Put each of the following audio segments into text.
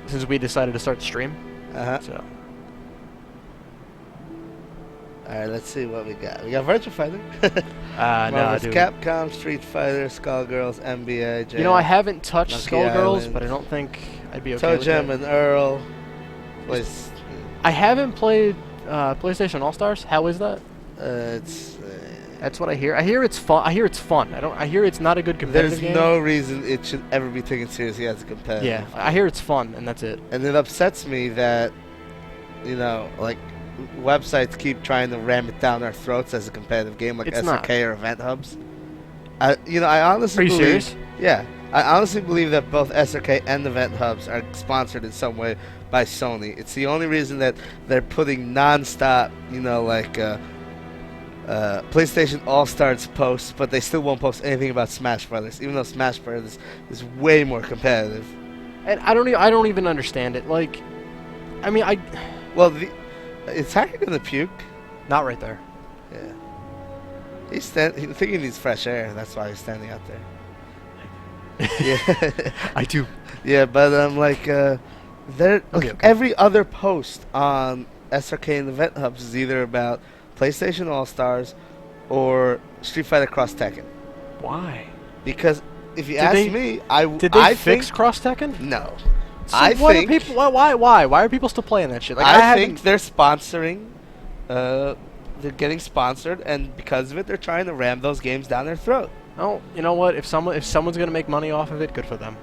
since we decided to start the stream. So. Alright, let's see what we got. We got Virtua Fighter. No, dude. Capcom, Street Fighter, Skullgirls, NBA, You know, I haven't touched Monkey Skullgirls, Island, but I don't think I'd be okay Toe with Jam it. and Earl. I haven't played PlayStation All Stars. How is that? That's what I hear. I hear it's fun. I hear it's not a good competitive game. There's no reason it should ever be taken seriously as a competitive. Yeah, I hear it's fun, and that's it. And it upsets me that, you know, like, websites keep trying to ram it down our throats as a competitive game, like SRK or Event Hubs. I honestly believe. Are you serious? Yeah, I honestly believe that both SRK and Event Hubs are sponsored in some way by Sony. It's the only reason that they're putting non-stop, you know, like PlayStation All-Stars posts, but they still won't post anything about Smash Brothers, even though Smash Brothers is way more competitive. And I don't even understand it. Like, I mean, is Hacker gonna puke? Not right there. Yeah. I think he needs fresh air. That's why he's standing out there. Yeah. I do. Yeah, but every other post on SRK and Event Hubs is either about PlayStation All Stars or Street Fighter Cross Tekken. Why? Because if you ask me, did they fix Cross Tekken? No. So why are people still playing that shit? Like, I think they're sponsoring. They're getting sponsored, and because of it, they're trying to ram those games down their throat. Oh, you know what? If someone's gonna make money off of it, good for them.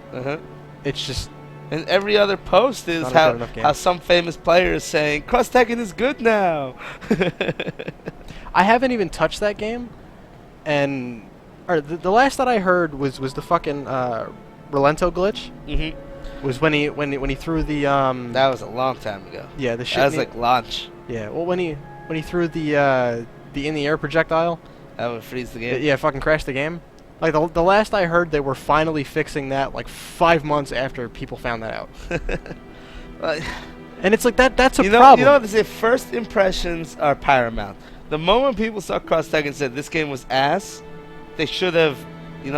It's just. And every other post is how some famous player is saying Cross Tekken is good now. I haven't even touched that game, and the last that I heard was the fucking Relento glitch. Was when he threw the That was a long time ago. Yeah, the shit. That was like launch. Yeah, well, when he threw the in the air projectile. That would freeze the game. Yeah, fucking crashed the game. Like the last I heard, they were finally fixing that like 5 months after people found that out. And it's like that's a problem. You know what they say? First impressions are paramount. The moment people saw Cross Tekken and said this game was ass, they should have,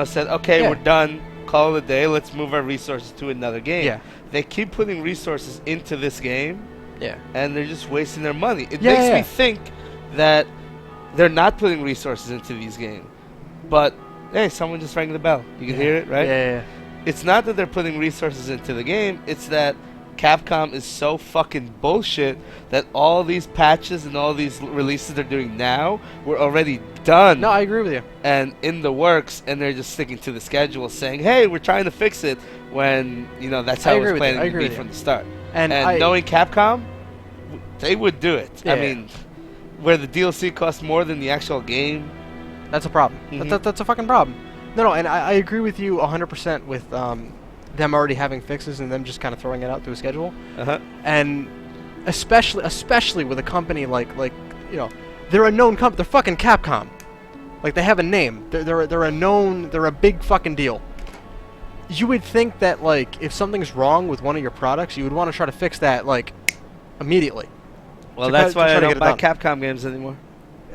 said, okay, we're done. Call it a day. Let's move our resources to another game. Yeah. They keep putting resources into this game. Yeah. And they're just wasting their money. It makes me think that they're not putting resources into these games. But hey, someone just rang the bell. You can hear it, right? Yeah. It's not that they're putting resources into the game. It's that Capcom is so fucking bullshit that all these patches and all these releases they're doing now were already done. No, I agree with you. And in the works, and they're just sticking to the schedule, saying, "Hey, we're trying to fix it." When that's how it was planning to be from the start. And knowing Capcom, they would do it. Yeah. I mean, where the DLC costs more than the actual game. That's a problem. That's a fucking problem. No, and I agree with you 100% with them already having fixes and them just kind of throwing it out through a schedule. And especially with a company like they're a known company. They're fucking Capcom. Like, they have a name. They're a big fucking deal. You would think that, like, if something's wrong with one of your products, you would want to try to fix that, like, immediately. Well, that's why I don't buy Capcom games anymore.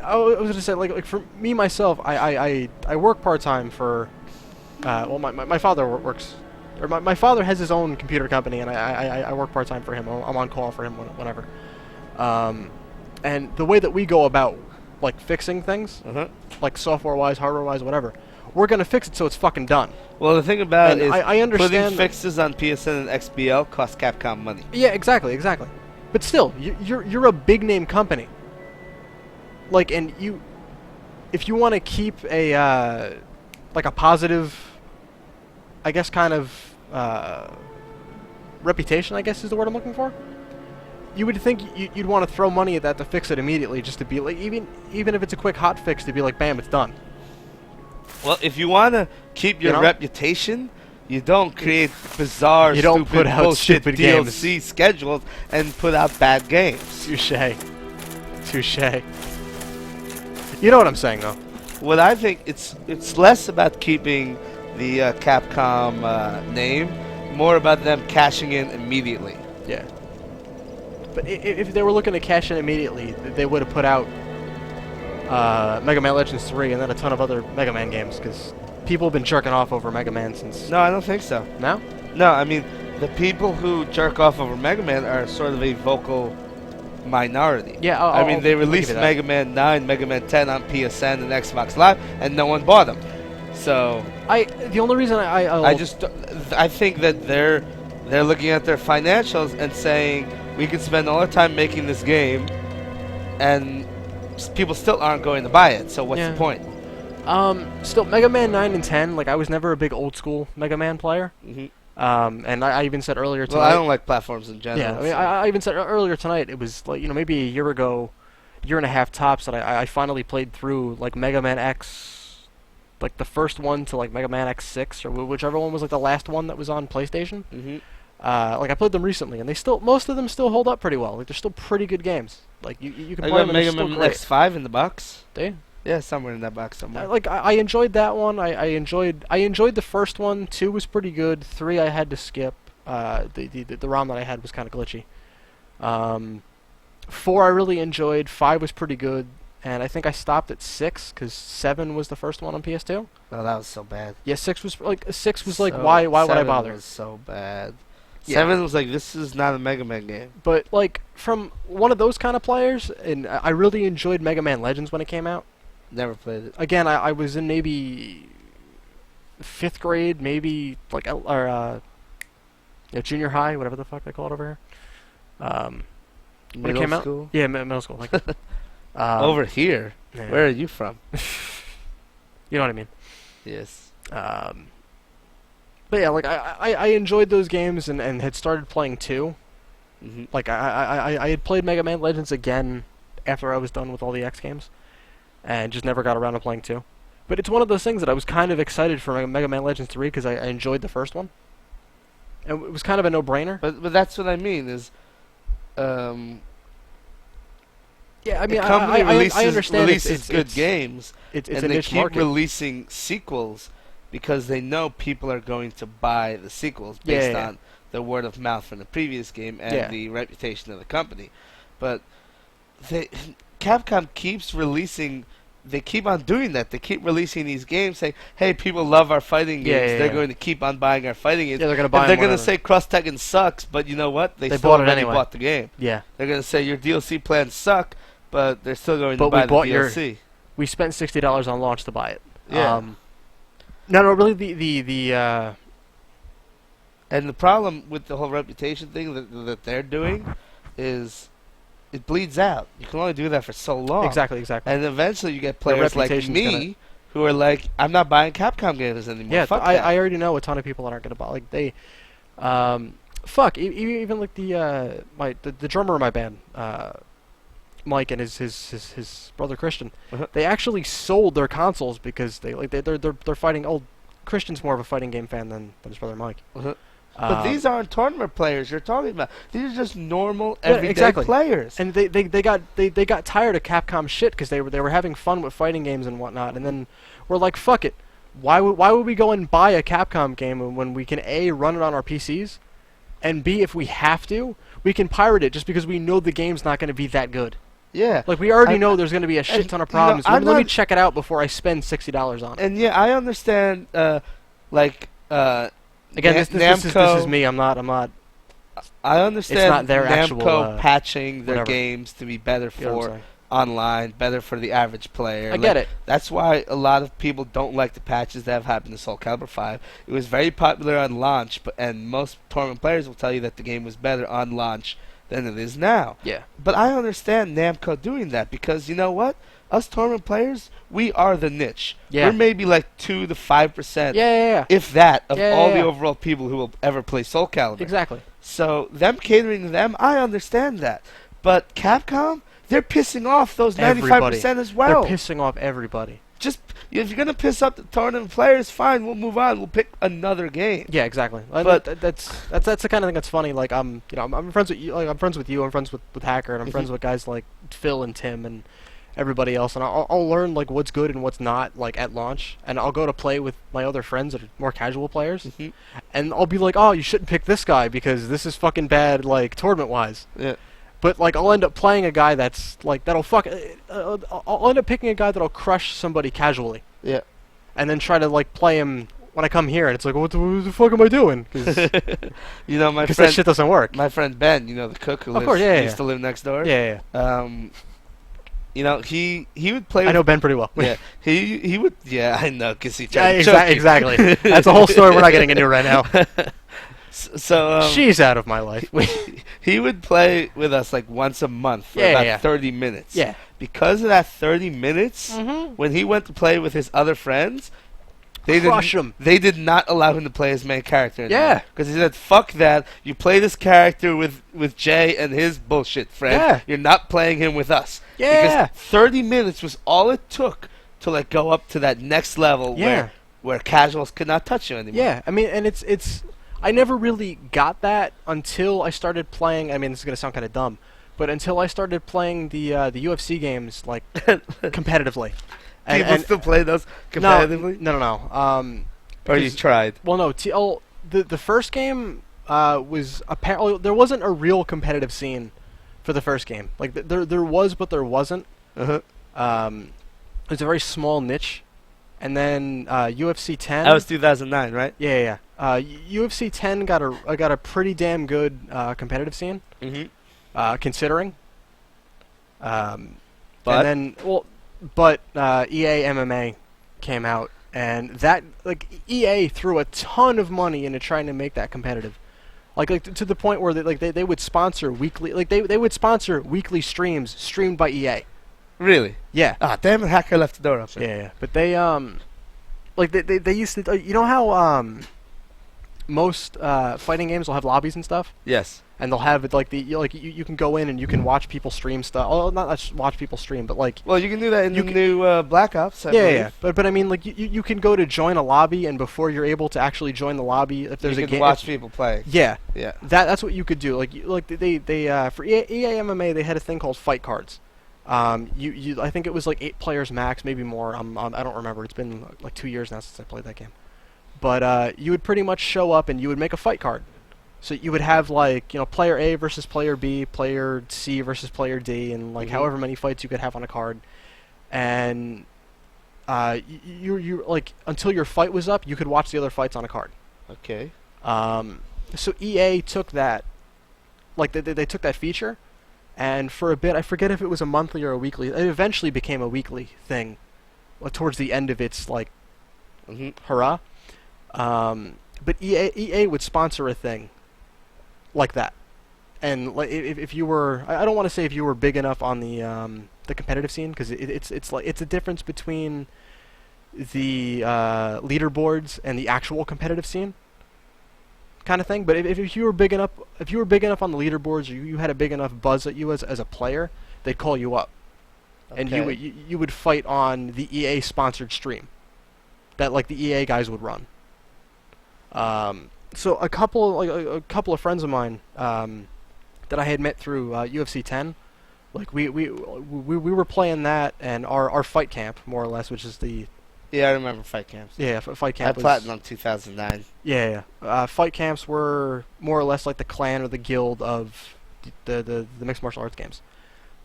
I was going to say, like for me, myself, I work part-time for, my father works, or my father has his own computer company, and I work part-time for him. I'm on call for him whenever. And the way that we go about, like, fixing things, like software-wise, hardware-wise, whatever, we're going to fix it so it's fucking done. Well, the thing about it is I understand putting fixes on PSN and XBL costs Capcom money. Yeah, exactly. But still, you're a big-name company. Like, and if you want to keep a positive, I guess, kind of reputation, I guess is the word I'm looking for, you would think you'd want to throw money at that to fix it immediately, just to be like, even if it's a quick hot fix, to be like, bam, it's done. Well, if you want to keep your reputation, you don't create bizarre, stupid, bullshit DLC schedules and put out bad games. Touche. You know what I'm saying, though. What I think, it's less about keeping the Capcom name, more about them cashing in immediately. Yeah. But if they were looking to cash in immediately, they would have put out Mega Man Legends 3 and then a ton of other Mega Man games, because people have been jerking off over Mega Man since... No, I don't think so. No? No, I mean, the people who jerk off over Mega Man are sort of a vocal minority. Yeah, I mean, they released Mega Man 9, Mega Man 10 on PSN and Xbox Live, and no one bought them. So the only reason I think that they're looking at their financials and saying we could spend all our time making this game, and people still aren't going to buy it. So what's the point? Still, Mega Man 9 and 10. Like, I was never a big old school Mega Man player. And I even said earlier tonight. Well, I don't like platforms in general. Yeah, I mean, I even said earlier tonight. It was like, maybe a year and a half tops, that I finally played through like Mega Man X. Like the first one to like Mega Man X6 or whichever one was like the last one that was on PlayStation. Like I played them recently, and most of them still hold up pretty well. Like they're still pretty good games. Like you can play them. Mega Man X5 in the box. Do you? Yeah, somewhere in that box somewhere. I enjoyed that one. I enjoyed the first one. 2 was pretty good. 3 I had to skip. The ROM that I had was kind of glitchy. 4 I really enjoyed. 5 was pretty good. And I think I stopped at 6 because 7 was the first one on PS2. Oh, that was so bad. Yeah, 6 was like why would I bother? 7 was so bad. Yeah. 7 was like, this is not a Mega Man game. But like from one of those kind of players, and I really enjoyed Mega Man Legends when it came out. Never played it. Again, I was in maybe 5th grade, maybe like junior high, whatever the fuck they call it over here. When it came out, yeah, middle school. Like. Over here? Yeah. Where are you from? You know what I mean? Yes. But yeah, like I enjoyed those games and had started playing 2. Like I had played Mega Man Legends again after I was done with all the X games, and just never got around to playing 2. But it's one of those things that I was kind of excited for Mega Man Legends 3 because I enjoyed the first one, and it was kind of a no-brainer. But that's what I mean is. Yeah, I mean, I understand releases good games, and they keep releasing sequels because they know people are going to buy the sequels based on the word of mouth from the previous game and the reputation of the company. But Capcom keeps releasing. They keep on doing that. They keep releasing these games, saying, "Hey, people love our fighting games. They're going to keep on buying our fighting games. Yeah, they're going to buy. They're going to say Cross Tekken sucks, but you know what? They still already bought the game. Yeah, they're going to say your DLC plans suck." But they're still going to buy the DLC. We spent $60 on launch to buy it. Yeah. No, really, the and the problem with the whole reputation thing that they're doing is it bleeds out. You can only do that for so long. Exactly. And eventually you get players like me who are like, I'm not buying Capcom games anymore. Yeah, fuck I already know a ton of people that aren't going to buy. Like, they... even like the drummer of my band... Mike and his brother Christian, they actually sold their consoles because they're fighting. Old Christian's more of a fighting game fan than his brother Mike. But these aren't tournament players you're talking about. These are just normal everyday players. And they got tired of Capcom shit because they were having fun with fighting games and whatnot. And then we're like, fuck it, why would we go and buy a Capcom game when we can A, run it on our PCs, and B, if we have to, we can pirate it just because we know the game's not going to be that good. Yeah. Like, we already know there's going to be a shit ton of problems. Let me check it out before I spend $60 on it. And yeah, I understand, again, this is me. I'm not... I understand it's not their Namco patching their whatever. games to be better for online, better for the average player. I get it. That's why a lot of people don't like the patches that have happened to Soul Calibur 5. It was very popular on launch, and most tournament players will tell you that the game was better on launch than it is now. Yeah. But I understand Namco doing that because, you know what? Us tournament players, we are the niche. Yeah. We're maybe like 2 to 5%, yeah. if that, of all the overall people who will ever play Soul Calibur. Exactly. So them catering to them, I understand that. But Capcom, they're pissing off those 95% as well. They're pissing off everybody. Just, if you're gonna piss off the tournament players, fine, we'll move on. We'll pick another game. Yeah, exactly. But that's the kind of thing that's funny. Like, I'm friends with you. Like, I'm friends with you. I'm friends with Hacker, and I'm friends with guys like Phil and Tim and everybody else. And I'll learn like what's good and what's not like at launch, and I'll go to play with my other friends that are more casual players, and I'll be like, oh, you shouldn't pick this guy because this is fucking bad, like tournament wise. Yeah. But like, I'll end up playing a guy that's like I'll end up picking a guy that'll crush somebody casually. Yeah. And then try to like play him when I come here and it's like, what the fuck am I doing? Because you know, my friend, that shit doesn't work. My friend Ben, you know, the cook who used to live next door. Yeah. You know, he would play. I know Ben pretty well. Yeah, he would. Yeah, I know, because he tried exactly. That's a whole story we're not getting into right now. So she's out of my life. He would play with us like once a month for about 30 minutes. Yeah. Because of that 30 minutes, when he went to play with his other friends, they did not allow him to play his main character anymore. Yeah. Because he said, fuck that. You play this character with Jay and his bullshit friend. Yeah. You're not playing him with us. Yeah. Because 30 minutes was all it took to like go up to that next level where casuals could not touch you anymore. Yeah. I mean, and it's I never really got that until I started playing. I mean, this is going to sound kind of dumb, but until I started playing the UFC games like competitively. People still play those competitively? No. Or you tried? Well, no. The first game was apparently there wasn't a real competitive scene for the first game. Like there was, but there wasn't. It was a very small niche. And then UFC 10. That was 2009, right? Yeah. UFC 10 got a pretty damn good competitive scene. Considering. And then EA MMA came out, and that EA threw a ton of money into trying to make that competitive, like to the point where they would sponsor weekly they would sponsor weekly streams streamed by EA. Really? Yeah. Ah, damn it! Hacker left the door up. Yeah. But they they used to you know how most fighting games will have lobbies and stuff. Yes. And they'll have it you can go in and you can watch people stream stuff. Oh, not just watch people stream, but like. Well, you can do that in the new Black Ops. I believe. Yeah. But I mean, like you can go to join a lobby, and before you're able to actually join the lobby, if there's you a game, watch people play. Yeah. Yeah. That's what you could do. Like they for EA MMA they had a thing called fight cards. I think it was like 8 players max, maybe more. I don't remember. It's been like 2 years now since I played that game. But you would pretty much show up and you would make a fight card. So you would have player A versus player B, player C versus player D, and however many fights you could have on a card. And you until your fight was up, you could watch the other fights on a card. Okay. So EA took that, they took that feature, and for a bit, I forget if it was a monthly or a weekly. It eventually became a weekly thing, towards the end of its hurrah. But EA would sponsor a thing like that, and if you were, I don't want to say if you were big enough on the competitive scene, because it's a difference between the leaderboards and the actual competitive scene kind of thing. But if you were big enough on the leaderboards, or you had a big enough buzz at you as a player, they'd call you up, and you would fight on the EA sponsored stream that the EA guys would run. So a couple of friends of mine that I had met through UFC 10, we were playing that, and our fight camp, more or less, which is the I remember fight camps. Yeah, fight camp. I platinum 2009. Yeah. Fight camps were more or less like the clan or the guild of the mixed martial arts games.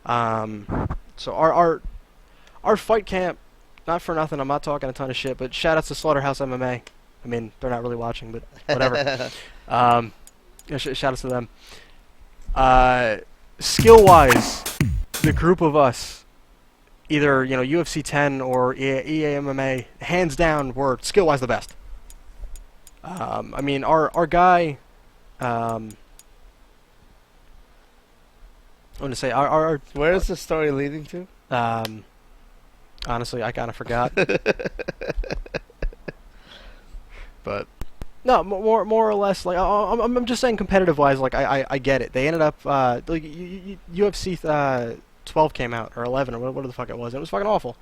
So our fight camp, not for nothing, I'm not talking a ton of shit, but shout outs to Slaughterhouse MMA. I mean, they're not really watching, but whatever. Shout outs to them. Skill-wise, the group of us, either UFC 10 or EA MMA, hands down, were skill-wise the best. I mean, our guy. I'm gonna say our. Where is the story leading to? Honestly, I kind of forgot. But no, more or less, I'm just saying competitive wise, I get it. They ended up UFC 12 came out, or 11, or what the fuck it was. It was fucking awful,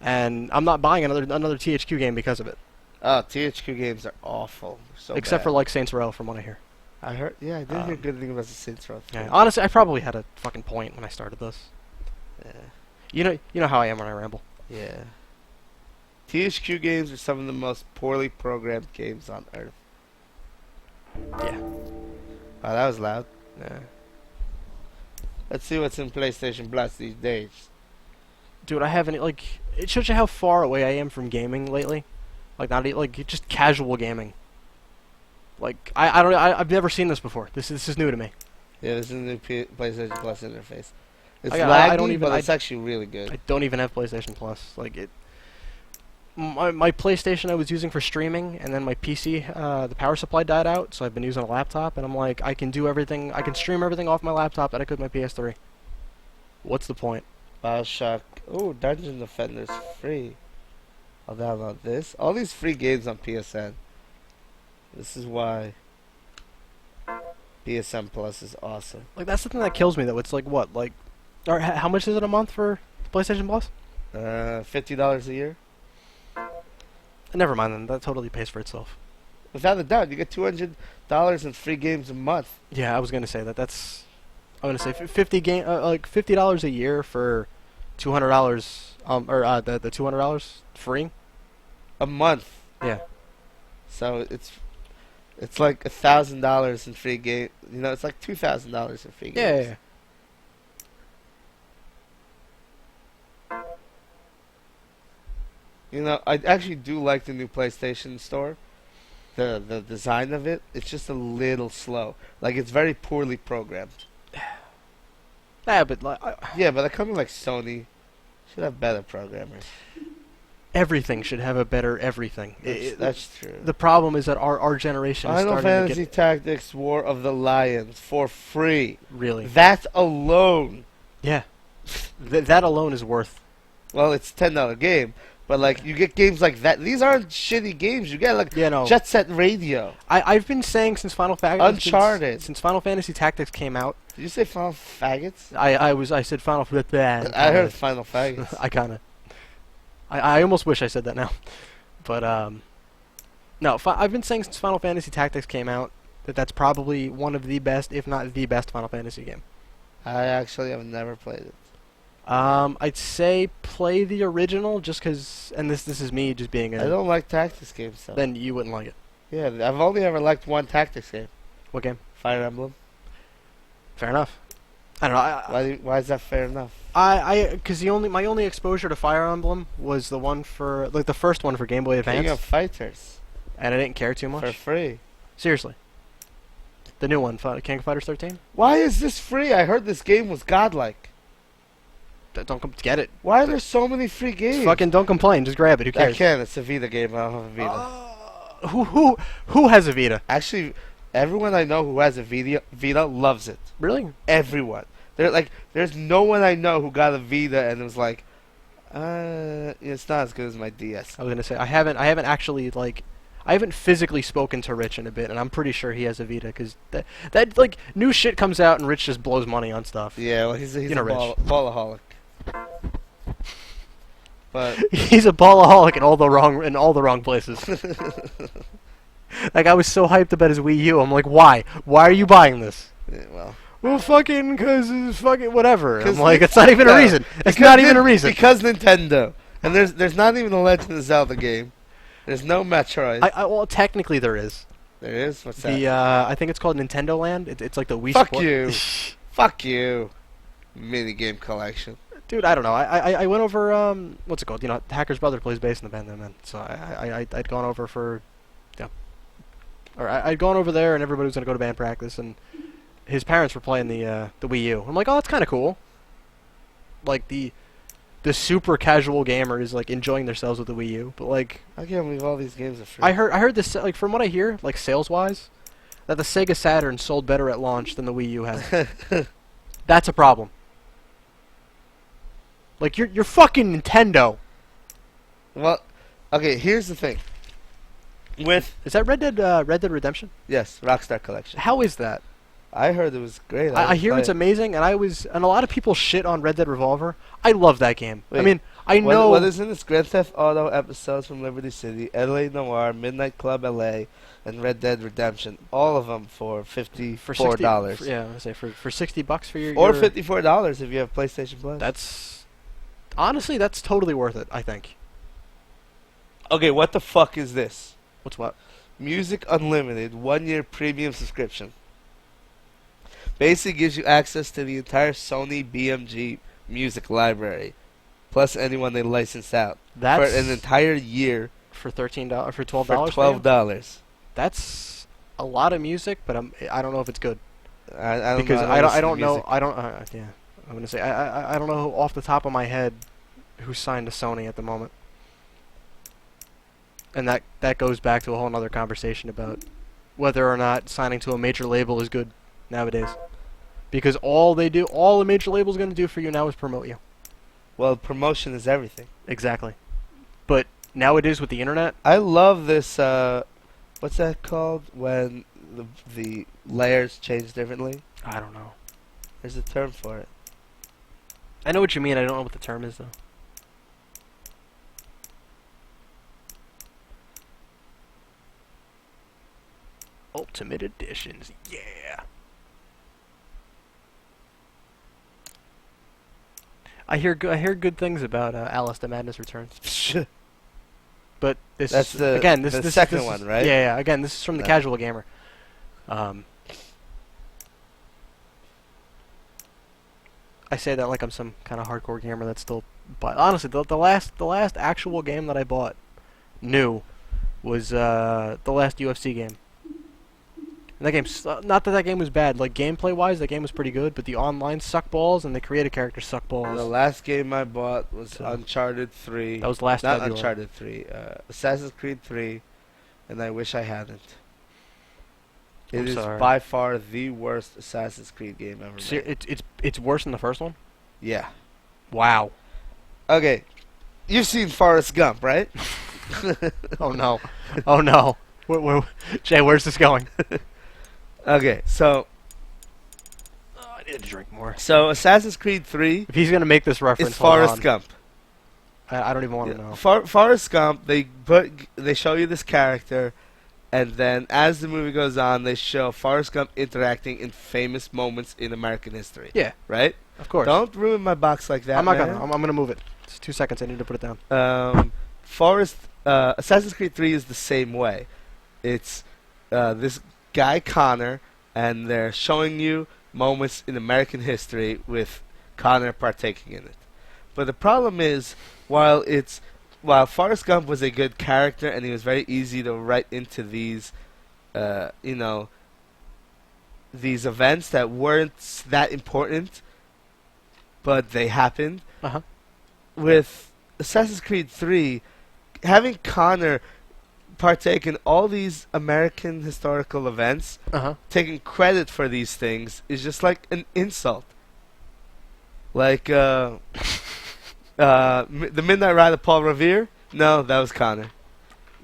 and I'm not buying another THQ game because of it. Oh, THQ games are awful. So except bad. for Saints Row, from what I hear. I heard, I did hear good thing about the Saints Row. Yeah, honestly, I probably had a fucking point when I started this. Yeah. You know how I am when I ramble. Yeah. THQ games are some of the most poorly programmed games on Earth. Yeah. Oh, that was loud. Yeah. Let's see what's in PlayStation Plus these days. Dude, I haven't, it shows you how far away I am from gaming lately. Like like just casual gaming. Like I've never seen this before. This is new to me. Yeah, this is a new PlayStation Plus interface. It's I laggy, don't even, but it's actually really good. I don't even have PlayStation Plus. Like it. My PlayStation I was using for streaming, and then my PC, the power supply died out, so I've been using a laptop, and I'm like, I can do everything, I can stream everything off my laptop that I could my PS3. What's the point? Bioshock. Oh, Dungeon Defender's free. I'll download this. All these free games on PSN. This is why PSN Plus is awesome. Like, that's the thing that kills me, though. It's like, what, like, or how much is it a month for PlayStation Plus? $50 a year. Never mind then. That totally pays for itself. Without a doubt, you get $200 in free games a month. Yeah, I was gonna say that. That's I'm gonna say $50 a year for $200. Or the $200 free a month. Yeah. So it's like $1,000 in free game. You know, it's like $2,000 in free games. Yeah. You know, I actually do like the new PlayStation Store. The design of it, it's just a little slow. Like, it's very poorly programmed. Yeah, but like, yeah, but a company like Sony should have better programmers. Everything should have a better everything. That's true. The problem is that our generation is Final starting to Fantasy Tactics War of the Lions for free. Really? That alone. Yeah. That alone is worth. Well, it's $10 game. But, like, you get games like that. These aren't shitty games. You get, like, Jet Set Radio. I've been saying since Uncharted. Since Final Fantasy Tactics came out. Did you say Final Faggots? I said Final Fantasy. I heard Final Faggots. I almost wish I said that now. But, no, I've been saying since Final Fantasy Tactics came out that that's probably one of the best, if not the best, Final Fantasy game. I actually have never played it. I'd say play the original just because, and this is me just being a... I don't like tactics games, so. Then you wouldn't like it. Yeah, I've only ever liked one tactics game. What game? Fire Emblem. Fair enough. I don't know. Why is that fair enough? Because my only exposure to Fire Emblem was the one for, like, the first one for Game Boy Advance. King of Fighters. And I didn't care too much. For free. Seriously. The new one, King of Fighters 13. Why is this free? I heard this game was godlike. Don't get it. Why are there so many free games? Fucking don't complain. Just grab it. Who cares? I can. It's a Vita game. I don't have a Vita. Who has a Vita? Actually, everyone I know who has a Vita loves it. Really? Everyone. There's no one I know who got a Vita and was like, it's not as good as my DS. I was gonna say I haven't physically spoken to Rich in a bit, and I'm pretty sure he has a Vita because that like new shit comes out and Rich just blows money on stuff. Yeah, well he's a ballaholic. But he's a ballaholic in all the wrong places. Like I was so hyped about his Wii U. I'm like, why? Why are you buying this? Yeah, well, fucking, cause it's fucking whatever. I'm like, it's not even a reason. It's not even a reason. Because Nintendo, and there's not even a Legend of Zelda game. There's no Metroid. Well, technically there is. There is. What's that? I think it's called Nintendo Land. It's like the Wii. Fuck you. Fuck you. Minigame collection. Dude, I don't know. I went over what's it called? You know, Hacker's brother plays bass in the band, man. So I'd gone over for, or I'd gone over there, and everybody was gonna go to band practice, and his parents were playing the Wii U. I'm like, oh, that's kind of cool. Like the super casual gamers like enjoying themselves with the Wii U, but like I can't believe all these games are free. I heard this, like, from what I hear, like sales wise, that the Sega Saturn sold better at launch than the Wii U has. That's a problem. Like you're fucking Nintendo. Well, okay. Here's the thing. Is that Red Dead Redemption? Yes, Rockstar Collection. How is that? I heard it was great. I hear it's amazing, and a lot of people shit on Red Dead Revolver. I love that game. Wait, I mean, I know what is in this Grand Theft Auto episodes from Liberty City, LA Noire, Midnight Club LA, and Red Dead Redemption. All of them for $54. Yeah, I say for $60 for your or $54 if you have PlayStation Plus. That's totally worth it, I think. Okay, what the fuck is this? What's what? Music Unlimited 1-year premium subscription. Basically gives you access to the entire Sony BMG music library, plus anyone they licensed out for an entire year for $13 for $12 for $12. That's a lot of music, but I don't know if it's good. I don't because know. I don't know. Yeah, I'm gonna say I don't know off the top of my head who's signed to Sony at the moment, and that goes back to a whole other conversation about whether or not signing to a major label is good nowadays. Because all the major label's gonna do for you now is promote you. Well, promotion is everything. Exactly. But nowadays with the internet, I love this. What's that called when the layers change differently? I don't know. There's a term for it. I know what you mean. I don't know what the term is though. Ultimate Editions, yeah. I hear good things about Alice the Madness Returns. But this That's is, the again the this second this one, is, right? Yeah. Again, this is from the casual gamer. I say that like I'm some kind of hardcore gamer that's still. But honestly, the last actual game that I bought new was the last UFC game. And that game, not that game was bad. Like gameplay wise, that game was pretty good. But the online suck balls and the creative characters suck balls. The last game I bought was Uncharted 3. That was last Not February. Uncharted 3. Assassin's Creed 3, and I wish I hadn't. It is by far the worst Assassin's Creed game ever made. It's worse than the first one? Yeah. Wow. Okay. You've seen Forrest Gump, right? Oh no. Oh no. Jay, where's this going? Okay, so I need to drink more. So Assassin's Creed 3. If he's gonna make this reference, it's Forrest Gump. I don't even want to know. Forrest Gump. They show you this character, and then as the movie goes on, they show Forrest Gump interacting in famous moments in American history. Yeah, right. Of course. Don't ruin my box like that. I'm not gonna. I'm gonna move it. It's 2 seconds. I need to put it down. Assassin's Creed 3 is the same way. It's this guy Connor, and they're showing you moments in American history with Connor partaking in it. But the problem is, while Forrest Gump was a good character and he was very easy to write into these, these events that weren't that important, but they happened. With Assassin's Creed 3, having Connor partake in all these American historical events, taking credit for these things is just like an insult. Like the Midnight Ride of Paul Revere? No, that was Connor.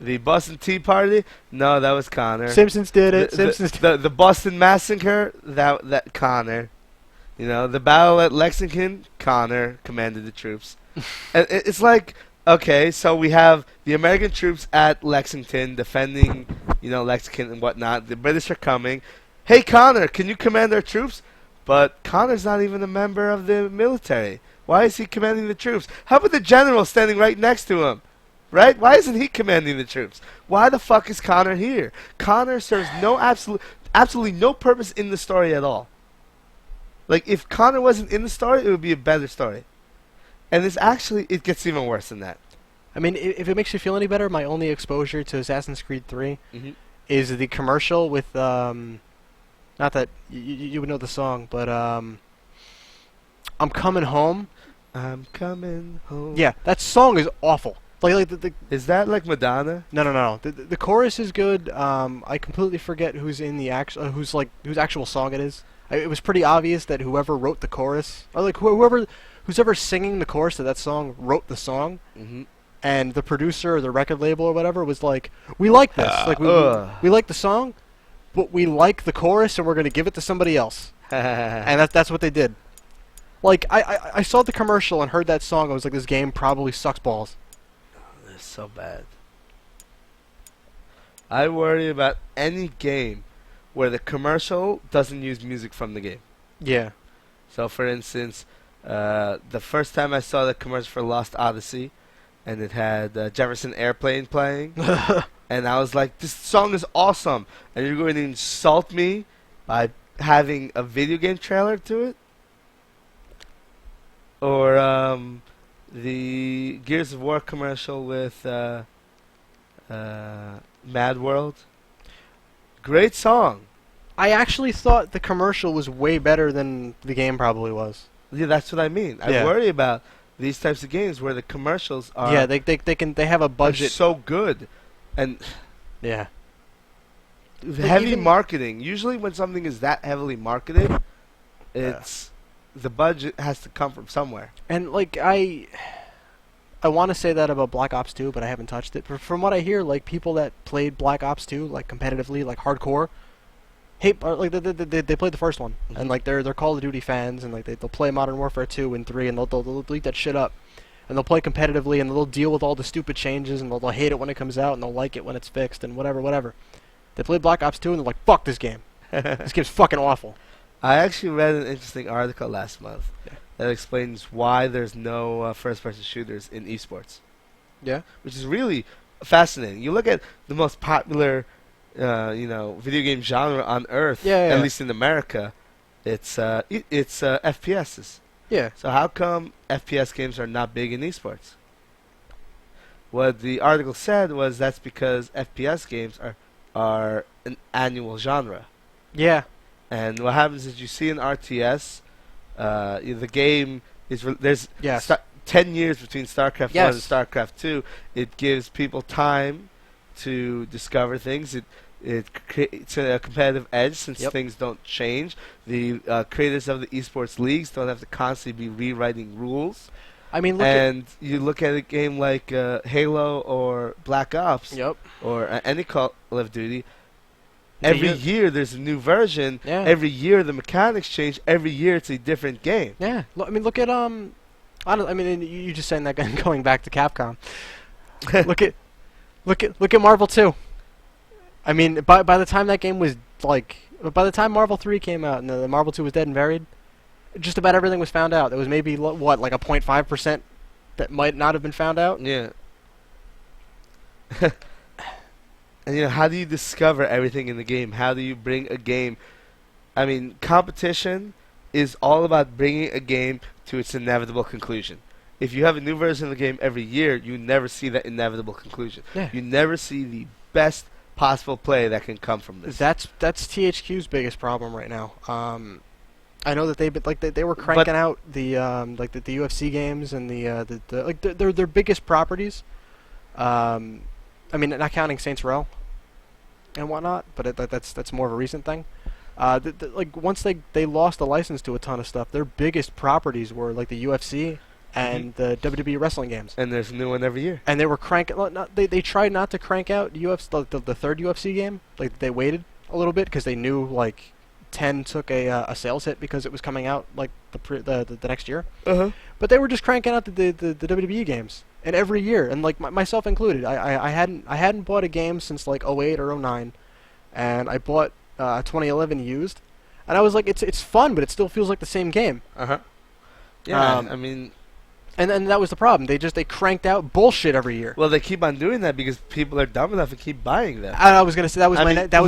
The Boston Tea Party? No, that was Connor. Simpsons did it. The Boston Massacre? That Connor. You know, the battle at Lexington? Connor commanded the troops. And it's like, okay, so we have the American troops at Lexington defending, Lexington and whatnot. The British are coming. Hey, Connor, can you command our troops? But Connor's not even a member of the military. Why is he commanding the troops? How about the general standing right next to him? Right? Why isn't he commanding the troops? Why the fuck is Connor here? Connor serves absolutely no purpose in the story at all. Like, if Connor wasn't in the story, it would be a better story. And it gets even worse than that. I mean, if it makes you feel any better, my only exposure to Assassin's Creed 3 is the commercial with, not that you would know the song, but I'm Coming Home. I'm coming home. Yeah, that song is awful. Is that like Madonna? No. The chorus is good. I completely forget who's in the whose actual song it is. It was pretty obvious that whoever wrote the chorus, or like who's ever singing the chorus to that song, wrote the song, and the producer or the record label or whatever was like, "We like this. We like the song, but we like the chorus, and we're going to give it to somebody else." And that's what they did. Like I saw the commercial and heard that song. I was like, "This game probably sucks balls." It's so bad. I worry about any game where the commercial doesn't use music from the game. Yeah. So, for instance, the first time I saw the commercial for Lost Odyssey, and it had Jefferson Airplane playing, and I was like, this song is awesome, and you're going to insult me by having a video game trailer to it? Or the Gears of War commercial with Mad World. Great song. I actually thought the commercial was way better than the game probably was. Yeah, that's what I mean. I worry about these types of games where the commercials are. Yeah, they have a budget so good, and yeah, heavy marketing. Usually, when something is that heavily marketed, it's the budget has to come from somewhere. And like I want to say that about Black Ops 2, but I haven't touched it. But from what I hear, like people that played Black Ops 2 like competitively, like hardcore, like they played the first one, and like they're Call of Duty fans, and like they'll play Modern Warfare 2 and 3, and they'll eat that shit up, and they'll play competitively, and they'll deal with all the stupid changes, and they'll hate it when it comes out, and they'll like it when it's fixed, and whatever. They played Black Ops 2, and they're like, fuck this game. This game's fucking awful. I actually read an interesting article last month that explains why there's no first-person shooters in esports. Yeah, which is really fascinating. You look at the most popular, video game genre on Earth, at least in America, it's FPSs. Yeah. So how come FPS games are not big in esports? What the article said was that's because FPS games are an annual genre. Yeah. And what happens is you see an RTS, the game is there's 10 years between StarCraft 1 and StarCraft 2. It gives people time to discover things. It creates a competitive edge since things don't change. The creators of the esports leagues don't have to constantly be rewriting rules. I mean, you look at a game like Halo or Black Ops or any Call of Duty. Every year there's a new version. Yeah. Every year the mechanics change. Every year it's a different game. Yeah. I mean, look at you just saying that going back to Capcom. look at Marvel 2. I mean, by the time that game was by the time Marvel 3 came out and the Marvel 2 was dead and buried, just about everything was found out. There was maybe like a 0.5% that might not have been found out. Yeah. And how do you discover everything in the game? How do you bring a game? I mean, competition is all about bringing a game to its inevitable conclusion. If you have a new version of the game every year, you never see that inevitable conclusion. Yeah. You never see the best possible play that can come from this. That's THQ's biggest problem right now. I know that they were cranking out the the UFC games and their biggest properties. I mean, not counting Saints Row and whatnot, but that's more of a recent thing. Once they lost the license to a ton of stuff, their biggest properties were like the UFC and the WWE wrestling games. And there's a new one every year. And they were cranking. They tried not to crank out UFC the third UFC game. Like they waited a little bit because they knew 10 took a sales hit because it was coming out the next year. But they were just cranking out the WWE games. And every year, and myself included, I hadn't bought a game since 08 or 09, and I bought 2011 used, and I was like, it's fun, but it still feels like the same game. Yeah, I mean, and that was the problem. They cranked out bullshit every year. Well, they keep on doing that because people are dumb enough to keep buying them. I was gonna say that was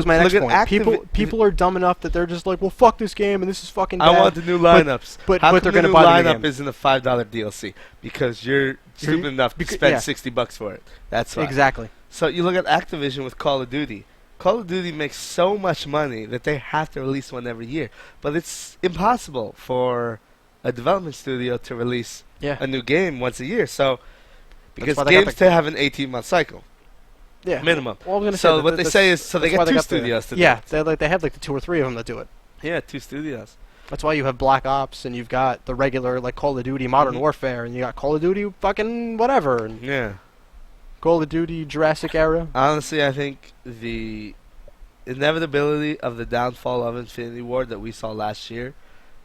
my next point. People are dumb enough that they're just like, well, fuck this game, and this is fucking bad. I want the new lineups. But how they're come gonna the new buy the lineup game? isn't a $5 DLC because you're stupid enough to spend $60 for it. That's why. Exactly. So you look at Activision with Call of Duty. Call of Duty makes so much money that they have to release one every year, but it's impossible for a development studio to release a new game once a year. So because games have an 18-month cycle. Yeah. Minimum. Well, what they say is they get two studios to do it. Yeah, they have the 2 or 3 of them that do it. Yeah, 2 studios. That's why you have Black Ops and you've got the regular Call of Duty Modern Warfare and you got Call of Duty fucking whatever. And Call of Duty Jurassic Era. Honestly, I think the inevitability of the downfall of Infinity Ward that we saw last year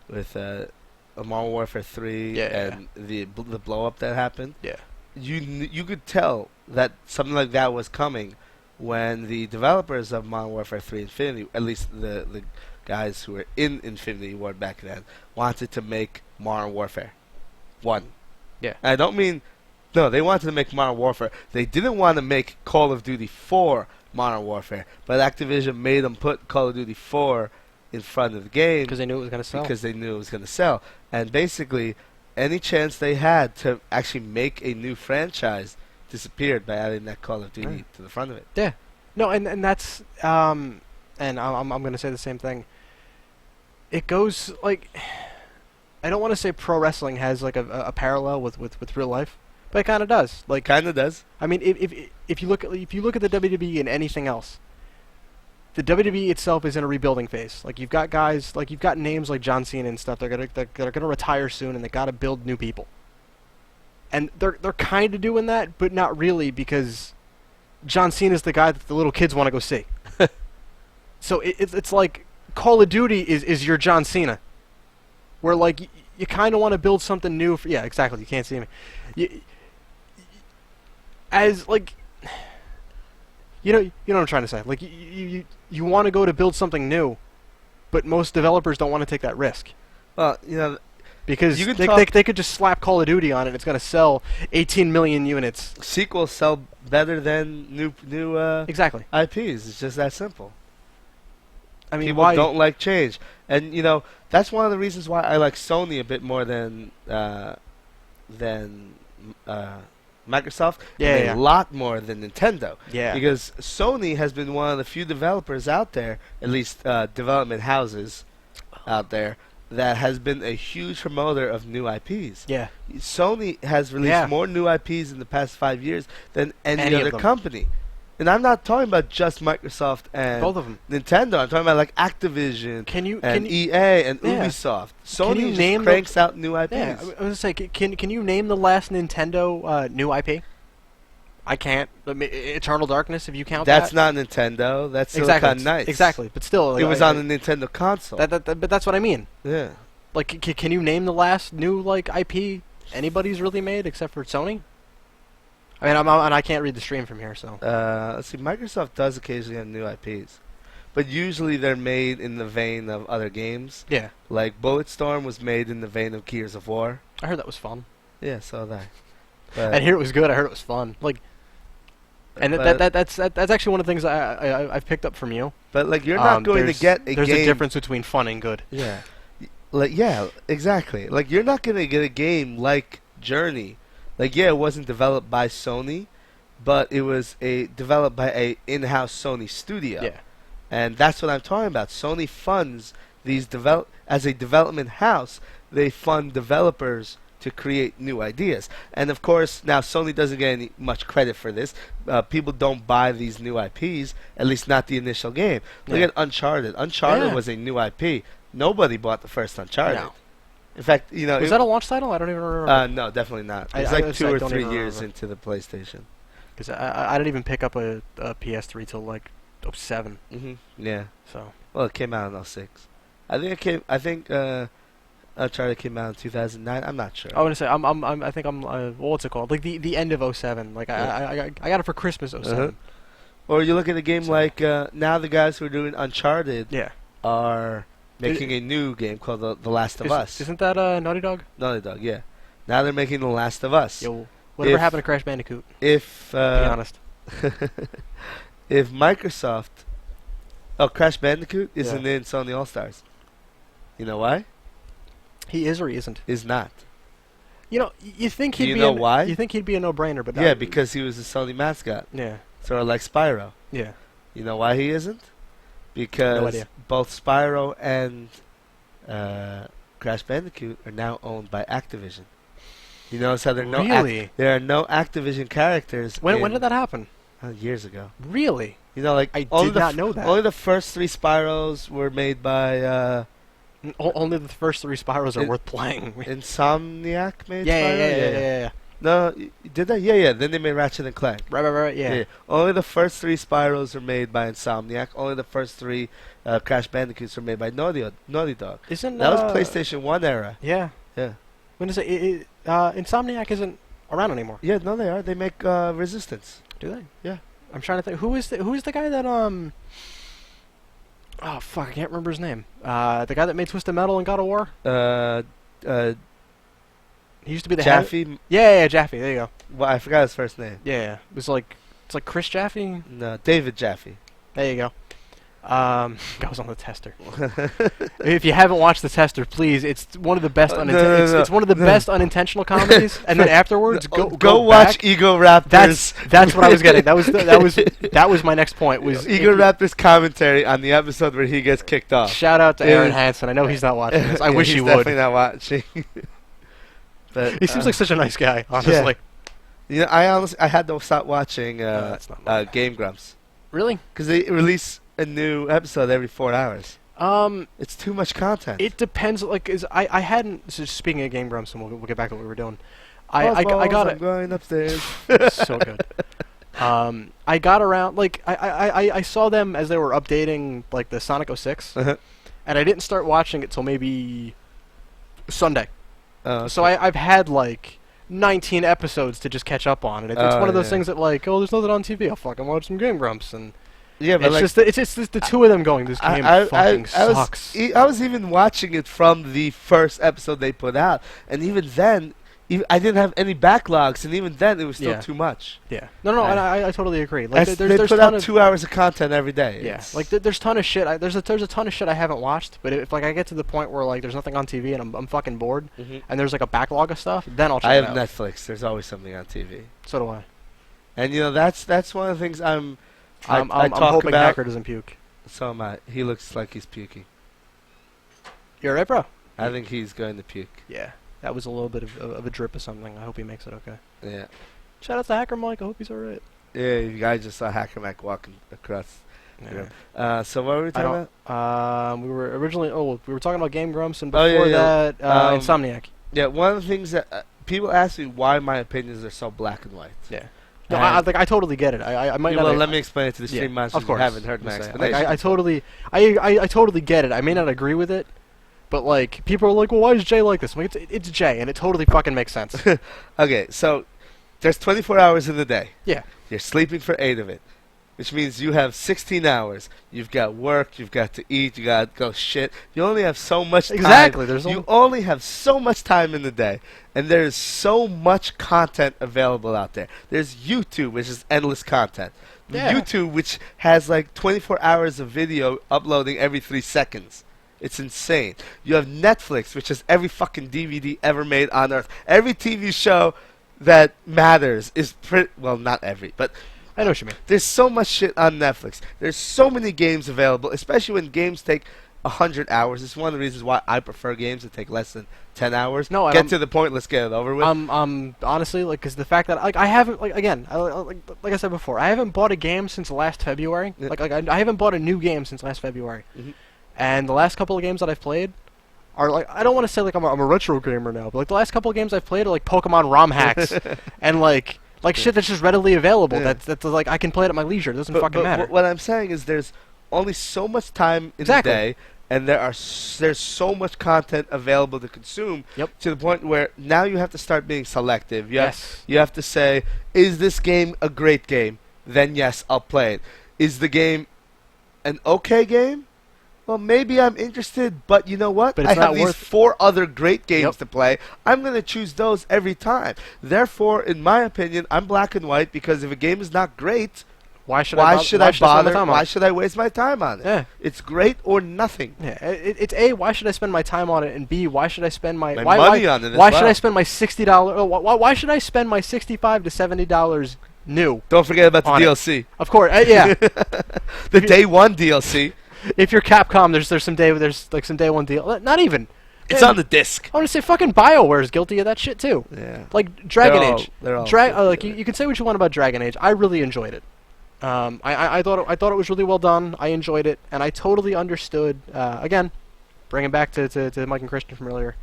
with Modern Warfare 3 and the blow up that happened. Yeah. You could tell that something like that was coming when the developers of Modern Warfare 3 Infinity, at least the guys who were in Infinity Ward back then, wanted to make Modern Warfare 1. Yeah. And I don't mean no, they wanted to make Modern Warfare. They didn't want to make Call of Duty 4 Modern Warfare, but Activision made them put Call of Duty 4 in front of the game because they knew it was going to sell. And basically, any chance they had to actually make a new franchise disappeared by adding that Call of Duty to the front of it. Yeah. No, and that's and I'm going to say the same thing. It goes like, I don't want to say pro wrestling has like a parallel with real life, but it kind of does. Like, kind of does. I mean, if you look at the WWE and anything else, the WWE itself is in a rebuilding phase. Like, you've got guys, like you've got names like John Cena and stuff. They're gonna retire soon, and they got to build new people. And they're kind of doing that, but not really, because John Cena's the guy that the little kids want to go see. So it's like Call of Duty is your John Cena, where like you kind of want to build something new. Yeah, exactly. You can't see me. As like, you know what I'm trying to say. Like you want to go to build something new, but most developers don't want to take that risk. Well, because they could just slap Call of Duty on it. It's going to sell 18 million units. Sequels sell better than new exactly IPs. It's just that simple. I mean, people don't like change, and that's one of the reasons why I like Sony a bit more than Microsoft, and a lot more than Nintendo. Yeah. Because Sony has been one of the few developers out there, at least development houses out there, that has been a huge promoter of new IPs. Yeah. Sony has released more new IPs in the past 5 years than any other company. And I'm not talking about just Microsoft and both of them. Nintendo. I'm talking about like Activision and EA and Ubisoft. Sony just cranks out new IPs. Yeah, I was going to say, can you name the last Nintendo new IP? I can't. Eternal Darkness, if you count that. That's not Nintendo. That's Silicon Knights. Exactly, but still. It was on the Nintendo console. But that's what I mean. Yeah. Like, can you name the last new like IP anybody's really made except for Sony? I mean, and I can't read the stream from here, so. Let's see. Microsoft does occasionally have new IPs, but usually they're made in the vein of other games. Yeah. Like Bulletstorm was made in the vein of Gears of War. I heard that was fun. Yeah, so did I. I hear it was good. I heard it was fun. Like, and that's actually one of the things I've picked up from you. But like, you're not going to get a game. There's a difference between fun and good. Yeah. Like, yeah, exactly. Like, you're not going to get a game like Journey. Like, yeah, it wasn't developed by Sony, but it was developed by a in-house Sony studio. Yeah. And that's what I'm talking about. Sony funds these as a development house. They fund developers to create new ideas. And of course, now Sony doesn't get much credit for this. People don't buy these new IPs, at least not the initial game. Look at Uncharted. Uncharted was a new IP. Nobody bought the first Uncharted. No. In fact, was that a launch title? I don't even remember. No, definitely not. It was like 2 or 3 years into the PlayStation. Because I didn't even pick up a PS3 till like 07. Yeah. So. Well, it came out in 06. I think Uncharted came out in 2009. I'm not sure. I want to say I think I'm what's it called? Like the end of 07. Like I got it for Christmas 07. Or you look at a game like now the guys who are doing Uncharted are making a new game called The Last of Us. Isn't that Naughty Dog? Naughty Dog, yeah. Now they're making The Last of Us. Yo, whatever happened to Crash Bandicoot? To be honest. If Microsoft... Oh, Crash Bandicoot isn't in Sony All-Stars. You know why? He is or he isn't? Is not. You know, you think he'd be why? You think he'd be a no-brainer, but yeah, because he was a Sony mascot. Yeah. Sort of like Spyro. Yeah. You know why he isn't? Because both Spyro and Crash Bandicoot are now owned by Activision. You notice how there are no Activision characters. When did that happen? Years ago. Really? You know, like I did not know that. Only the first 3 Spyros were made by. Only the first 3 Spyros are worth playing. Insomniac made Spyro? Yeah. No, did they? Yeah. Then they made Ratchet and Clank. Right, yeah. Only the first 3 Spyros were made by Insomniac. Only the first 3 Crash Bandicoots were made by Naughty Dog. That was PlayStation 1 era. Yeah. Yeah. When is it? Insomniac isn't around anymore. Yeah, no, they are. They make Resistance. Do they? Yeah. I'm trying to think. Who is the guy that Oh fuck! I can't remember his name. The guy that made Twisted Metal and God of War. He used to be the Jaffe. Yeah, Jaffe. There you go. Well, I forgot his first name. Yeah. It's like Chris Jaffe. No, David Jaffe. There you go. I was on the tester. If you haven't watched the tester, please. It's one of the best. It's one of the best unintentional comedies. And then afterwards, go watch back. Ego Raptors. That's what I was getting. That was my next point. Was Ego Raptors commentary on the episode where he gets kicked off. Shout out to Aaron Hansen. I know he's not watching this. I wish he would. He's definitely not watching. But he seems like such a nice guy. Honestly. Yeah. I had to stop watching Game Grumps. Really? Because they release a new episode every 4 hours. It's too much content. It depends. Like, I hadn't. So speaking of Game Grumps, and we'll get back to what we were doing. I got it. I'm going upstairs. So good. I got around. Like, I saw them as they were updating like the Sonic 06, and I didn't start watching it till maybe Sunday. Okay. So I've had like 19 episodes to just catch up on, and it's one of those things that like, oh, there's nothing on TV. I'll fucking watch some Game Grumps, and yeah, but it's just the two of them going. This game fucking sucks. I was even watching it from the first episode they put out, and even then, I didn't have any backlogs, and even then, it was still too much. Yeah. No, and I totally agree. Like, they put out 2 hours of content every day. Yeah. Like, there's a ton of shit. There's a ton of shit I haven't watched, but if like I get to the point where like there's nothing on TV and I'm fucking bored, and there's like a backlog of stuff, then I'll check it out. I have Netflix. There's always something on TV. So do I. And you know that's one of the things I'm hoping about. Hacker doesn't puke. So am I. He looks like he's puking. You're right, bro. I think he's going to puke. Yeah. That was a little bit of a drip or something. I hope he makes it okay. Yeah. Shout out to Hacker Mike. I hope he's alright. Yeah, you guys just saw Hacker Mike walking across. Yeah. So what were we talking about? We were originally. We were talking about Game Grumps, and before that, Insomniac. Yeah. One of the things that people ask me why my opinions are so black and white. Yeah. No, I totally get it. I might not. Well, let me explain it to the stream monsters who haven't heard my explanation. I totally get it. I may not agree with it. But, like, people are like, well, why is Jay like this? I'm like, it's Jay, and it totally fucking makes sense. Okay, so there's 24 hours in the day. Yeah. You're sleeping for 8 of it, which means you have 16 hours. You've got work, you've got to eat, you got to go shit. You only have so much time. Exactly. You only have so much time in the day, and there's so much content available out there. There's YouTube, which is endless content. Yeah. YouTube, which has, like, 24 hours of video uploading every 3 seconds. It's insane. You have Netflix, which has every fucking DVD ever made on Earth. Every TV show that matters is well, not every, but I know what you mean. There's so much shit on Netflix. There's so many games available, especially when games take 100 hours. It's one of the reasons why I prefer games that take less than 10 hours. No, get to the point. Let's get it over with. Honestly, like, because the fact that like I haven't like I said before, I haven't bought a game since last February. Yeah. Like I haven't bought a new game since last February. And the last couple of games that I've played are like, I don't want to say like I'm a retro gamer now, but like the last couple of games I've played are like Pokemon ROM hacks and like shit that's just readily available. Yeah. That's like I can play it at my leisure. It doesn't fucking matter. What I'm saying is there's only so much time in the day, and there's so much content available to consume to the point where now you have to start being selective. You have to say, is this game a great game? Then yes, I'll play it. Is the game an okay game? Well, maybe I'm interested, but you know what? I have these 4 other great games to play. I'm going to choose those every time. Therefore, in my opinion, I'm black and white because if a game is not great, why should I bother? Why should I waste my time on it? Yeah. It's great or nothing. Yeah. It's A, why should I spend my time on it? And B, why should I spend my money on it? Why should I spend my $60? Why should I spend my $65 to $70 new? Don't forget about the DLC. Of course. Yeah. The day 1 DLC. If you're Capcom, there's some day 1 deal. Not even. It's on the disc. I want to say fucking BioWare is guilty of that shit too. Yeah. Like Dragon Age. They're all like you can say what you want about Dragon Age. I really enjoyed it. I thought it was really well done. I enjoyed it, and I totally understood. Again, bringing back to Mike and Christian from earlier.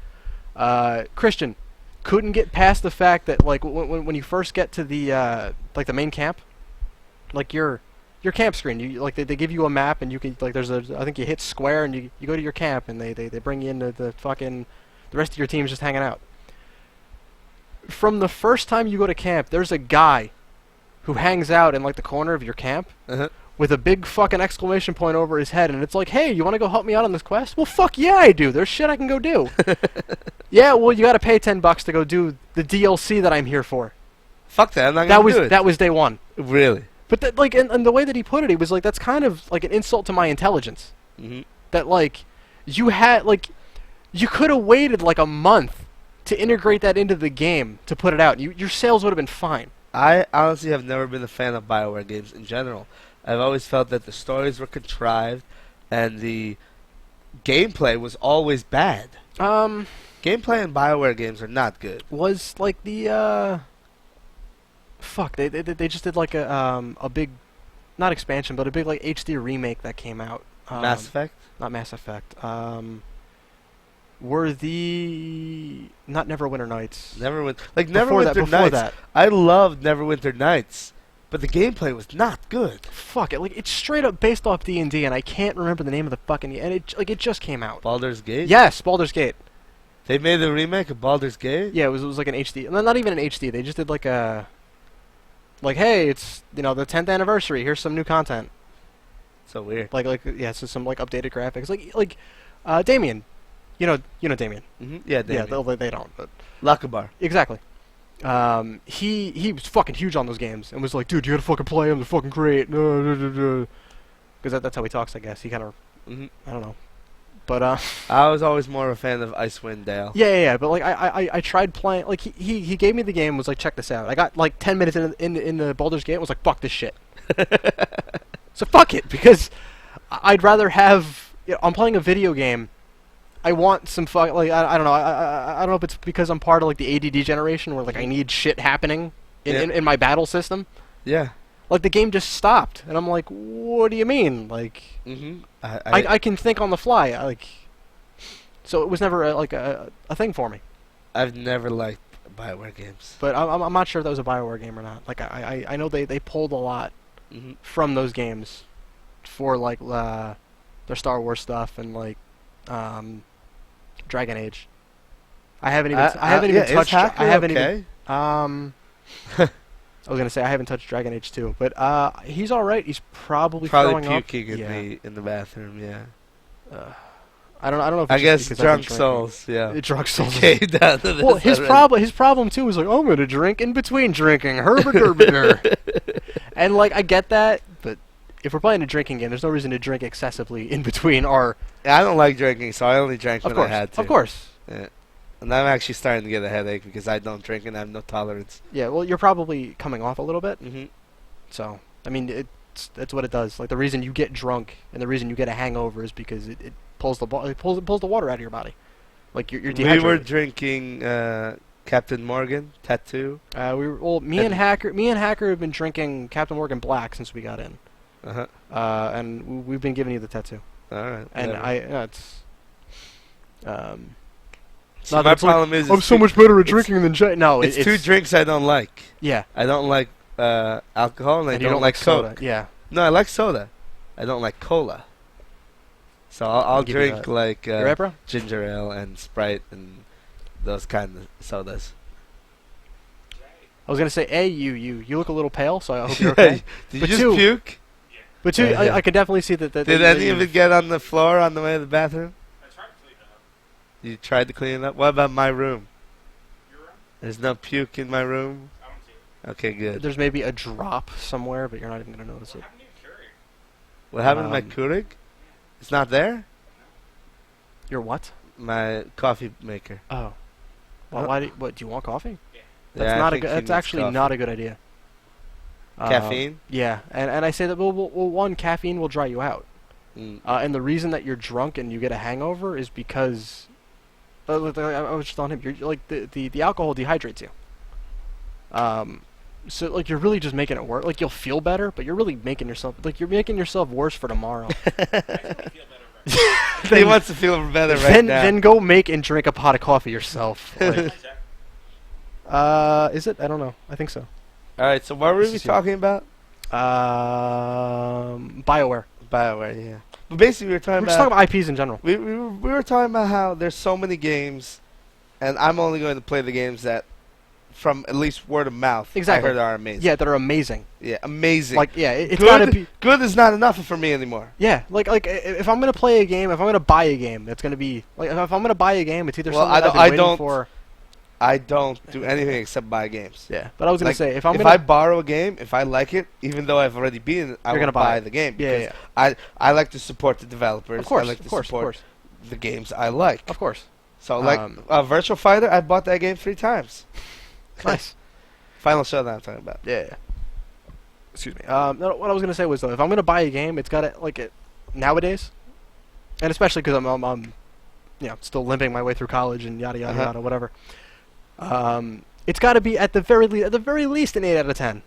Christian couldn't get past the fact that like when you first get to the like the main camp, like your camp screen, you like they give you a map and you can like I think you hit square and you go to your camp and they bring you into the rest of your team's just hanging out. From the first time you go to camp, there's a guy who hangs out in like the corner of your camp with a big fucking exclamation point over his head, and it's like, hey, you want to go help me out on this quest? Well, fuck yeah, I do. There's shit I can go do. Yeah, well, you got to pay $10 to go do the DLC that I'm here for. Fuck that. I'm not gonna do it. That was day 1. Really? But like, and the way that he put it, he was like, that's kind of like an insult to my intelligence. Mm-hmm. That like, you could have waited like a month to integrate that into the game to put it out. Your sales would have been fine. I honestly have never been a fan of BioWare games in general. I've always felt that the stories were contrived, and the gameplay was always bad. Gameplay in BioWare games are not good. Was like the fuck, they just did like a big, not expansion, but a big like HD remake that came out. Mass Effect? Not Mass Effect. Were the not Neverwinter Nights? Neverwinter Nights. That. I loved Neverwinter Nights, but the gameplay was not good. Fuck it, like it's straight up based off D&D, and I can't remember the name of the fucking and it just came out. Baldur's Gate? Yes, Baldur's Gate. They made a remake of Baldur's Gate? Yeah, it was like an HD. Not even an HD. They just did like a hey, it's the 10th anniversary. Here's some new content. So weird. So some like updated graphics. Like Damien. You know Damien. Mm-hmm. Yeah, Damien. Yeah, they don't. But Lakabar. Exactly. He was fucking huge on those games and was like, dude, you gotta fucking play them. They're fucking great. Because that's how he talks, I guess. He kind of, I don't know. But I was always more of a fan of Icewind Dale. Yeah. But like I tried playing. Like he gave me the game. Was like, check this out. I got like 10 minutes in the Baldur's Gate. Was like, fuck this shit. So fuck it, because I'd rather have. I'm playing a video game. I want some I don't know. I don't know if it's because I'm part of like the ADD generation where like I need shit happening in my battle system. Yeah. Like the game just stopped, and I'm like, what do you mean? Like, I can think on the fly. So it was never a thing for me. I've never liked BioWare games. But I'm not sure if that was a BioWare game or not. Like I know they pulled a lot from those games for like their Star Wars stuff and like Dragon Age. I haven't even touched. I haven't even. I was gonna say I haven't touched Dragon Age 2, but he's all right. He's probably puking in the bathroom. Yeah. I don't know. If I guess drunk souls. Yeah. Drunk souls. Well, his problem too is like, I'm gonna drink in between drinking. And like I get that, but if we're playing a drinking game, there's no reason to drink excessively in between our. I don't like drinking, so I only drank when I had to. Of course. Yeah. And I'm actually starting to get a headache because I don't drink and I have no tolerance. Yeah, well, you're probably coming off a little bit. Mm-hmm. So, I mean, that's what it does. Like the reason you get drunk and the reason you get a hangover is because it pulls the water out of your body. Like you're dehydrated. We were drinking Captain Morgan Tattoo. Me and Hacker have been drinking Captain Morgan Black since we got in. And we've been giving you the tattoo. All right. And So my problem is I'm so much better at drinking than Jay. No, it's two drinks I don't like. Yeah. I don't like alcohol and I don't like soda. Coke. Yeah. No, I like soda. I don't like cola. So I'll drink like ginger ale and Sprite and those kind of sodas. I was gonna say, you look a little pale, so I hope you're okay. Did you just puke? But two, I could definitely see that. Did any of it get on the floor on the way to the bathroom? I tried to clean it up. You tried to clean it up? What about my room? Your room? There's no puke in my room? I don't see it. Okay, good. There's maybe a drop somewhere, but you're not even going to notice it. What happened to my Keurig? It's not there? Your what? My coffee maker. Oh. Well, do you want coffee? Yeah. That's actually not a good idea. Caffeine? Yeah, and I say that well, one, caffeine will dry you out, and the reason that you're drunk and you get a hangover is because I was just on him. You're like the alcohol dehydrates you. So like you're really just making it work. Like you'll feel better, but you're really making yourself worse for tomorrow. He wants to feel better right now. Then go make and drink a pot of coffee yourself. Like, is it? I don't know. I think so. All right, so what were we talking about? BioWare. BioWare, yeah. But basically, we were talking about IPs in general. We were talking about how there's so many games, and I'm only going to play the games that, from at least word of mouth, exactly. I heard are amazing. Yeah, that are amazing. Yeah, amazing. Like, yeah, it's gotta be good is not enough for me anymore. Yeah, like if I'm gonna play a game, if I'm gonna buy a game, it's gonna be like if I'm gonna buy a game, it's either something I've been waiting for. I don't do anything except buy games. Yeah, but I was gonna say if I borrow a game, if I like it, even though I've already beaten it, I will buy the game. Yeah, I like to support the developers. Of course, I like to support the games I like. Of course. So Virtual Fighter, I bought that game 3 times. Nice. Final Showdown I'm talking about. Yeah. Excuse me. No, what I was gonna say was though, if I'm gonna buy a game, it's gotta nowadays, and especially because I'm still limping my way through college and yada yada yada whatever. It's got to be at the very least an 8 out of 10.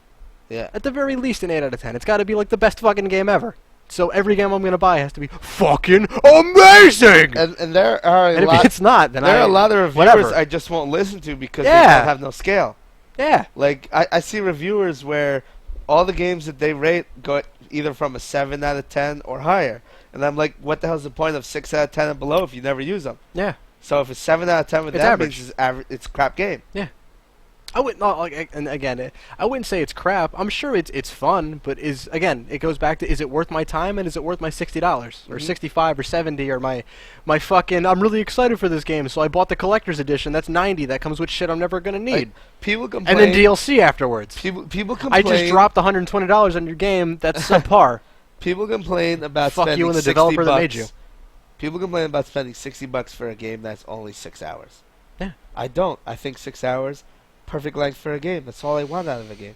Yeah. At the very least an 8 out of 10. It's got to be like the best fucking game ever. So every game I'm gonna buy has to be fucking amazing. And there are and if it's not, then there are a lot of reviewers whatever. I just won't listen to because they don't have no scale. Yeah. Like I see reviewers where all the games that they rate go either from a 7 out of 10 or higher, and I'm like, what the hell's the point of 6 out of 10 and below if you never use them? Yeah. So if it's 7 out of 10 with it's that, average. means it's a crap game. Yeah. I wouldn't and again, I wouldn't say it's crap. I'm sure it's fun, but it goes back to, is it worth my time and is it worth my $60 or $65 or $70 or my fucking, I'm really excited for this game, so I bought the collector's edition. That's $90. That comes with shit I'm never gonna need. People complain. And then DLC afterwards. People complain. I just dropped $120 on your game. That's subpar. People complain about fuck spending you and the $60 developer that made you. People complain about spending $60 for a game that's only 6 hours. Yeah. I don't. I think 6 hours, perfect length for a game. That's all I want out of a game.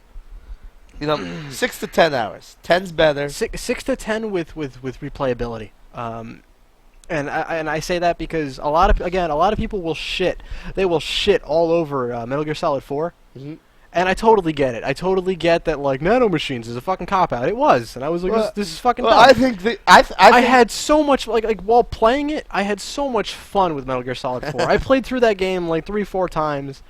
6 to 10 hours. 10's better. 6 to 10 with replayability. And I say that because a lot of people will shit. They will shit all over Metal Gear Solid 4. Mm-hmm. And I totally get it. I totally get that, like, Nano Machines is a fucking cop-out. It was. And I was like, this is fucking dumb. I think I had so much, like while playing it, I had so much fun with Metal Gear Solid 4. I played through that game, like, 3-4 times.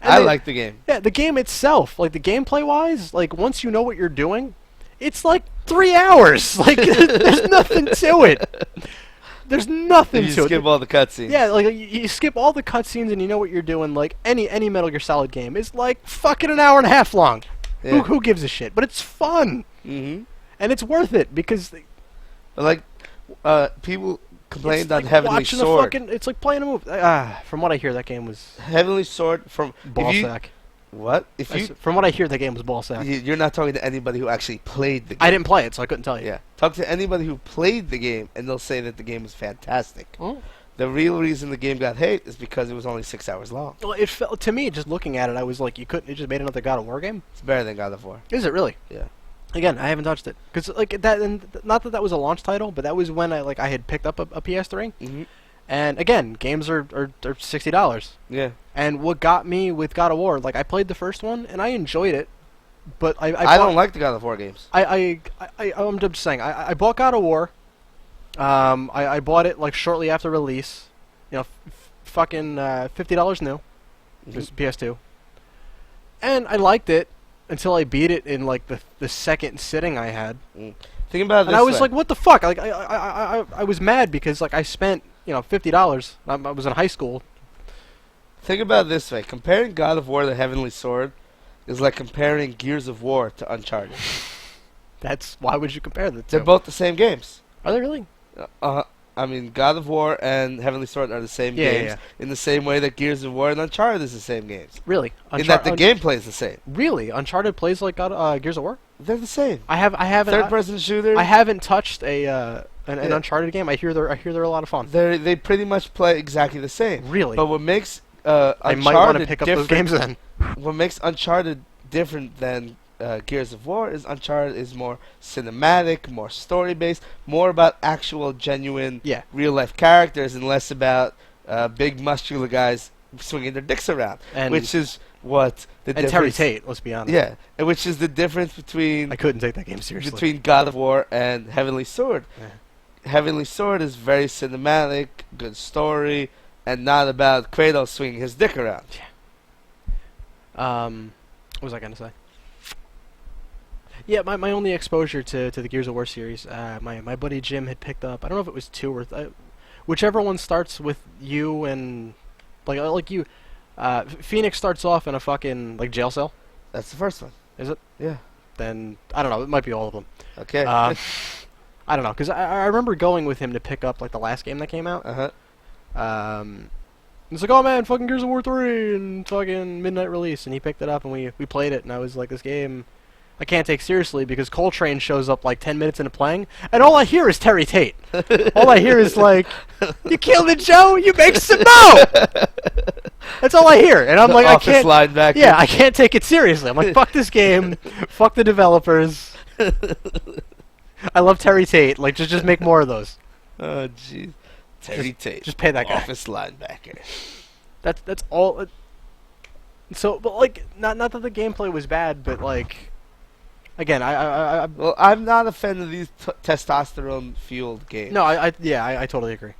I like the game. Yeah, the game itself, like, the gameplay-wise, like, once you know what you're doing, it's, like, 3 hours. Like, there's nothing to it. There's nothing to it. You skip all the cutscenes. Yeah, like you skip all the cutscenes and you know what you're doing. Like any Metal Gear Solid game is like fucking an hour and a half long. Yeah. Who gives a shit? But it's fun. Mm-hmm. And it's worth it because people complained on like Heavenly Sword. It's like playing a movie. From what I hear, that game was Heavenly Sword from ballsack. What? From what I hear, that game was ballsack. You're not talking to anybody who actually played the game. I didn't play it, so I couldn't tell you. Yeah. Talk to anybody who played the game, and they'll say that the game was fantastic. Oh. The real reason the game got hate is because it was only 6 hours long. Well, it felt to me, just looking at it, I was like, it just made another God of War game. It's better than God of War. Is it really? Yeah. Again, I haven't touched it because like that, and not that was a launch title, but that was when I had picked up a PS3. Mm-hmm. And again, games are $60. Yeah. And what got me with God of War, like I played the first one and I enjoyed it, but I don't like the God of War games. I'm just saying I bought God of War. I bought it like shortly after release, fucking $50 new, just PS2. And I liked it until I beat it in like the second sitting I had. Think about it. And I was like, what the fuck? Like I was mad because like I spent $50. I was in high school. Think about it this way: comparing God of War to Heavenly Sword is like comparing Gears of War to Uncharted. Why would you compare the two? They're both the same games. Are they really? I mean, God of War and Heavenly Sword are the same games in the same way that Gears of War and Uncharted is the same games. Really? In that the gameplay is the same. Really? Uncharted plays like Gears of War? They're the same. I haven't third-person shooters. I haven't touched an Uncharted game. I hear they're a lot of fun. They pretty much play exactly the same. Really? But what makes I might want to pick up those games then. What makes Uncharted different than Gears of War is Uncharted is more cinematic, more story-based, more about actual, genuine, real-life characters, and less about big, muscular guys swinging their dicks around, which is what the difference. And Terry Tate, let's be honest. Yeah, and which is the difference between. I couldn't take that game seriously. Between God of War and Heavenly Sword. Yeah. Heavenly Sword is very cinematic, good story, and not about Kratos swinging his dick around. Yeah. What was I gonna say? Yeah, my only exposure to the Gears of War series, my buddy Jim had picked up. I don't know if it was 2 or whichever one starts with you and like you. Phoenix starts off in a fucking like jail cell. That's the first one. Is it? Yeah. Then I don't know. It might be all of them. Okay. I don't know because I remember going with him to pick up like the last game that came out. It's like, oh man, fucking Gears of War 3 and fucking midnight release, and he picked it up and we played it, and I was like, this game I can't take seriously because Coltrane shows up like 10 minutes into playing, and all I hear is Terry Tate. All I hear is like, you killed it, Joe. You make some more. That's all I hear, and I'm like, I can't. Linebacker. Yeah, I can't take it seriously. I'm like, fuck this game, fuck the developers. I love Terry Tate. Like, just make more of those. Oh jeez, Terry Tate. Just pay that guy. Office linebacker. That's all. So, but like, not that the gameplay was bad, but like, again, Well, I'm not a fan of these testosterone-fueled games. No, I totally agree.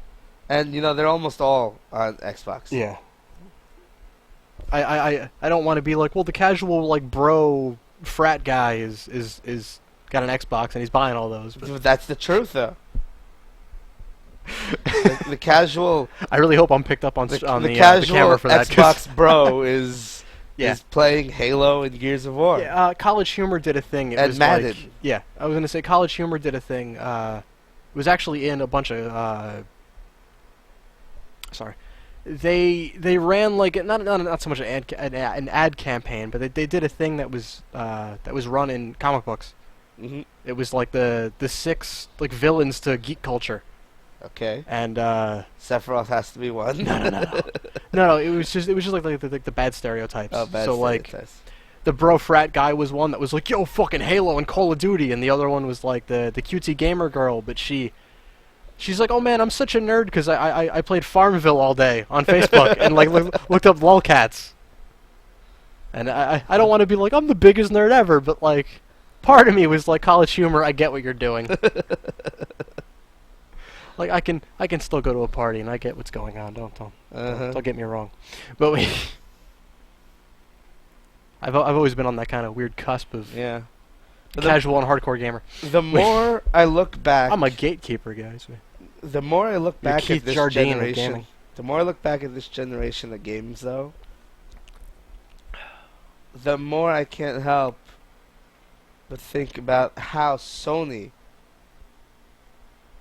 And you know, they're almost all on Xbox. Yeah. I don't want to be like, well, the casual like bro frat guy is got an Xbox and he's buying all those. But That's the truth, though. the casual. I really hope I'm picked up on The the casual camera for that. Xbox bro is Yeah. is playing Halo and Gears of War. Yeah, College Humor did a thing. It And was Madden. Like, yeah, I was gonna say College Humor did a thing. It was actually in a bunch of. Sorry, they ran like not so much an ad campaign, but they did a thing that was run in comic books. Mm-hmm. It was like the 6 like villains to geek culture. Okay. And Sephiroth has to be one. no. It was just like the bad stereotypes. Oh, bad so stereotypes. like the bro frat guy was one that was like, yo, fucking Halo and Call of Duty, and the other one was like the cutesy gamer girl, but she's like, oh man, I'm such a nerd because I played Farmville all day on Facebook and like looked up lolcats. And I don't want to be like, I'm the biggest nerd ever, but like part of me was like, College Humor, I get what you're doing. Like I can still go to a party and I get what's going on. Don't get me wrong, but I've always been on that kind of weird cusp of casual and hardcore gamer. The more I look back, I'm a gatekeeper, guys. The more I look back Keith at this Jardine of generation, gaming. the more I look back at this generation of games, though, the more I can't help but think about how Sony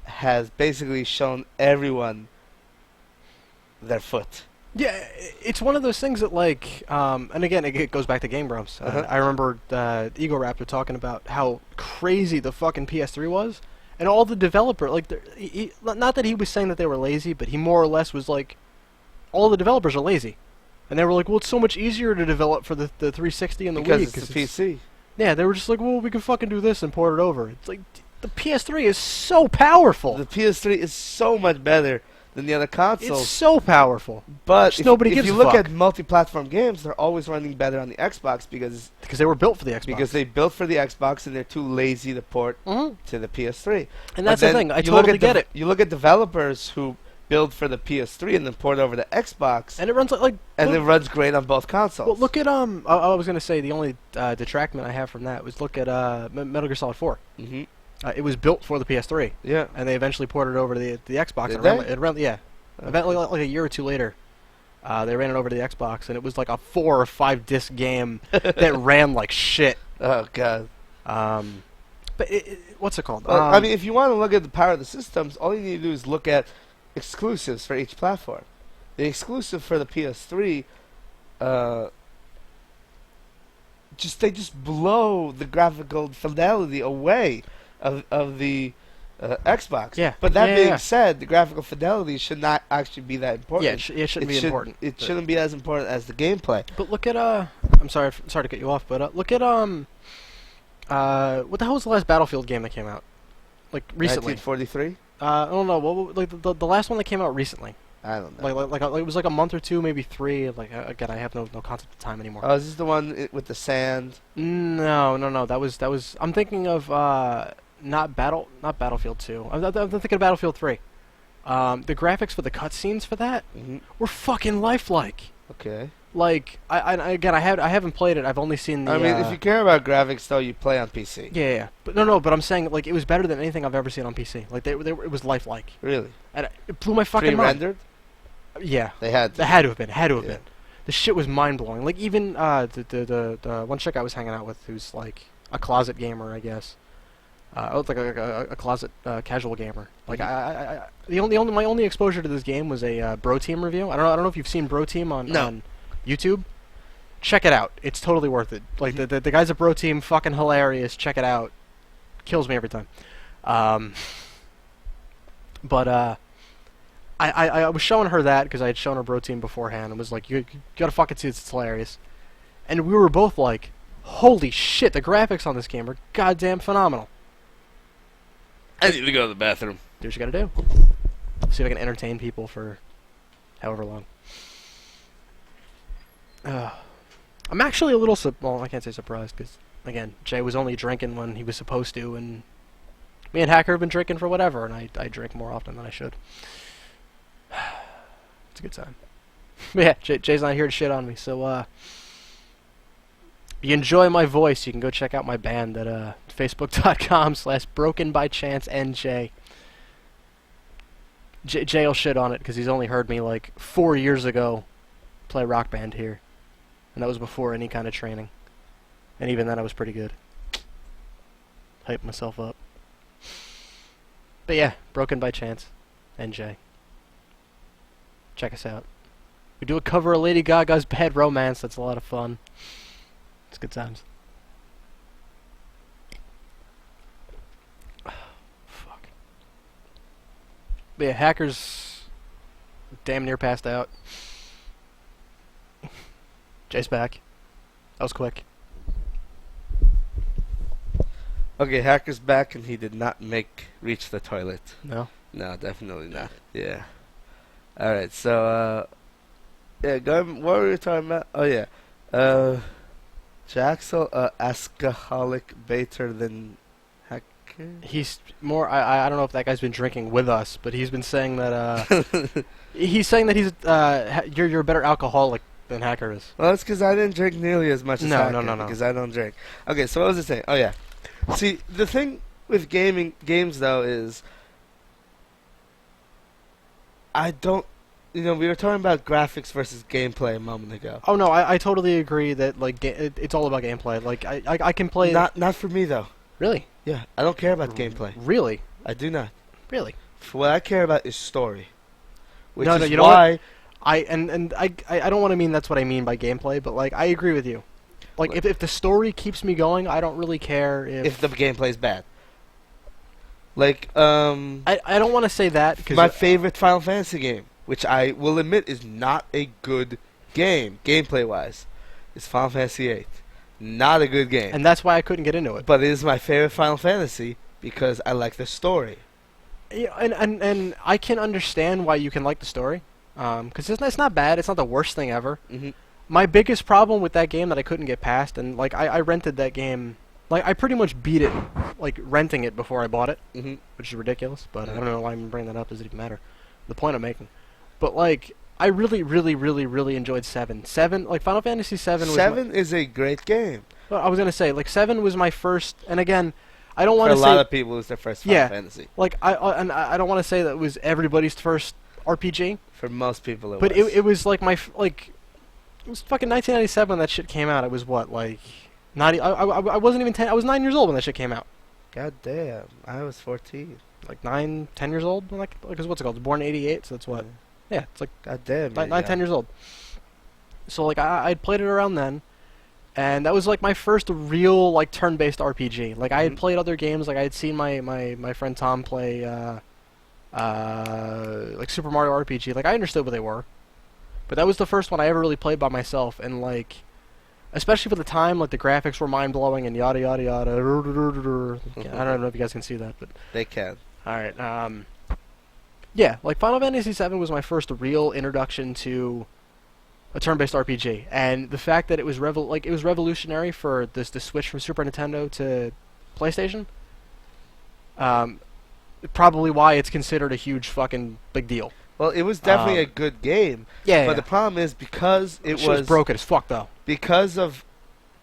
has basically shown everyone their foot. Yeah, it's one of those things that like, and again, it goes back to Game Grumps. I remember Ego Raptor talking about how crazy the fucking PS3 was, and all the developer, like, not that he was saying that they were lazy, but he more or less was like, all the developers are lazy. And they were like, well, it's so much easier to develop for the 360 and the Wii. Because it's a PC. Yeah, they were just like, well, we can fucking do this and port it over. It's like, the PS3 is so powerful. The PS3 is so much better than the other consoles. It's so powerful. But if you look fuck. at multi-platform games, they're always running better on the Xbox because they were built for the Xbox. Because they built for the Xbox and they're too lazy to port to the PS3. And that's the thing. I totally get it. You look at developers who build for the PS3 and then port over to Xbox, and it runs like and it runs great on both consoles. Well, look at I was gonna say the only detractment I have from that was look at Metal Gear Solid 4. Mm-hmm. It was built for the PS3. Yeah. And they eventually ported it over to the Xbox. Did it ran, yeah. Okay. Like a year or two later, they ran it over to the Xbox, and it was like a 4 or 5 disc game that ran like shit. Oh god. But what's it called? I mean, if you want to look at the power of the systems, all you need to do is look at exclusives for each platform. The exclusive for the PS3, they just blow the graphical fidelity away of the Xbox. Yeah. But that being said, the graphical fidelity should not actually be that important. Yeah, it shouldn't be important. It shouldn't be as important as the gameplay. But look at I'm sorry to cut you off, but look at what the hell was the last Battlefield game that came out? Like recently. 1943. I don't know. What like the last one that came out recently? I don't know. Like it was like a month or two, maybe 3. Like again, I have no concept of time anymore. Oh, is this the one with the sand? No. That was. I'm thinking of not Battlefield 2. I'm thinking of Battlefield 3. The graphics for the cutscenes for that were fucking lifelike. Okay. Like I haven't played it. I've only seen the. I mean, if you care about graphics, though, you play on PC. Yeah. But no. But I'm saying like it was better than anything I've ever seen on PC. Like it was lifelike. Really? And it blew my fucking mind. Pre-rendered? Yeah. They had to. It had to have been. Been. The shit was mind blowing. Like even the one chick I was hanging out with, who's like a closet gamer, I guess. I was like a closet casual gamer. Like my only exposure to this game was a Bro Team review. I don't know if you've seen Bro Team on YouTube. Check it out. It's totally worth it. Like the guys at Bro Team, fucking hilarious. Check it out. Kills me every time. But I was showing her that because I had shown her Bro Team beforehand and was like, you gotta fucking see this. It's hilarious. And we were both like, holy shit, the graphics on this game are goddamn phenomenal. I need to go to the bathroom. Do what you gotta do. See if I can entertain people for however long. I'm actually a little well, I can't say surprised because, again, Jay was only drinking when he was supposed to, and me and Hacker have been drinking for whatever, and I drink more often than I should. It's a good time. But yeah, Jay's not here to shit on me, so you enjoy my voice, you can go check out my band at facebook.com/brokenbychancenj. Jay will shit on it because he's only heard me like 4 years ago play Rock Band here. And that was before any kind of training. And even then I was pretty good. Hype myself up. But yeah, Broken by Chance. NJ. Check us out. We do a cover of Lady Gaga's Bad Romance. That's a lot of fun. It's good times. Fuck. But yeah, Hacker's damn near passed out. Jay's back. That was quick. Okay, Hacker's back, and he did not reach the toilet. No? No, definitely not. Yeah. Alright, so, yeah, what were we talking about? Oh, yeah. Jaxel, alcoholic better than Hacker? He's more, I don't know if that guy's been drinking with us, but he's been saying that, he's saying that he's, you're a better alcoholic than Hacker is. Well, it's because I didn't drink nearly as much as Hacker. No. Because I don't drink. Okay, so what was I saying? Oh, yeah. See, the thing with games, though, is I don't... You know, we were talking about graphics versus gameplay a moment ago. Oh, no, I totally agree that, like, it's all about gameplay. Like, I can play... Not for me, though. Really? Yeah, I don't care about gameplay. Really? I do not. Really? For what I care about is story. Which no, is you know why... What? I don't want to mean that's what I mean by gameplay, but, like, I agree with you. Like, if the story keeps me going, I don't really care if the gameplay's bad. Like, I don't want to say that, because... My favorite Final Fantasy game, which I will admit is not a good game, gameplay-wise, is Final Fantasy VIII. Not a good game. And that's why I couldn't get into it. But it is my favorite Final Fantasy because I like the story. Yeah, and I can understand why you can like the story. Because it's not bad. It's not the worst thing ever. Mm-hmm. My biggest problem with that game that I couldn't get past, and like I rented that game, like I pretty much beat it, like renting it before I bought it, which is ridiculous. But I don't know why I'm bringing that up. Does it even matter? The point I'm making. But like I really enjoyed 7. 7, like Final Fantasy 7 was 7 is a great game. Well, I was gonna say like 7 was my first, and again, I don't want to say for a lot of people it was their first Final Fantasy. Like I don't want to say that it was everybody's first RPG. For most people, it was. But it was like it was fucking 1997 when that shit came out. It was what, like, I wasn't even 10. I was 9 years old when that shit came out. God damn, I was 14. Like 9, 10 years old. Because what's it called? Born in '88, so that's what. Yeah, it's like God damn, 9, 10 years old. So like I'd played it around then, and that was like my first real like turn-based RPG. Like I had played other games. Like I had seen my friend Tom play like Super Mario RPG. Like I understood what they were. But that was the first one I ever really played by myself, and like, especially for the time, like the graphics were mind-blowing and yada yada yada. I don't know if you guys can see that, but they can. All right. Yeah, like Final Fantasy VII was my first real introduction to a turn-based RPG, and the fact that it was revolutionary for the switch from Super Nintendo to PlayStation. Probably why it's considered a huge fucking big deal. Well, it was definitely a good game. Yeah. But the problem is because it was broken as fuck though. Because of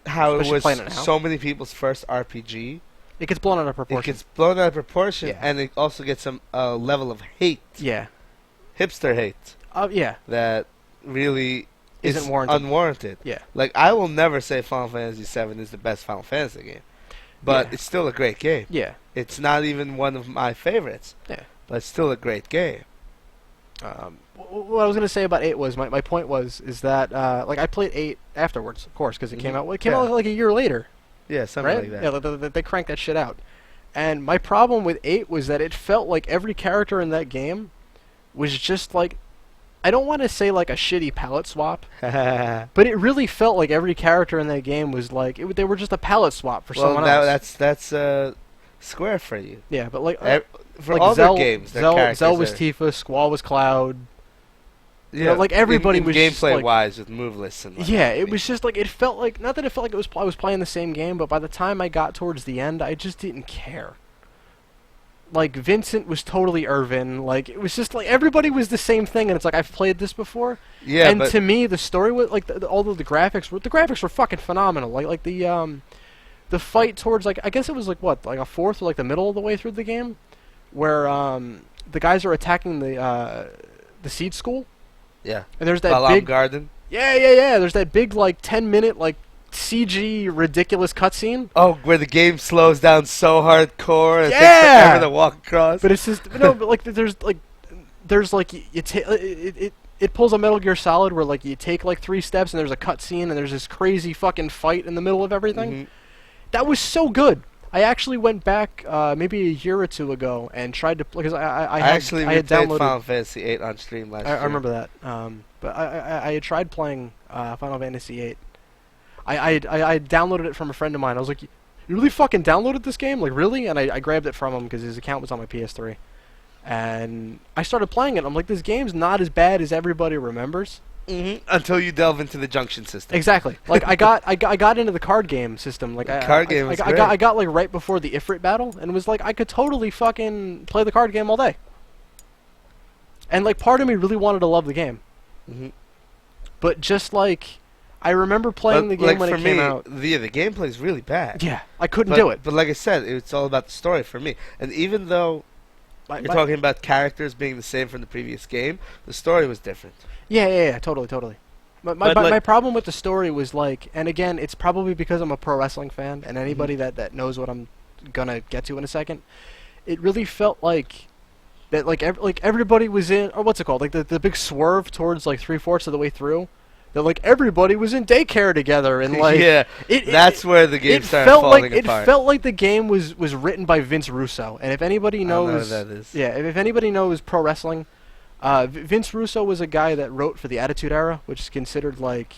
how Especially it was so many people's first RPG. It gets blown out of proportion. It gets blown out of proportion, and it also gets some level of hate. Yeah. Hipster hate. Yeah. That really isn't unwarranted. Yeah. Like I will never say Final Fantasy VII is the best Final Fantasy game. but it's still a great game. Yeah. It's not even one of my favorites. Yeah. But it's still a great game. What I was gonna say about 8 was my point is that like I played 8 afterwards, of course, because it came out. Well, it came out like a year later. Yeah, something right? like that. Yeah, they cranked that shit out. And my problem with 8 was that it felt like every character in that game was just like, I don't want to say like a shitty palette swap, but it really felt like every character in that game was like they were just a palette swap for someone else. That's Square for you. Yeah, but like for like all Zell, their games, their Zell was are, Tifa, Squall was Cloud. Yeah, you know, like everybody in was gameplay just, like, wise with move lists and yeah, it was just like it felt like not that it felt like I was playing the same game, but by the time I got towards the end, I just didn't care. Like Vincent was totally Irvin. Like it was just like everybody was the same thing, and it's like I've played this before. Yeah, and but to me, the story was like although the graphics were fucking phenomenal. Like the fight towards like I guess it was like what like a fourth or like the middle of the way through the game, where the guys are attacking the seed school. Yeah. And there's that Balam big Garden. Yeah. There's that big like 10-minute like CG ridiculous cutscene. Oh, where the game slows down so hardcore and it Yeah. takes forever to walk across. But it's just no, but like there's like it pulls a Metal Gear Solid where like you take like 3 steps and there's a cutscene and there's this crazy fucking fight in the middle of everything. Mm-hmm. That was so good. I actually went back maybe a year or two ago and tried to because I had downloaded Final Fantasy VIII on stream last year. I remember that. But I had tried playing Final Fantasy VIII. I downloaded it from a friend of mine. I was like, "You really fucking downloaded this game? Like really?" And I grabbed it from him because his account was on my PS3. And I started playing it. I'm like, this game's not as bad as everybody remembers. Mm-hmm. Until you delve into the junction system. Exactly. Like I got into the card game system. Like I got like right before the Ifrit battle and was like I could totally fucking play the card game all day. And like part of me really wanted to love the game. Mm-hmm. But just like I remember playing the game like when it came out. The gameplay is really bad. Yeah, I couldn't do it. But like I said, it's all about the story for me. And even though you're talking about characters being the same from the previous game, the story was different. Yeah, totally. My problem with the story was like, and again, it's probably because I'm a pro wrestling fan, and anybody that knows what I'm gonna get to in a second, it really felt like that like everybody was in, or what's it called, like the big swerve towards like 3/4 of the way through, that like everybody was in daycare together, and like that's where the game started falling apart. It felt like the game was written by Vince Russo, and if anybody knows, I don't know who that is. Yeah, if anybody knows pro wrestling. Vince Russo was a guy that wrote for the Attitude Era, which is considered like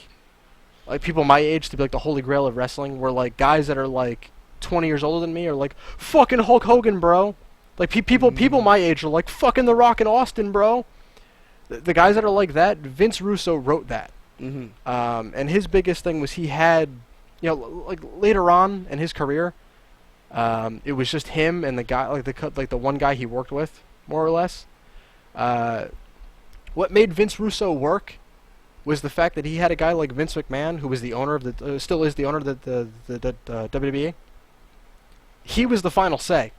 people my age to be like the holy grail of wrestling, where like guys that are like 20 years older than me are like fucking Hulk Hogan, bro. Like people my age are like fucking The Rock and Austin, bro. The guys that are like that, Vince Russo wrote that. Mm-hmm. And his biggest thing was he had, you know, like later on in his career, it was just him and the guy like the one guy he worked with, more or less. What made Vince Russo work was the fact that he had a guy like Vince McMahon, who was the owner of the, still is the owner of the WWE. He was the final say.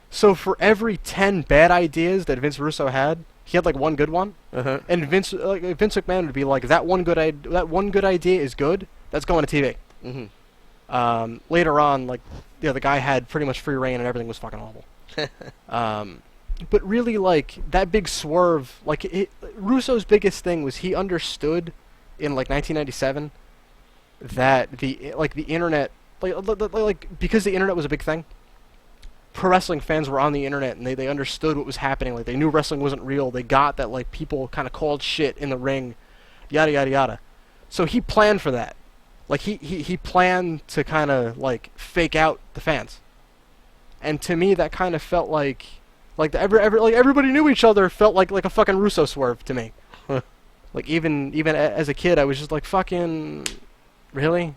So for every 10 bad ideas that Vince Russo had, he had like one good one. Uh-huh. And Vince McMahon would be like, that one good idea is good. That's going to TV. Mm-hmm. Later on, like, you know, the guy had pretty much free reign and everything was fucking awful. But really, like, that big swerve, like, Russo's biggest thing was he understood in, like, 1997 that the internet, like because the internet was a big thing, pro wrestling fans were on the internet and they understood what was happening. Like, they knew wrestling wasn't real. They got that, like, people kind of called shit in the ring, yada, yada, yada. So he planned for that. Like, he planned to kind of, like, fake out the fans. And to me, that kind of felt like everybody knew each other. Felt like a fucking Russo swerve to me. Like even as a kid, I was just like, fucking, really?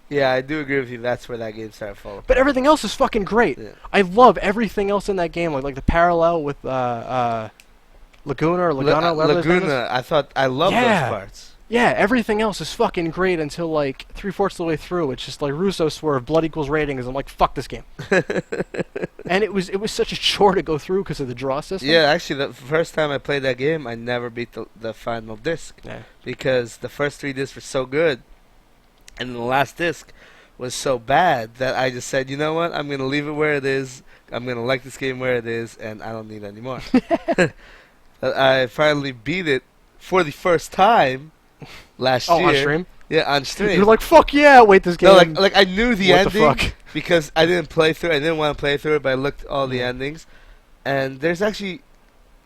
Yeah, I do agree with you. That's where that game started falling. But everything else is fucking great. Yeah. I love everything else in that game. Like the parallel with Laguna or Laguna. Laguna. I love those parts. Yeah, everything else is fucking great until like 3/4 of the way through. It's just like Russo swerve, blood equals ratings. I'm like, fuck this game. And it was such a chore to go through because of the draw system. Yeah, actually, the first time I played that game, I never beat the final disc. Yeah. Because the first 3 discs were so good, and the last disc was so bad that I just said, you know what? I'm gonna leave it where it is. I'm gonna like this game where it is, and I don't need it anymore. I finally beat it for the first time last year. Oh, on stream? Yeah, on stream. You're like, fuck yeah, wait, this game. No, like I knew the what ending the fuck? because I didn't play through. I didn't want to play through it, but I looked at all the endings, and there's actually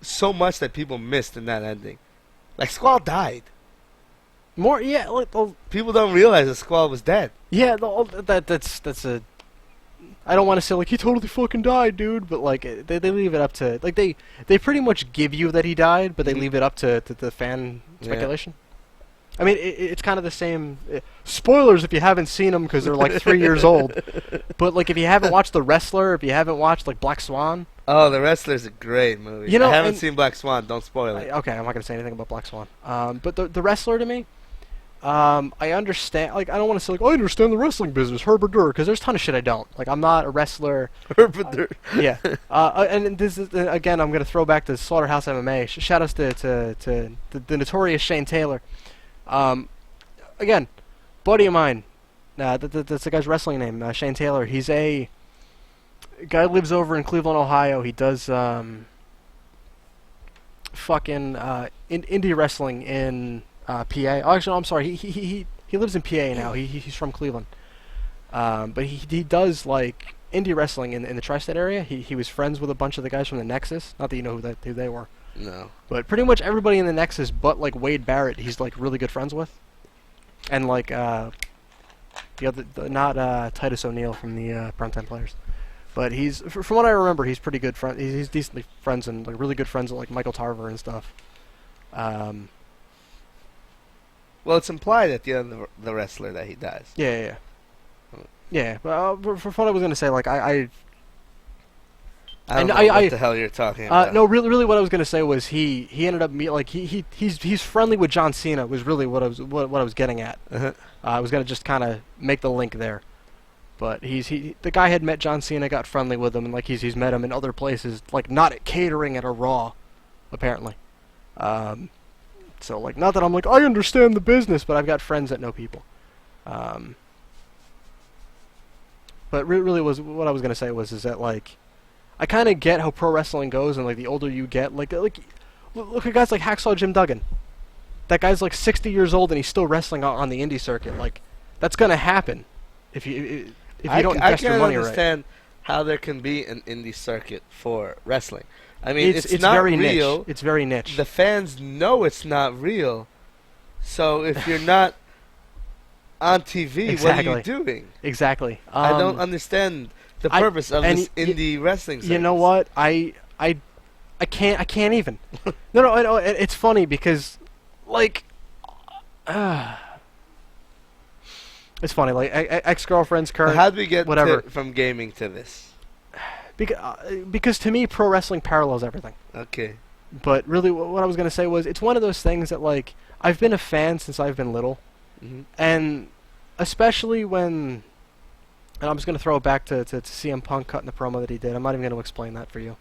so much that people missed in that ending. Like Squall died. More, yeah. Like, People don't realize that Squall was dead. yeah, that's a. I don't want to say like he totally fucking died, dude, but like they leave it up to like they pretty much give you that he died, but they leave it up to the fan speculation. I mean, it's kind of the same. Spoilers if you haven't seen them because they're like 3 years old. But like if you haven't watched The Wrestler, if you haven't watched like Black Swan. Oh, The Wrestler's a great movie. You know, I haven't seen Black Swan. Don't spoil it. Okay, I'm not gonna say anything about Black Swan. But the Wrestler to me, I understand. Like I don't want to say like I understand the wrestling business, Herbert Durr, because there's a ton of shit I don't. Like I'm not a wrestler. Herbert Durr. Yeah. And this is again, I'm gonna throw back to Slaughterhouse MMA. Shout outs to the notorious Shane Taylor. Again, buddy of mine. That's the guy's wrestling name, Shane Taylor. He's a guy who lives over in Cleveland, Ohio. He does fucking indie wrestling in PA. Oh, actually, no, I'm sorry. He lives in PA now. He's from Cleveland. But he does like indie wrestling in the tri-state area. He was friends with a bunch of the guys from the Nexus. Not that you know who they were. No. But pretty much everybody in the Nexus, but like Wade Barrett, he's like really good friends with. And like the other, not Titus O'Neil from the Primetime Players, but he's from what I remember, he's pretty good friend. He's decently friends and like really good friends with like Michael Tarver and stuff. Well, it's implied at the end of The Wrestler that he dies. Yeah. But for what I was gonna say, like I don't know what the hell you're talking about. No, really, what I was gonna say was he ended up he's friendly with John Cena was really what I was getting at. I was gonna just kind of make the link there, but the guy had met John Cena, got friendly with him, and like he's met him in other places, like not at catering at a Raw, apparently. So like not that I'm like I understand the business, but I've got friends that know people. But really was what I was gonna say is that like. I kind of get how pro wrestling goes, and like the older you get, like look at guys like Hacksaw Jim Duggan. That guy's like 60 years old and he's still wrestling on the indie circuit. Like that's gonna happen if you don't invest your money right. I can't understand how there can be an indie circuit for wrestling. I mean, it's not very real. Niche. It's very niche. The fans know it's not real, so if you're not on TV, exactly. what are you doing? Exactly. I don't understand. The purpose of this indie wrestling service. You know what? I can't even. No, I know it's funny because, like, it's funny. Like ex-girlfriends, current. How did we get from gaming to this? Because to me, pro wrestling parallels everything. Okay. But really, what I was gonna say was, it's one of those things that like I've been a fan since I've been little, and especially when. And I'm just going to throw it back to CM Punk cutting the promo that he did. I'm not even going to explain that for you.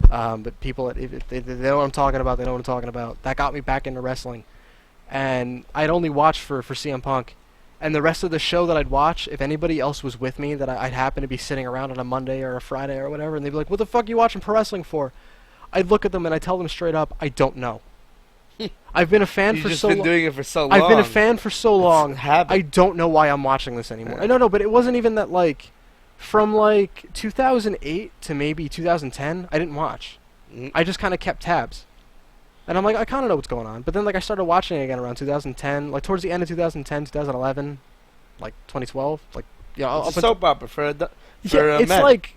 But people, if they know what I'm talking about, they know what I'm talking about. That got me back into wrestling. And I'd only watched for CM Punk. And the rest of the show that I'd watch, if anybody else was with me, that I'd happen to be sitting around on a Monday or a Friday or whatever, and they'd be like, what the fuck are you watching pro wrestling for? I'd look at them and I'd tell them straight up, I don't know. I've been a fan for so long. You've been doing it for so long. I've been a fan for so long. I don't know why I'm watching this anymore. No, but it wasn't even that, like, from, like, 2008 to maybe 2010, I didn't watch. I just kind of kept tabs. And I'm like, I kind of know what's going on. But then, like, I started watching it again around 2010, like, towards the end of 2010, 2011, like, 2012. Like, you know, it's a soap opera for a it's men. Like,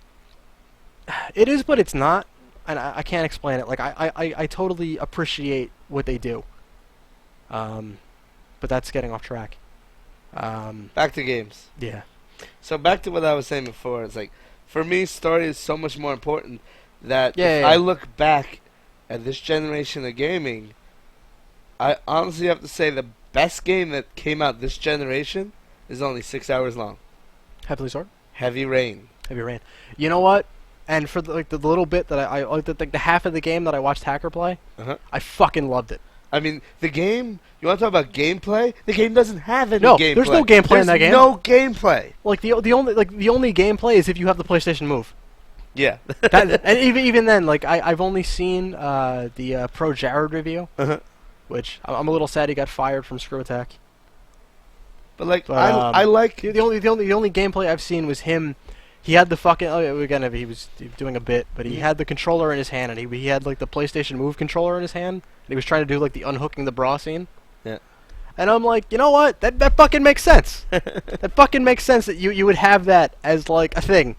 it is, but it's not. And I can't explain it. Like, I totally appreciate what they do. But that's getting off track. Back to games. Yeah. So back to what I was saying before. It's like, for me, story is so much more important that I look back at this generation of gaming, I honestly have to say the best game that came out this generation is only 6 hours long. Heavily Sword? Heavy Rain. Heavy Rain. You know what? And for the little bit that I the half of the game that I watched Hacker play, I fucking loved it. I mean, the game. You want to talk about gameplay? The game doesn't have any gameplay. There's no gameplay in that game. No gameplay. Like the only gameplay is if you have the PlayStation Move. Yeah. And even then, like I've only seen the Pro Jared review, which I'm a little sad he got fired from Screw Attack. But I like the only gameplay I've seen was him. He had the fucking again he was doing a bit, but he had the controller in his hand, and he had like the PlayStation Move controller in his hand, and he was trying to do like the unhooking the bra scene. Yeah. And I'm like, you know what? That fucking makes sense. That fucking makes sense that you would have that as like a thing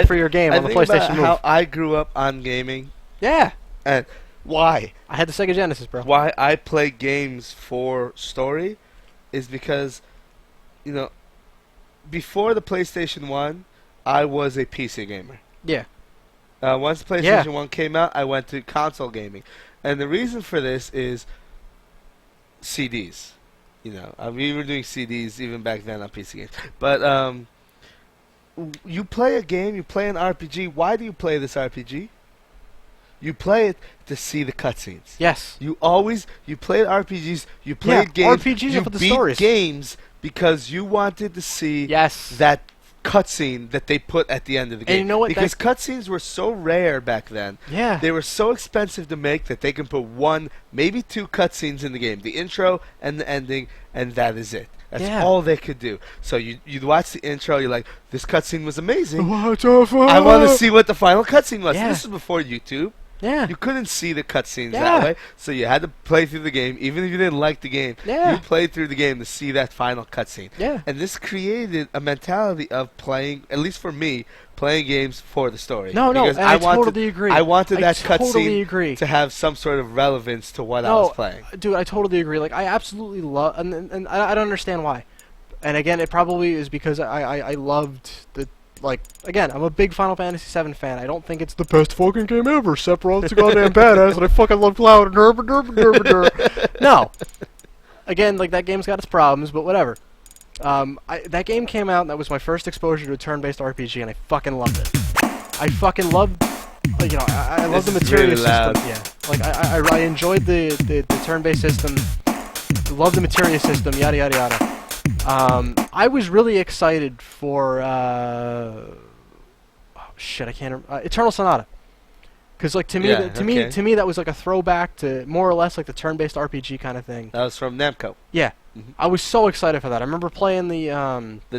for your game on the PlayStation Move. How I grew up on gaming. Yeah. And why? I had the Sega Genesis, bro. Why I play games for story is because, before the PlayStation 1, I was a PC gamer. Yeah. Once the PlayStation 1 came out, I went to console gaming. And the reason for this is CDs. We were doing CDs even back then on PC games. But you play a game, you play an RPG. Why do you play this RPG? You play it to see the cutscenes. Yes. You played RPGs, you played games. RPGs you are for the beat stories. Games because you wanted to see that cutscene that they put at the end of the game. And you know what? Because cutscenes were so rare back then. Yeah. They were so expensive to make that they can put one, maybe two cutscenes in the game. The intro and the ending, and that is it. That's all they could do. So you'd watch the intro, you're like, this cutscene was amazing. I want to see what the final cutscene was. Yeah. This is before YouTube. Yeah. You couldn't see the cutscenes that way, so you had to play through the game. Even if you didn't like the game, you played through the game to see that final cutscene. Yeah. And this created a mentality of playing, at least for me, playing games for the story. Because I totally agree. I wanted that totally cutscene to have some sort of relevance to what I was playing. Dude, I totally agree. Like, I absolutely love, and I don't understand why. And again, it probably is because I loved the. Like, again, I'm a big Final Fantasy VII fan. I don't think it's the best fucking game ever. Sephiroth's a goddamn badass, and I fucking love Cloud. No. Again, like, that game's got its problems, but whatever. That game came out, and that was my first exposure to a turn-based RPG, and I fucking loved it. I fucking loved, I love the materia system. Yeah. Like, I enjoyed the turn-based system. Love the materia system, yada, yada, yada. I was really excited for Eternal Sonata, because like to me that was like a throwback to more or less like the turn-based RPG kind of thing. That was from Namco. Yeah, I was so excited for that. I remember playing the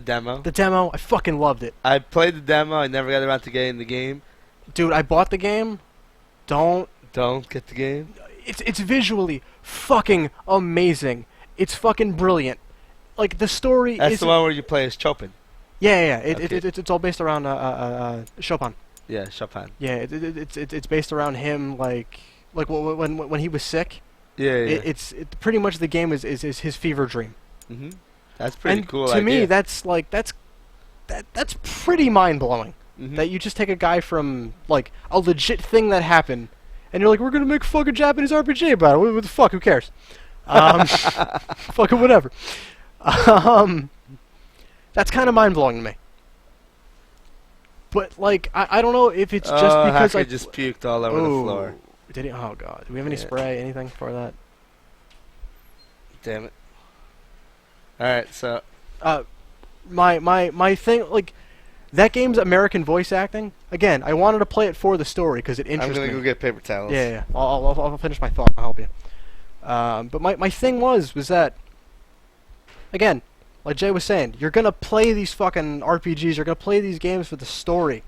demo. The demo, I fucking loved it. I played the demo. I never got around to getting the game. Dude, I bought the game. Don't get the game. It's visually fucking amazing. It's fucking brilliant. Like, the story That's the one where you play as Chopin. Yeah. It's all based around Chopin. Yeah, Chopin. Yeah, it's based around him, like when he was sick. Yeah. It's pretty much the game is his fever dream. That's pretty cool. To me, that's pretty mind blowing. That you just take a guy from like a legit thing that happened, and you're like, we're gonna make a fucking Japanese RPG about it. What the fuck? Who cares? Fucking whatever. That's kind of mind-blowing to me. But, like, I don't know if it's just because I just puked all over the floor. Did he? Oh, God. Do we have any spray, anything for that? Damn it. Alright, so... My thing, like, that game's American voice acting. Again, I wanted to play it for the story because it interests me. I'm gonna go get paper towels. Yeah. I'll finish my thought. I'll help you. But my thing was that... Again, like Jay was saying, you're going to play these fucking RPGs, you're going to play these games for the story.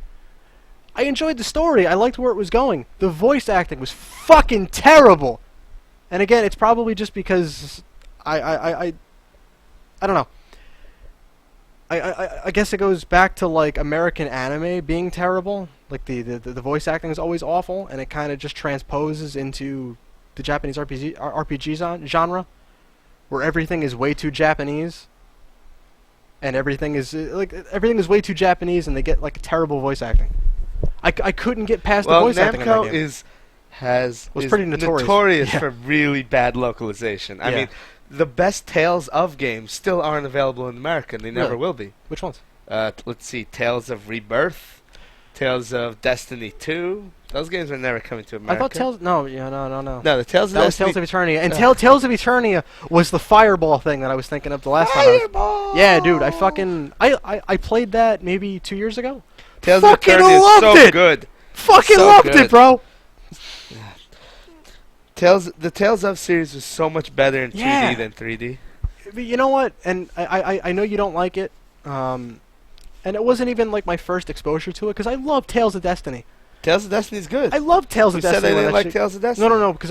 I enjoyed the story, I liked where it was going. The voice acting was fucking terrible! And again, it's probably just because I don't know. I guess it goes back to like American anime being terrible. Like the voice acting is always awful, and it kind of just transposes into the Japanese RPG genre. Where everything is way too Japanese, and everything is way too Japanese, and they get like terrible voice acting. I couldn't get past the voice acting in that game. Namco was pretty notorious for really bad localization. I mean, the best Tales of games still aren't available in America, and they never will be. Which ones? Let's see, Tales of Rebirth, Tales of Destiny 2, Those games are never coming to America. I thought Tales. No, yeah, no. No, the Tales of That was Destiny. Tales of Eternia, and Tales of Eternia was the Fireball thing that I was thinking of the last time. Fireball! Yeah, dude, I played that maybe 2 years ago. Tales Fucking of Eternia loved is so it! good. Fucking So loved good. it, bro. The Tales of series was so much better in 2D Yeah. than 3D. But you know what? And I know you don't like it. And it wasn't even like my first exposure to it because I love Tales of Destiny. Tales of Destiny is good. I love Tales You of said Destiny. they when didn't that like shit- Tales of Destiny. No, because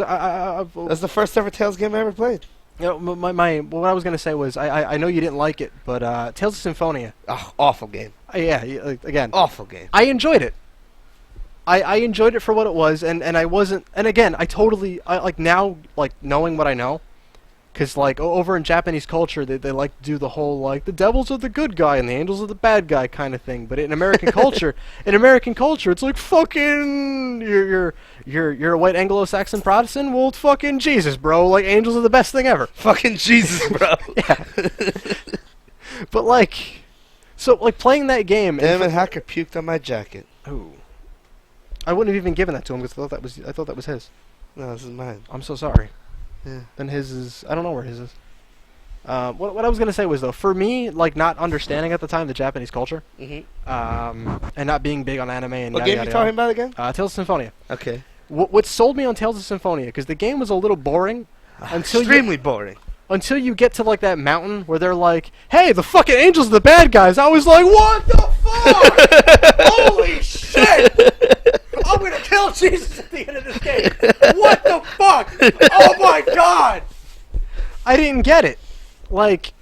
That's the first ever Tales game I ever played. you know, what I was gonna say was I know you didn't like it, but Tales of Symphonia. Oh, awful game. Again, Awful game. I enjoyed it. I enjoyed it for what it was, and I wasn't. And again, I like now, like knowing what I know, because like over in Japanese culture, they like to do the whole like the devils are the good guy and the angels are the bad guy kind of thing. But in American culture, it's like fucking you're a white Anglo-Saxon Protestant. Well, it's fucking Jesus, bro. Like angels are the best thing ever. Fucking Jesus, bro. Yeah. But like, so like playing that game. Damn it, hacker puked on my jacket. Ooh. I wouldn't have even given that to him because I thought that was his. No, this is mine. I'm so sorry. Yeah. Then his is, I don't know where his is. What I was gonna say was though, for me, like not understanding at the time the Japanese culture, and not being big on anime and What yada game yada you talking yada. about again? Tales of Symphonia. Okay. What sold me on Tales of Symphonia because the game was a little boring Extremely boring. until you get to like that mountain where they're like, "Hey, the fucking angels are the bad guys." I was like, "What the fuck? Holy shit! I'm gonna kill Jesus at the end of this game. What the fuck? Oh my god!" I didn't get it. Like,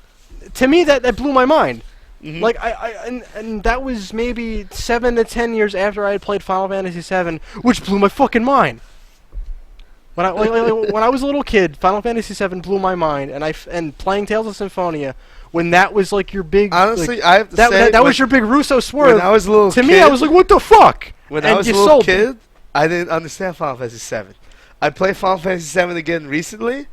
to me, that blew my mind. Like, and that was maybe 7 to 10 years after I had played Final Fantasy VII, which blew my fucking mind. When I was a little kid, Final Fantasy VII blew my mind, and playing Tales of Symphonia, when that was like your big, Honestly, like, I have to say that was your big Russo swerve. when I was a little to kid, me, I was like, what the fuck? When And I was a you little sold me. kid, I didn't understand Final Fantasy VII. I played Final Fantasy VII again recently,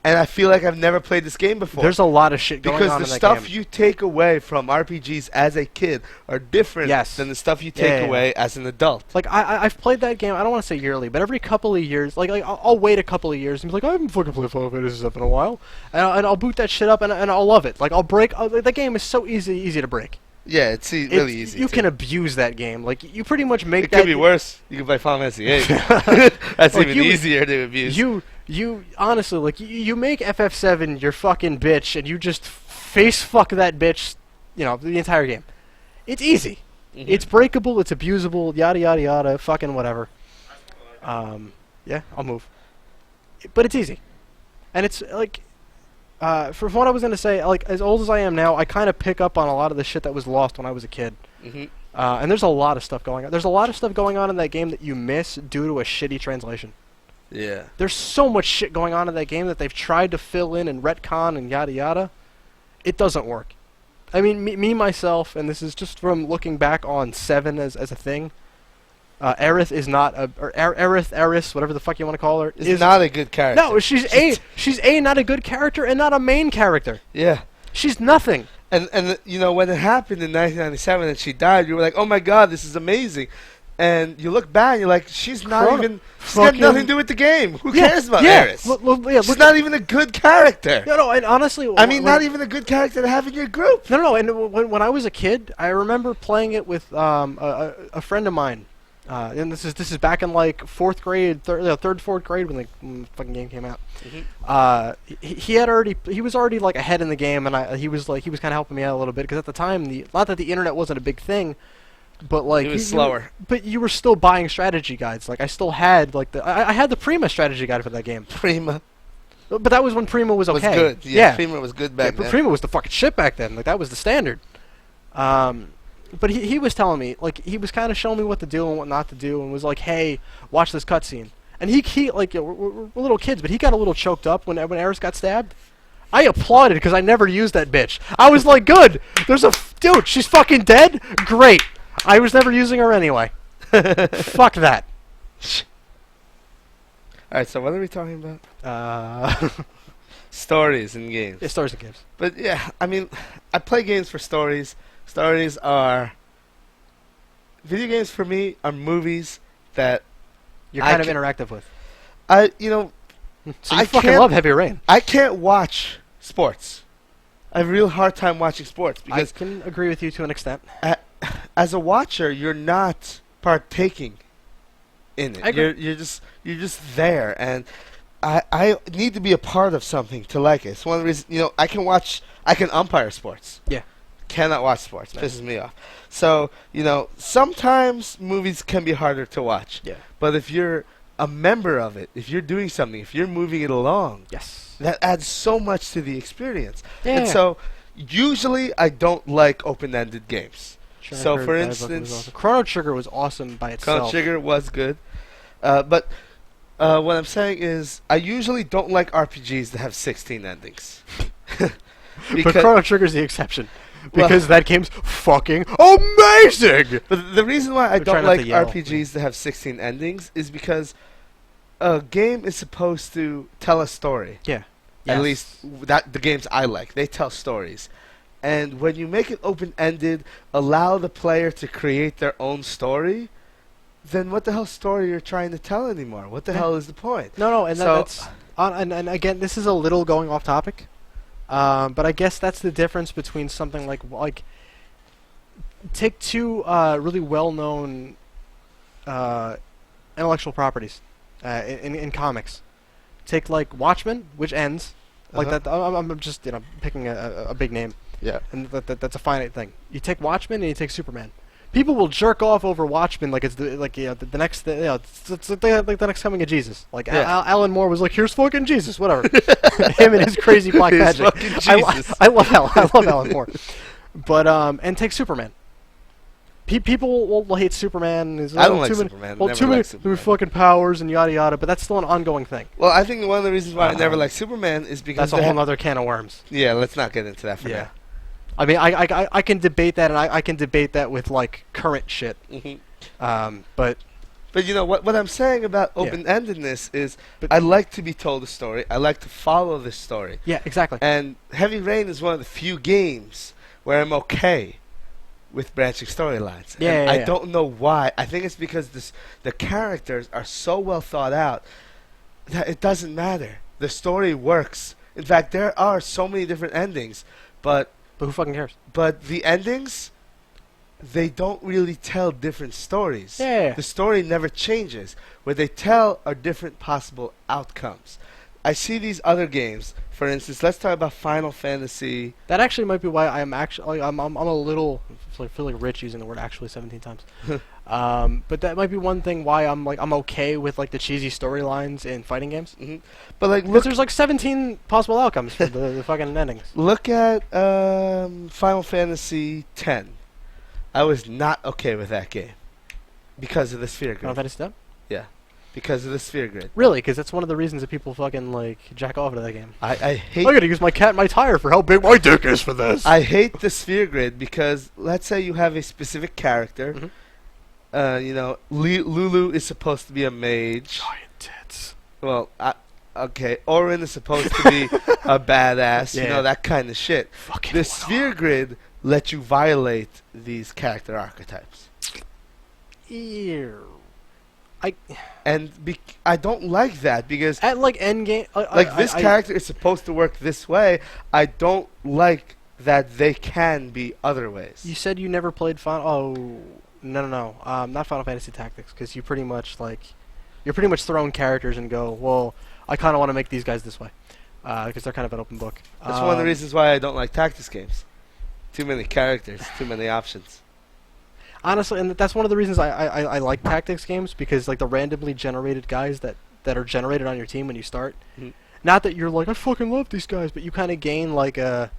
and I feel like I've never played this game before. There's a lot of shit going because on the in that stuff game. you take away from RPGs as a kid are different Yes. than the stuff you take Yeah. away as an adult. Like I've played that game. I don't want to say yearly, but every couple of years, like I'll wait a couple of years and be like, I haven't fucking played Final Fantasy VII in a while, and I'll boot that shit up and I'll love it. Like I'll break. That game is so easy to break. Yeah, it's really easy. You too. can abuse that game. Like you pretty much make It that. could be worse. You can play Final Fantasy VIII. That's Like, even easier to abuse. You honestly, like you make FF7 your fucking bitch, and you just face fuck that bitch, the entire game. It's easy. It's breakable. It's abusable. Yada yada yada. Fucking whatever. Yeah, I'll move. But it's easy, and it's like, from what I was gonna say, like as old as I am now, I kind of pick up on a lot of the shit that was lost when I was a kid. And there's a lot of stuff going on. There's a lot of stuff going on in that game that you miss due to a shitty translation. Yeah. There's so much shit going on in that game that they've tried to fill in and retcon and yada yada. It doesn't work. I mean, me myself, and this is just from looking back on 7 as a thing. Aerith is not Aerith, whatever the fuck you want to call her, is not a good character. No, she's not a good character and not a main character. Yeah. She's nothing. And when it happened in 1997 and she died, you were like, oh my god, this is amazing. And you look back, and you're like, she's got nothing to do with the game. Who cares about Aerith? She's not even a good character. No, and honestly, I mean, not even a good character to have in your group. No, and when I was a kid, I remember playing it with a friend of mine. And this is back in like 4th grade, third, 4th grade when the fucking game came out. He was already like ahead in the game, and he was kind of helping me out a little bit because at the time, not that the internet wasn't a big thing, but like he was slower. But you were still buying strategy guides. Like I still had like I had the Prima strategy guide for that game. Prima. But that was when Prima was okay. Was good. Yeah. Prima was good back then. Prima was the fucking shit back then. Like that was the standard. But he was telling me, like, he was kind of showing me what to do and what not to do, and was like, hey, watch this cutscene. And he like, we're little kids, but he got a little choked up when Aerith got stabbed. I applauded because I never used that bitch. I was like, good. Dude, she's fucking dead? Great. I was never using her anyway. Fuck that. Alright, so what are we talking about? Stories in games. Yeah, stories and games. But yeah, I mean, I play games for stories. Stories are... Video games for me are movies that You're kind of interactive with. So I fucking love Heavy Rain. I can't watch sports. I have a real hard time watching sports because I can agree with you to an extent. As a watcher, you're not partaking in it. I agree. You're just there, and I need to be a part of something to like it. It's one of the reasons I can umpire sports. Yeah. Cannot watch sports. No. Pisses me off. So sometimes movies can be harder to watch. Yeah. But if you're a member of it, if you're doing something, if you're moving it along, Yes. that adds so much to the experience. Yeah. And so usually I don't like open-ended games. Sure, So, I heard for that book was instance, awesome. Chrono Trigger was awesome by itself. Chrono Trigger was good. But what I'm saying is I usually don't like RPGs that have 16 endings. But Chrono Trigger's the exception. Because that game's fucking amazing! But the reason why I We're don't trying not like to yell. RPGs that have 16 endings is because a game is supposed to tell a story. Yeah. At least the games I like. They tell stories. And when you make it open-ended, allow the player to create their own story, then what the hell story you're trying to tell anymore? What the hell is the point? No, and So- that's... And again, this is a little going off topic. But I guess that's the difference between something like take two really well-known intellectual properties in comics. Take like Watchmen, which ends like that. I'm just picking a big name, Yeah. and that's a finite thing. You take Watchmen and you take Superman. People will jerk off over Watchmen like it's the next it's like the next coming of Jesus. Like Alan Moore was like, here's fucking Jesus, whatever. Him and his crazy black Here's magic. fucking Jesus. I love Alan Moore. But and take Superman. People will hate Superman. I don't like Superman. Well, Never too many liked Superman. fucking powers and yada yada. But that's still an ongoing thing. Well, I think one of the reasons why I never liked Superman is because That's a whole other can of worms. Yeah, let's not get into that for now. I mean, I can debate that, and I can debate that with like current shit. But But what I'm saying about open-endedness is I like to be told a story. I like to follow this story. yeah, exactly. And Heavy Rain is one of the few games where I'm okay with branching storylines. And I don't know why. I think it's because the characters are so well thought out that it doesn't matter. The story works. In fact, there are so many different endings, but who fucking cares? But the endings, they don't really tell different stories. Yeah. The story never changes. What they tell are different possible outcomes. I see these other games. For instance, let's talk about Final Fantasy. That actually might be why I'm a little I feel like Rich using the word actually 17 times. But that might be one thing why I'm okay with like the cheesy storylines in fighting games. But like, Because there's like 17 possible outcomes for the fucking endings. Look at Final Fantasy X. I was not okay with that game because of the sphere grid. Final Fantasy X? Yeah, because of the sphere grid. Really? Because that's one of the reasons that people fucking like jack off to that game. I hate. I'm gonna use my cat and my tire for how big my dick is for this. I hate the sphere grid because let's say you have a specific character. Lulu is supposed to be a mage. Giant tits. Well, okay. Orin is supposed to be a badass. Yeah. That kind of shit. Fucking The sphere grid lets you violate these character archetypes. Ew. I don't like that because At like endgame, this character is supposed to work this way. I don't like that they can be other ways. You said you never played Final. Oh, no. Not Final Fantasy Tactics, because you're pretty much throwing characters and go, well, I kind of want to make these guys this way, because they're kind of an open book. That's one of the reasons why I don't like tactics games. Too many characters, too many options. Honestly, and that's one of the reasons I like tactics games, because like the randomly generated guys that are generated on your team when you start. Not that you're like, I fucking love these guys, but you kind of gain like a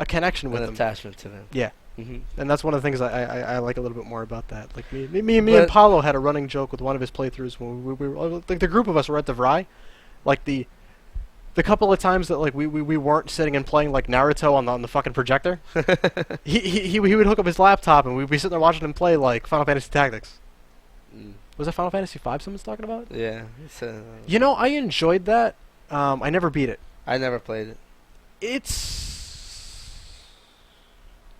connection with them. An attachment to them. Yeah. And that's one of the things I like a little bit more about that. Like me and Paulo had a running joke with one of his playthroughs when we were like the group of us were at the Vry, like the couple of times that like we weren't sitting and playing like Naruto on the fucking projector. he would hook up his laptop and we'd be sitting there watching him play like Final Fantasy Tactics. Was that Final Fantasy V someone's talking about? Yeah. I enjoyed that. I never beat it. I never played it.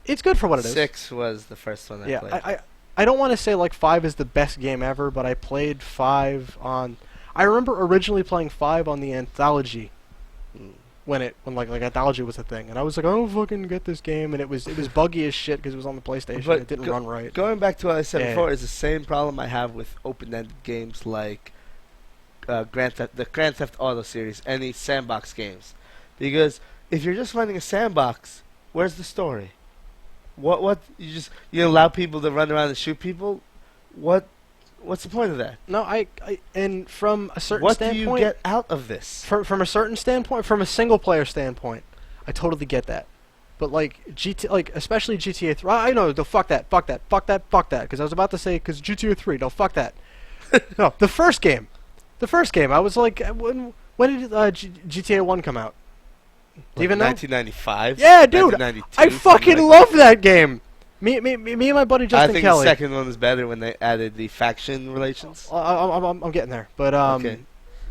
It's good for what it is. 6 was the first one I played. I don't want to say like 5 is the best game ever, but I played 5 on. I remember originally playing 5 on the Anthology. When like Anthology was a thing, and I was like, I don't fucking get this game, and it was buggy as shit because it was on the PlayStation. But it didn't run right. Going back to what I said before, is the same problem I have with open-ended games like the Grand Theft Auto series, any sandbox games, because if you're just running a sandbox, where's the story? What you allow people to run around and shoot people? What's the point of that? No, and from a certain what standpoint, do you get out of this? From a certain standpoint, from a single player standpoint, I totally get that. But like especially GTA 3, I know, fuck that, because I was about to say, because GTA 3, no, fuck that. No, the first game, I was like, when did GTA 1 come out? Do you even know? 1995. Yeah, dude, I fucking love that game. Me and my buddy Justin Kelly. I think Kelly. the second one was better when they added the faction relations. I'm getting there, but okay.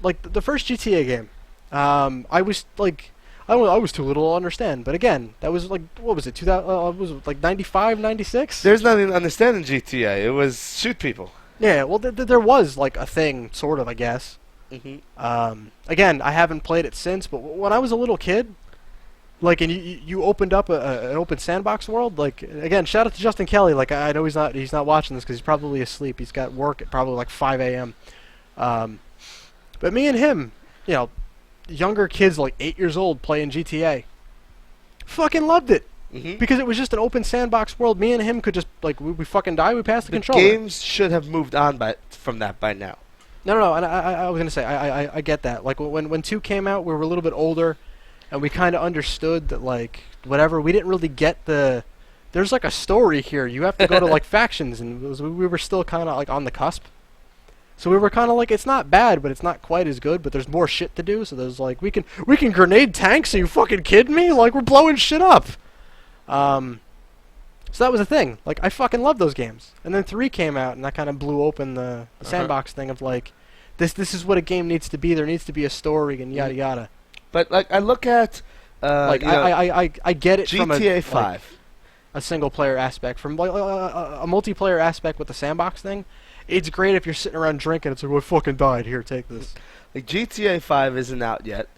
Like the first GTA game, I was like, I was too little to understand. But again, that was like, what was it? 2000? Was it like 95, 96? There's nothing to understand in GTA. It was shoot people. Yeah, well, there was like a thing, sort of, I guess. Again, I haven't played it since, but when I was a little kid. Like, and you opened up an open sandbox world. Like, again, shout out to Justin Kelly. Like, I know he's not watching this because he's probably asleep. He's got work at probably like 5 a.m. But me and him, you know, younger kids like 8 years old playing GTA, fucking loved it because it was just an open sandbox world. Me and him could just like we fucking die. We passed the controller. Games should have moved on from that by now. No. And I was gonna say I get that. Like when 2 came out, we were a little bit older. And we kind of understood that, like, whatever, we didn't really get there's, like, a story here. You have to go to, like, factions, and we were still kind of, like, on the cusp. So we were kind of like, it's not bad, but it's not quite as good, but there's more shit to do. So there's, like, we can grenade tanks? Are you fucking kidding me? Like, we're blowing shit up. So that was the thing. Like, I fucking love those games. And then 3 came out, and that kind of blew open the sandbox thing of, like, this is what a game needs to be. There needs to be a story, and yada yada. But like I look at like I get it GTA from a 5, like, a single player aspect, from like a multiplayer aspect with the sandbox thing. It's great if you're sitting around drinking. It's like, well, I fucking died. Here, take this. Like GTA 5 isn't out yet.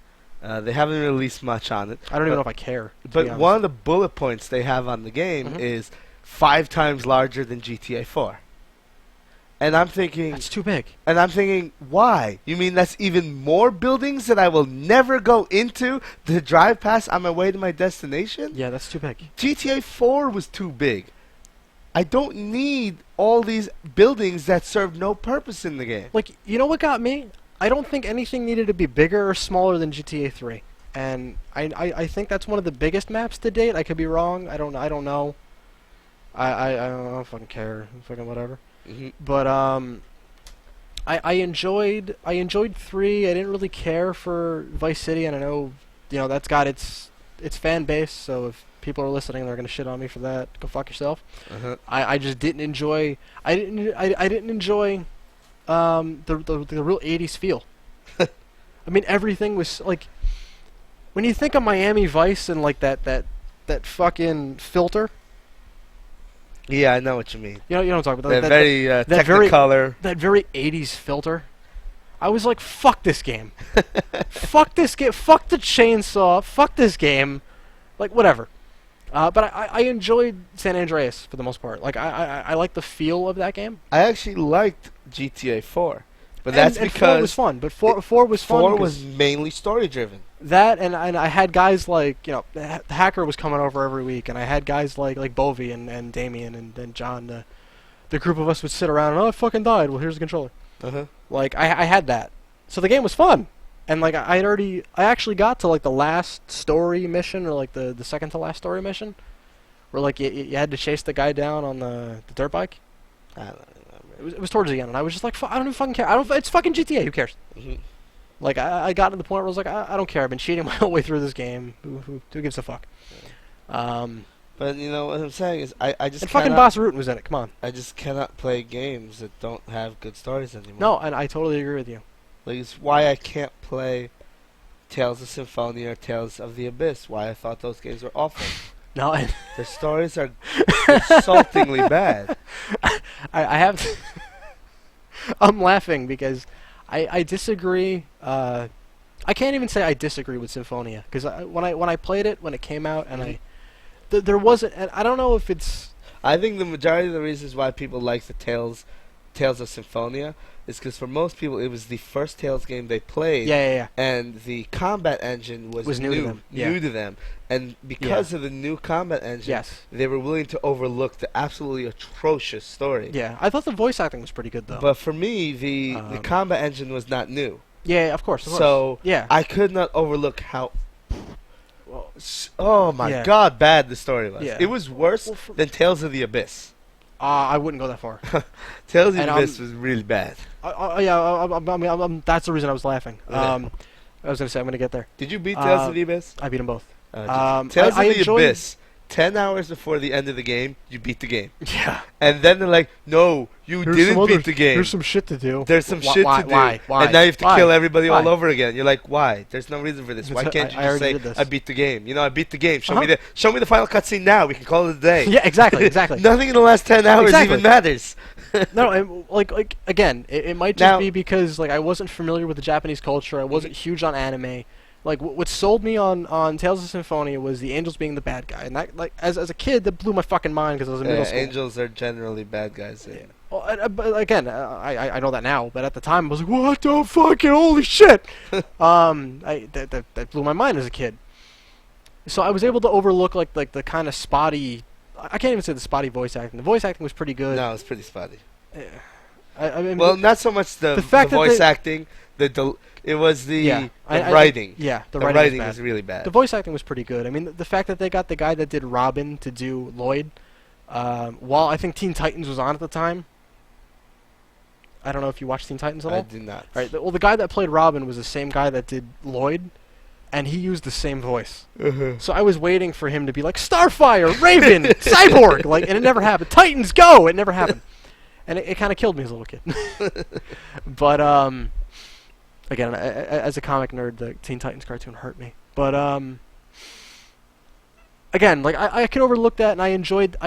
They haven't released much on it. I don't even know if I care. But one of the bullet points they have on the game is 5 times larger than GTA 4. And I'm thinking... That's too big. And I'm thinking, why? You mean that's even more buildings that I will never go into to drive past on my way to my destination? Yeah, that's too big. GTA 4 was too big. I don't need all these buildings that serve no purpose in the game. Like, you know what got me? I don't think anything needed to be bigger or smaller than GTA 3. And I think that's one of the biggest maps to date. I could be wrong. I don't know. I don't fucking care. Fucking whatever. But I enjoyed 3. I didn't really care for Vice City, and I know, you know, that's got its fan base. So if people are listening, they're gonna shit on me for that. Go fuck yourself. I just didn't enjoy. I didn't enjoy the real 80s feel. I mean, everything was like, when you think of Miami Vice and like that fucking filter. Yeah, I know what you mean. You know what I'm talking about. That very Technicolor. That very 80s filter. I was like, fuck this game. Fuck this game. Fuck the chainsaw. Fuck this game. Like, whatever. But I enjoyed San Andreas for the most part. Like, I like the feel of that game. I actually liked GTA 4. But that's because 4 was fun. But 4 was fun. 4 was mainly story driven. That and I had guys like, you know, the Hacker was coming over every week, and I had guys like Bovey and Damien and John. The group of us would sit around and, oh, I fucking died. Well, here's the controller. Like, I had that. So the game was fun. And like I actually got to like the last story mission, or like the second to last story mission, where like you had to chase the guy down on the dirt bike. I don't remember. It was towards the end, and I was just like, I don't even fucking care. It's fucking GTA. Who cares? Like I got to the point where I was like, I don't care. I've been cheating my whole way through this game. Who gives a fuck? But you know what I'm saying is, I just and fucking Boss Rutan was in it. Come on. I just cannot play games that don't have good stories anymore. No, and I totally agree with you. Like, it's why I can't play Tales of Symphonia or Tales of the Abyss. Why I thought those games were awful. No, Their stories are insultingly bad. I have. I'm laughing because I disagree. I can't even say I disagree with Symphonia because when I played it when it came out and there wasn't. And I don't know if it's. I think the majority of the reasons why people like the Tales of Symphonia is because for most people it was the first Tales game they played. Yeah. And the combat engine was new to them. New to them. And because of the new combat engine, they were willing to overlook the absolutely atrocious story. Yeah, I thought the voice acting was pretty good though. But for me, the combat engine was not new. Yeah, of course. So yeah, I could not overlook how. Oh my God, bad the story was. Yeah. It was worse than Tales of the Abyss. I wouldn't go that far. Tales of the Abyss was really bad. That's the reason I was laughing. I was gonna say I'm gonna get there. Did you beat Tales of the Abyss? I beat them both. Tales of the Abyss. 10 hours before the end of the game, you beat the game. Yeah. And then they're like, no, you didn't beat the game. There's some shit to do. There's some shit to do. Why? And now you have to kill everybody all over again. You're like, why? There's no reason for this. Why can't you just say, I beat the game? You know, I beat the game. Show me the final cutscene now. We can call it a day. Yeah, exactly. Nothing in the last 10 hours even matters. No, like again, it might just be because like I wasn't familiar with the Japanese culture. I wasn't huge on anime. Like what sold me on Tales of Symphonia was the angels being the bad guy, and that like as a kid that blew my fucking mind because I was in middle school. Angels are generally bad guys. Yeah. Well, but again, I know that now, but at the time I was like, what the fucking holy shit! That blew my mind as a kid. So I was able to overlook like the kind of spotty. I can't even say the spotty voice acting. The voice acting was pretty good. No, it was pretty spotty. I mean, well, not so much the voice acting. It was the writing. The writing was really bad. The voice acting was pretty good. I mean, the fact that they got the guy that did Robin to do Lloyd, while I think Teen Titans was on at the time. I don't know if you watched Teen Titans at all. I did not. Right. Well, the guy that played Robin was the same guy that did Lloyd, and he used the same voice. So I was waiting for him to be like Starfire, Raven, Cyborg, like, and it never happened. Titans go! It never happened, and it kind of killed me as a little kid. But again, as a comic nerd, the Teen Titans cartoon hurt me. But again, like I can overlook that, and I enjoyed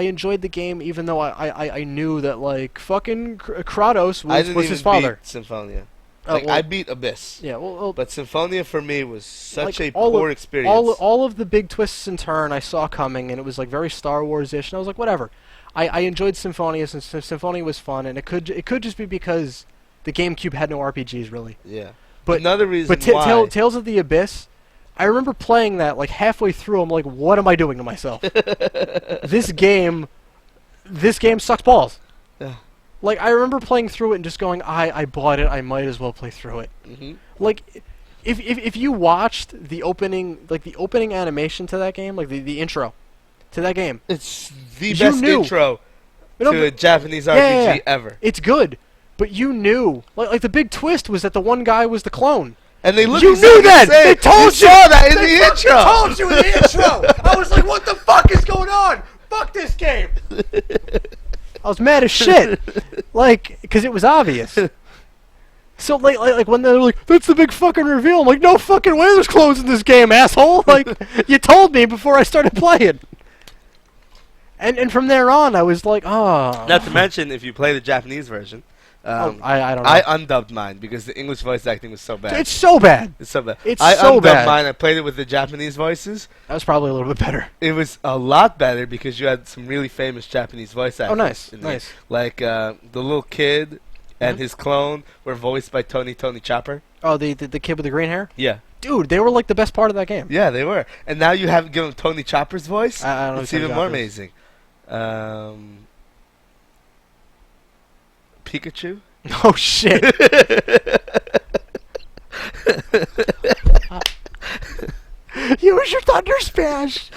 the game, even though I knew that like fucking Kratos was his father. Beat Symphonia. I beat Abyss. Yeah, but Symphonia for me was such a poor poor experience. All of the big twists and turns I saw coming, and it was like very Star Wars-ish, and I was like, whatever. I enjoyed Symphonia since Symphonia was fun, and it could just be because the GameCube had no RPGs really. Yeah. But another reason why Tales of the Abyss, I remember playing that like halfway through. I'm like, what am I doing to myself? This game sucks balls. Yeah. Like I remember playing through it and just going, I bought it. I might as well play through it. Like, if you watched the opening animation to that game, like the intro to that game, it's the best intro to a Japanese RPG ever. It's good. But you knew, like the big twist was that the one guy was the clone. And they looked. You knew that. They told you. Saw that in the intro. Told you in the intro. I was like, what the fuck is going on? Fuck this game. I was mad as shit, like, because it was obvious. So like when they're like, that's the big fucking reveal. I'm like, no fucking way. There's clones in this game, asshole. Like, you told me before I started playing. And from there on, I was like, oh. Not to mention, if you play the Japanese version. I don't know. I undubbed mine because the English voice acting was so bad. It's so bad. It's so bad. It's I so undubbed bad. mine. I played it with the Japanese voices. That was probably a little bit better. It was a lot better because you had some really famous Japanese voice actors. Oh, nice, nice. Like the little kid and his clone were voiced by Tony Chopper. Oh, the kid with the green hair? Yeah. Dude, they were like the best part of that game. Yeah, they were. And now you have given Tony Chopper's voice. I don't know. It's even more amazing. Pikachu? Oh, shit. Use your Thunder Smash.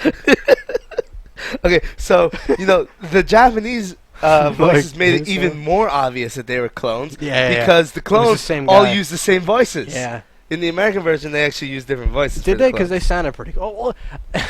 Okay, so, the Japanese voices made it even more obvious that they were clones. Because the clones all use the same voices. Yeah. In the American version, they actually use different voices. Did they? Because they sounded pretty cool. Well,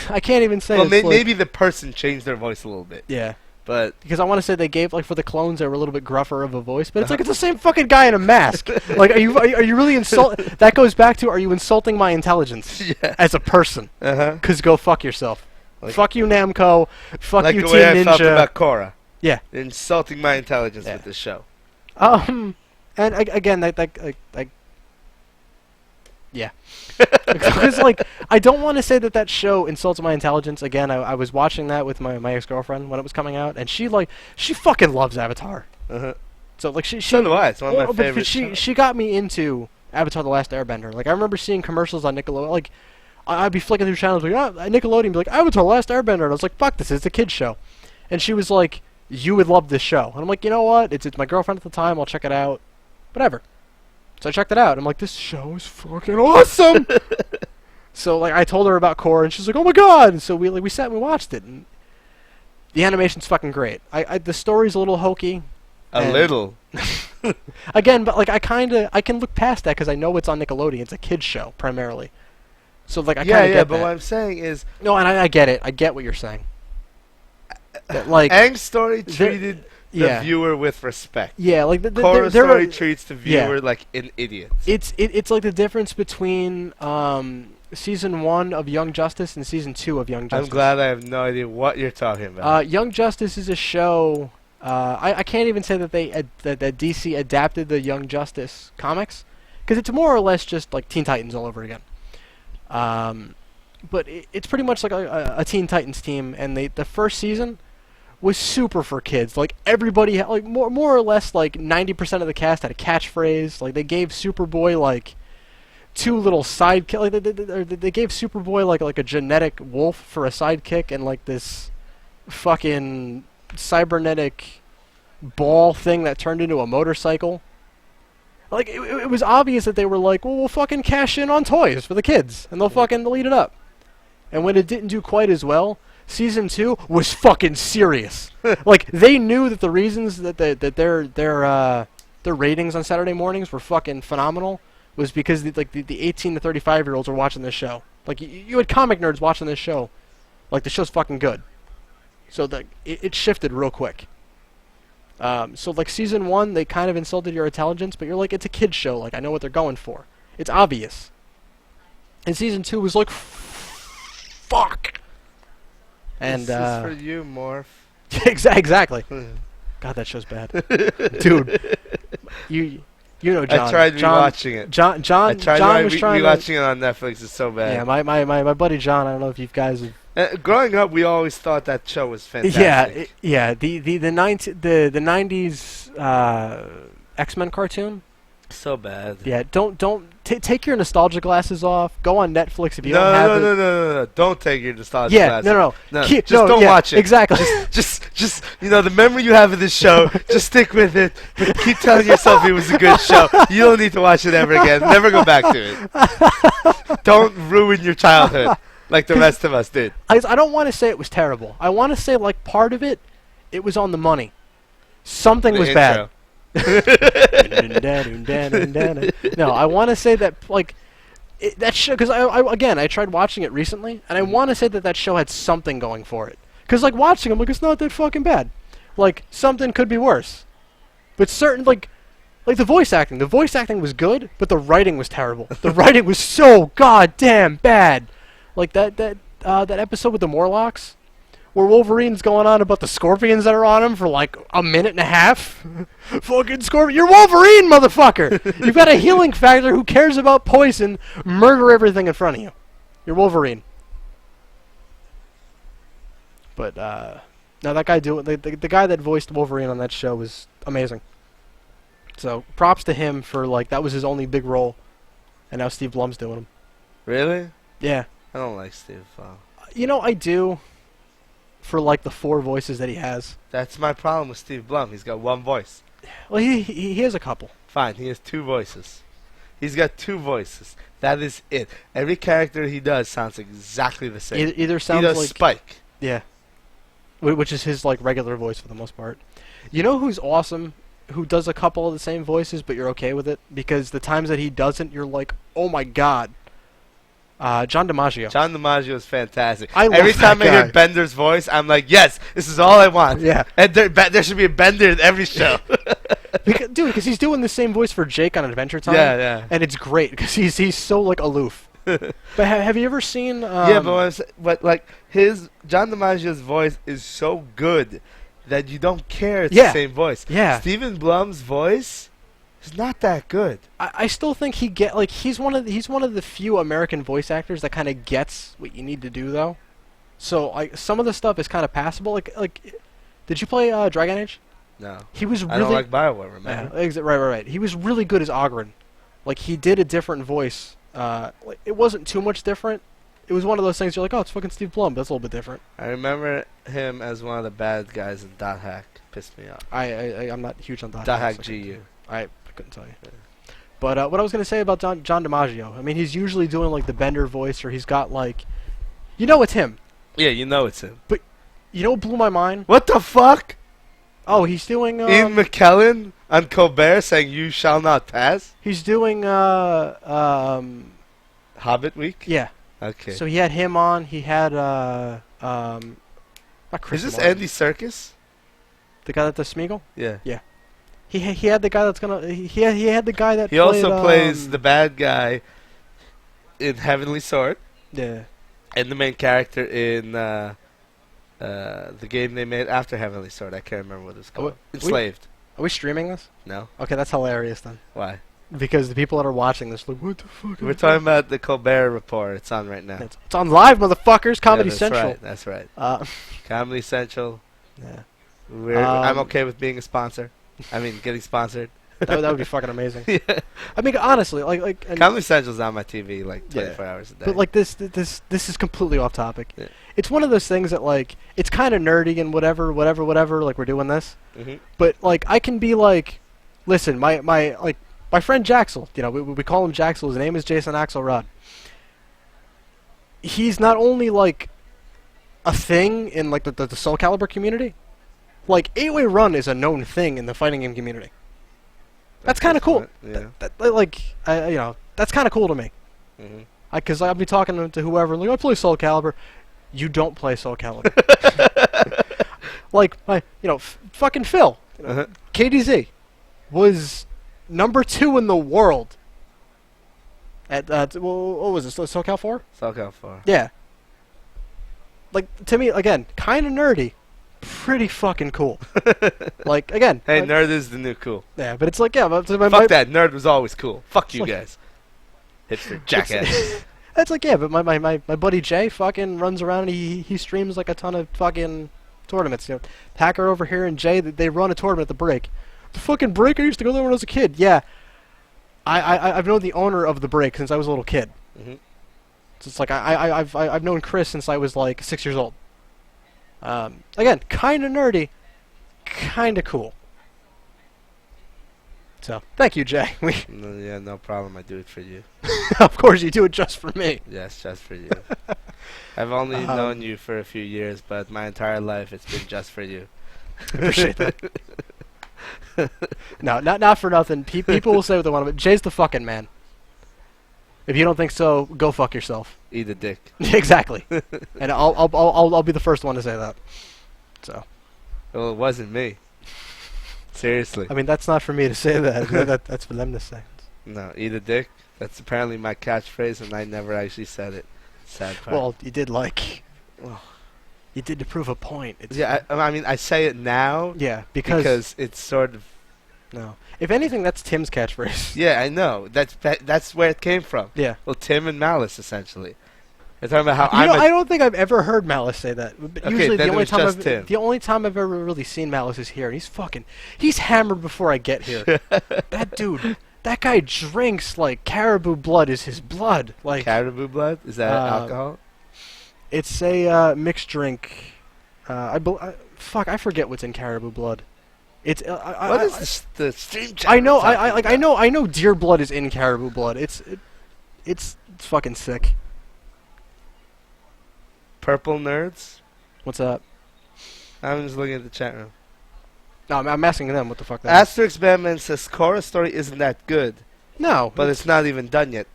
I can't even say. Well, maybe the person changed their voice a little bit. Yeah. But because I want to say they gave, like, for the clones, they were a little bit gruffer of a voice, but it's like it's the same fucking guy in a mask. Like, are you really That goes back to, are you insulting my intelligence as a person? Because go fuck yourself. Like, fuck you, Namco. Fuck like you, the Team way I Ninja. felt about Korra. Yeah. Insulting my intelligence with this show. And again, yeah. Because, like, I don't want to say that show insults my intelligence. Again, I was watching that with my ex-girlfriend when it was coming out, and she fucking loves Avatar. So, like, so do I. It's one of my favorite shows. She got me into Avatar: The Last Airbender. Like, I remember seeing commercials on Nickelodeon. Like, I'd be flicking through channels, like, Nickelodeon, be like, Avatar: The Last Airbender. And I was like, fuck this, it's a kid's show. And she was like, you would love this show. And I'm like, you know what? It's my girlfriend at the time. I'll check it out. Whatever. So I checked it out. I'm like, this show is fucking awesome. So, like, I told her about Korra, and she's like, oh my god. And so we sat and we watched it. And the animation's fucking great. The story's a little hokey. A little. Again, but, like, I can look past that because I know it's on Nickelodeon. It's a kid's show, primarily. So, like, I kind of get but that. what I'm saying is... No, and I get it. I get what you're saying. That, like, Aang's story treated the viewer with respect. Yeah, like... Korra's story treats the viewer like an idiot. It's like the difference between Season 1 of Young Justice and Season 2 of Young Justice. I'm glad I have no idea what you're talking about. Young Justice is a show... I can't even say that that DC adapted the Young Justice comics, because it's more or less just like Teen Titans all over again. But it's pretty much like a Teen Titans team, and the first season was super for kids. Like, everybody had, like, more or less, like, 90% of the cast had a catchphrase. Like, they gave Superboy, like, two little sidekick. Like, they gave Superboy like a genetic wolf for a sidekick, and like this fucking cybernetic ball thing that turned into a motorcycle. Like, it was obvious that they were like, well, we'll fucking cash in on toys for the kids, and they'll eat it up. And when it didn't do quite as well, Season 2 was fucking serious. Like, they knew that the reasons that their ratings on Saturday mornings were fucking phenomenal was because the 18 to 35-year-olds were watching this show. Like, you had comic nerds watching this show. Like, the show's fucking good. So it shifted real quick. So, like, Season 1, they kind of insulted your intelligence, but you're like, it's a kid's show. Like, I know what they're going for. It's obvious. And Season 2 was like, fuck! And, this is for you, Morph. Exactly. God, that show's bad. Dude, you know John. I tried rewatching it. John was trying rewatching it on Netflix. It's so bad. Yeah, my buddy John, I don't know if you guys have... growing up, we always thought that show was fantastic. Yeah. The 90s X-Men cartoon. So bad. Yeah, take your nostalgia glasses off. Go on Netflix if you don't have it. No. Don't take your nostalgia glasses. No. Just don't watch it. Exactly. Just the memory you have of this show, just stick with it. But keep telling yourself it was a good show. You don't need to watch it ever again. Never go back to it. Don't ruin your childhood like the rest of us did. I don't want to say it was terrible. I want to say, like, part of it was on the money. Something was bad. No, I want to say that, like, that show, because I tried watching it recently, and I want to say that show had something going for it. Because, like, watching, I'm like, it's not that fucking bad. Like, something could be worse. But certain, like the voice acting was good, but the writing was terrible. The writing was so goddamn bad. Like, that episode with the Morlocks, where Wolverine's going on about the scorpions that are on him for like a minute and a half. Fucking scorpion. You're Wolverine, motherfucker! You've got a healing factor who cares about poison. Murder everything in front of you. You're Wolverine. But, now that guy the guy that voiced Wolverine on that show was amazing. So, props to him for, like, that was his only big role. And now Steve Blum's doing him. Really? Yeah. I don't like Steve Blum. You know, I do. For, like, the 4 voices that he has. That's my problem with Steve Blum. He's got one voice. Well, he has a couple. Fine, he has 2 voices. He's got 2 voices. That is it. Every character he does sounds exactly the same. Either sounds he does like Spike. Yeah. Which is his, like, regular voice for the most part. You know who's awesome? Who does a couple of the same voices, but you're okay with it? Because the times that he doesn't, you're like, oh my god. John DiMaggio. John DiMaggio is fantastic. Every time I hear Bender's voice, I'm like, yes, this is all I want. Yeah. And there should be a Bender in every show. Because he's doing the same voice for Jake on Adventure Time. Yeah. And it's great, because he's so, like, aloof. But have you ever seen? Yeah, but like John DiMaggio's voice is so good that you don't care it's the same voice. Yeah. Stephen Blum's voice is not that good. I still think he's one of the few American voice actors that kind of gets what you need to do though. So some of the stuff is kind of passable. Like, did you play Dragon Age? No. He was really. I don't like BioWare, remember? Yeah, right. He was really good as Oghren. Like he did a different voice. Like, it wasn't too much different. It was one of those things you're like, oh, it's fucking Steve Blum. That's a little bit different. I remember him as one of the bad guys in Dot Hack. Pissed me off. I'm not huge on Dot Hack GU. I couldn't tell you. Yeah. But what I was gonna say about John DiMaggio, I mean, he's usually doing like the Bender voice, or he's got like, you know, it's him. Yeah, you know it's him. But you know what blew my mind? What the fuck? Oh, he's doing Ian McKellen on Colbert saying "You shall not pass." He's doing Hobbit Week. Yeah. Okay. So he had him on. He had not Chris. Is this Martin. Andy Serkis? The guy that does Smeagol? Yeah. Yeah. He had the guy that's gonna. He had the guy that. He also plays the bad guy in Heavenly Sword. Yeah. And the main character in the game they made after Heavenly Sword. I can't remember what it's called. Enslaved. Are we streaming this? No. Okay, that's hilarious then. Why? Because the people that are watching this look, what the fuck? We're talking about the Colbert Report. It's on right now. It's on live, motherfuckers. Comedy that's Central. Right, that's right. Comedy Central. Yeah. I'm okay with being a sponsor. I mean, getting sponsored. that would be fucking amazing. Yeah. I mean, honestly, like Comedy Central's on my TV like 24 hours a day. But like this is completely off topic. Yeah. It's one of those things that like it's kind of nerdy and whatever. Like we're doing this, but like I can be like, listen, my friend Jaxel. You know, we call him Jaxel. His name is Jason Axelrod. He's not only like a thing in like the Soul Calibur community. Like 8-Way Run is a known thing in the fighting game community. That's kind of cool. Yeah. You know, that's kind of cool to me. Because I'll be talking to whoever, like, I play Soul Calibur. You don't play Soul Calibur. Like, fucking Phil. You know, KDZ was #2 in the world at, what was it, Soul Cal 4? Soul Cal 4. Yeah. Like, to me, again, kind of nerdy. Pretty fucking cool. Like, again. Hey, nerd is the new cool. Yeah, but it's like, yeah. But fuck that. Nerd was always cool. Fuck you guys. Hipster jackass. That's like, yeah, but my buddy Jay fucking runs around and he streams like a ton of fucking tournaments. You know, Hacker over here and Jay, they run a tournament at the break. The fucking break, I used to go there when I was a kid. Yeah. I've known the owner of the break since I was a little kid. So it's like, I've known Chris since I was like 6 years old. Again, kind of nerdy, kind of cool. So, thank you, Jay. Yeah, no problem. I do it for you. Of course, you do it just for me. Yes, just for you. I've only known you for a few years, but my entire life it's been just for you. I appreciate that. No, not for nothing. People will say what they want, but Jay's the fucking man. If you don't think so, go fuck yourself. Eat a dick. Exactly. And I'll be the first one to say that. So. Well, it wasn't me. Seriously. I mean, that's not for me to say that. That's for them to say. No, eat a dick. That's apparently my catchphrase, and I never actually said it. Sad part. Well, you did you did to prove a point. I mean, I say it now. Yeah, because it's sort of. No. If anything, that's Tim's catchphrase. Yeah, I know. That's where it came from. Yeah. Well, Tim and Malice, essentially. They're talking about how I don't think I've ever heard Malice say that. But okay, usually then the only time I've ever really seen Malice is here. And he's hammered before I get here. That guy drinks like caribou blood is his blood. Like caribou blood? Is that alcohol? It's a mixed drink. I forget what's in caribou blood. It's what is the stream chat? I know deer blood is in caribou blood. It's fucking sick. Purple nerds? What's up? I'm just looking at the chat room. No, I'm asking them what the fuck that is. Asterix Batman says Korra's story isn't that good. No. But it's not even done yet.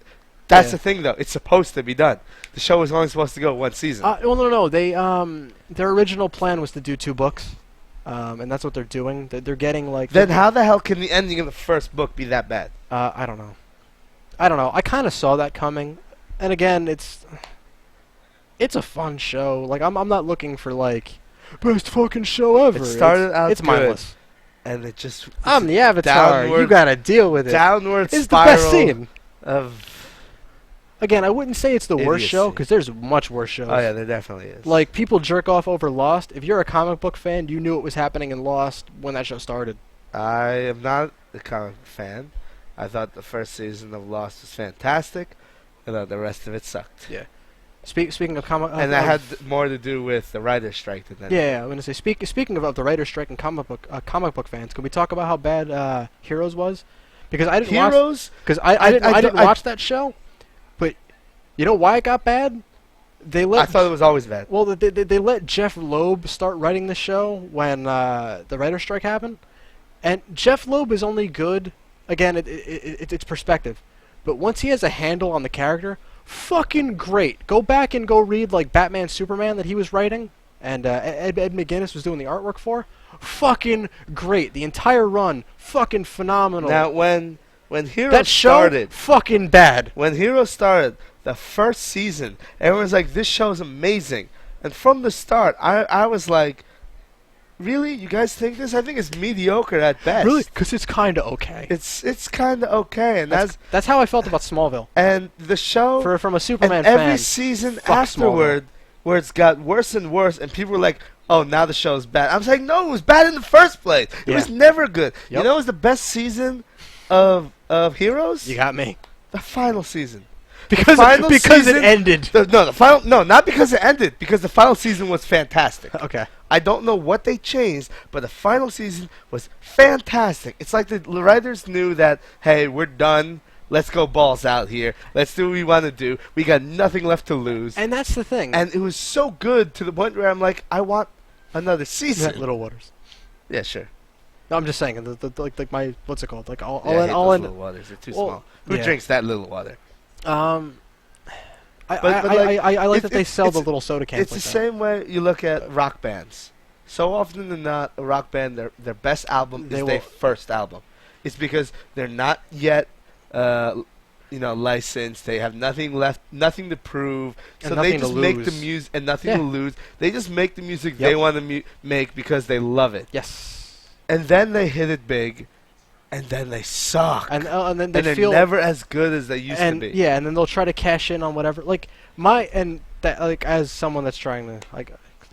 That's the thing, though. It's supposed to be done. The show was only supposed to go one season. Well, no. They their original plan was to do 2 books, and that's what they're doing. They're getting like. Then how the hell can the ending of the first book be that bad? I don't know. I kind of saw that coming. And again, it's a fun show. Like I'm not looking for like best fucking show ever. It started out it's good, mindless. and it just I'm the Avatar. downward, You gotta deal with it. Downward It's the spiral best scene. of. Again, I wouldn't say it's the worst Idiocy. show because there's much worse shows. Oh yeah, there definitely is. Like people jerk off over Lost. If you're a comic book fan, you knew what was happening in Lost when that show started. I am not a comic fan. I thought the first season of Lost was fantastic, and then the rest of it sucked. Yeah. Speaking of comic, And that had more to do with the writer's strike than anything. yeah, I'm gonna say speaking of the writer's strike and comic book fans, can we talk about how bad Heroes was? Because I didn't watch. Heroes? Because I didn't watch that show, but you know why it got bad? They let. I thought it was always bad. Well, they let Jeff Loeb start writing the show when the writer's strike happened, and Jeff Loeb is only good. Again, it's perspective, but once he has a handle on the character, fucking great. Go back and go read like Batman Superman that he was writing, and Ed McGuinness was doing the artwork for. Fucking great. The entire run, fucking phenomenal. Now, when Heroes that show, started, fucking bad. when Heroes started, the first season, everyone's like, "This show is amazing," and from the start, I was like, "Really? You guys think this? I think it's mediocre at best." Really? Because it's kind of okay. It's kind of okay, and That's how I felt about Smallville. and the show From a Superman and every fan. season fuck afterward, where it's got worse and worse, and people were like, "Oh, now the show's bad." I'm saying, no, it was bad in the first place. It Yeah. was never good. Yep. You know, what was the best season of Heroes? You got me. The final season. Because final it season- ended. The final, no, not because it ended, because the final season was fantastic. Okay. I don't know what they changed, but the final season was fantastic. It's like the writers knew that, hey, we're done. Let's go balls out here. Let's do what we want to do. We got nothing left to lose. And that's the thing. And it was so good to the point where I'm like, I want another season. Little Waters. Yeah, sure. No, I'm just saying. Like my what's it called? Like Yeah, I hate those little waters. They're too well, small. Who yeah. drinks that little water? I like, like that they sell the it's- little soda cans. It's like the that. same way you look at rock bands. So often than not, a rock band, their best album They is their will- first album. It's because they're not yet, licensed. They have nothing left, nothing to prove. And So nothing they to just make the lose. music and nothing Yeah. to lose. They just make the music Yep. they want to make because they love it. Yes. And then they hit it big, and then they suck. And then And they they're feel never as good as they used to be. Yeah, and then they'll try to cash in on whatever. Like as someone that's trying to like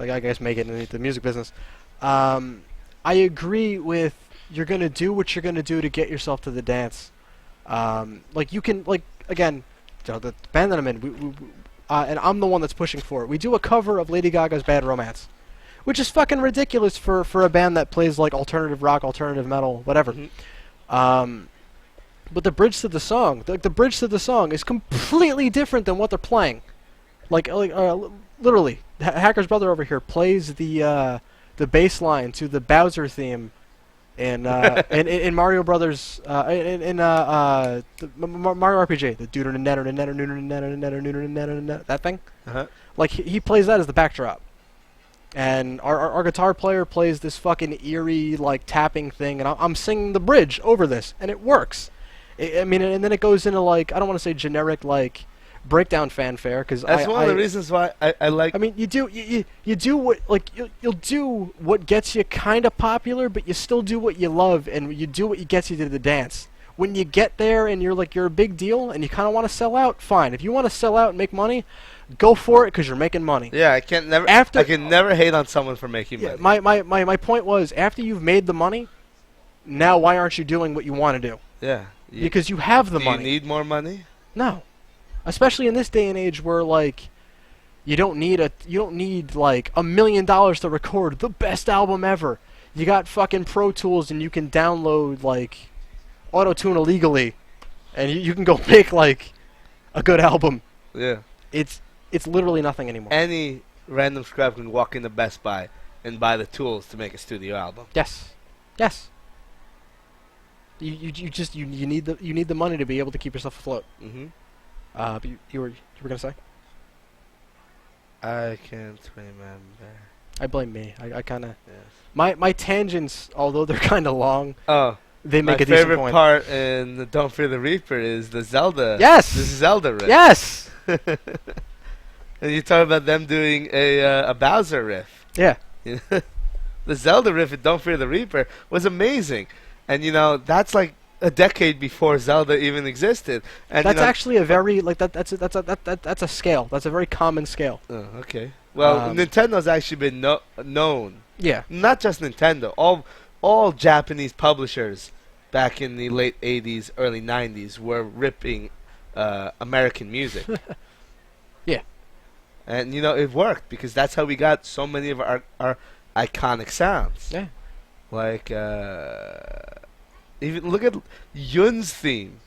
I guess make it in the music business, I agree with you're gonna do what you're gonna do to get yourself to the dance. Like you can again, the band that I'm in, and I'm the one that's pushing for it. We do a cover of Lady Gaga's Bad Romance, which is fucking ridiculous for a band that plays like alternative rock, alternative metal, whatever. But the bridge to the song, the bridge to the song is completely different than what they're playing. Literally, Hacker's brother over here plays the bass line to the Bowser theme in Mario Brothers in Mario RPG, the that thing. Like he plays that as the backdrop. And our guitar player plays this fucking eerie like tapping thing, and I'm singing the bridge over this, and it works. I mean, and then it goes into like I don't want to say generic like breakdown fanfare because That's one of the reasons why I like. I mean, you do what like you'll do what gets you kind of popular, but you still do what you love, and you do what gets you to the dance. When you get there and you're a big deal, and you kind of want to sell out, fine. If you want to sell out and make money, go for it because you're making money. Yeah, I can never hate on someone for making money. My point was after you've made the money, now why aren't you doing what you want to do? Yeah. Because you have the do money. You need more money? No. Especially in this day and age where you don't need like $1 million to record the best album ever. You got fucking Pro Tools and you can download like auto-tune illegally and you can go make like a good album. Yeah. It's literally nothing anymore. Any random scrub can walk into Best Buy and buy the tools to make a studio album. Yes. You need the money to be able to keep yourself afloat. Mm-hmm. But you were gonna say? I can't remember. I blame me. I kind of Yes. my tangents, although they're kind of long, Oh, they make my a decent favorite point. part in the Don't Fear the Reaper is the Zelda. Yes! This Zelda riff. Yes. And you talk about them doing a Bowser riff. Yeah. The Zelda riff in Don't Fear the Reaper was amazing. And, that's like a decade before Zelda even existed. And that's actually a very, like, that's a scale. That's a very common scale. Oh, okay. Well, Nintendo's actually been known. Yeah. Not just Nintendo. All Japanese publishers back in the late 80s, early 90s were ripping American music. Yeah. And, it worked because that's how we got so many of our iconic sounds. Yeah. Like, even look at Yun's theme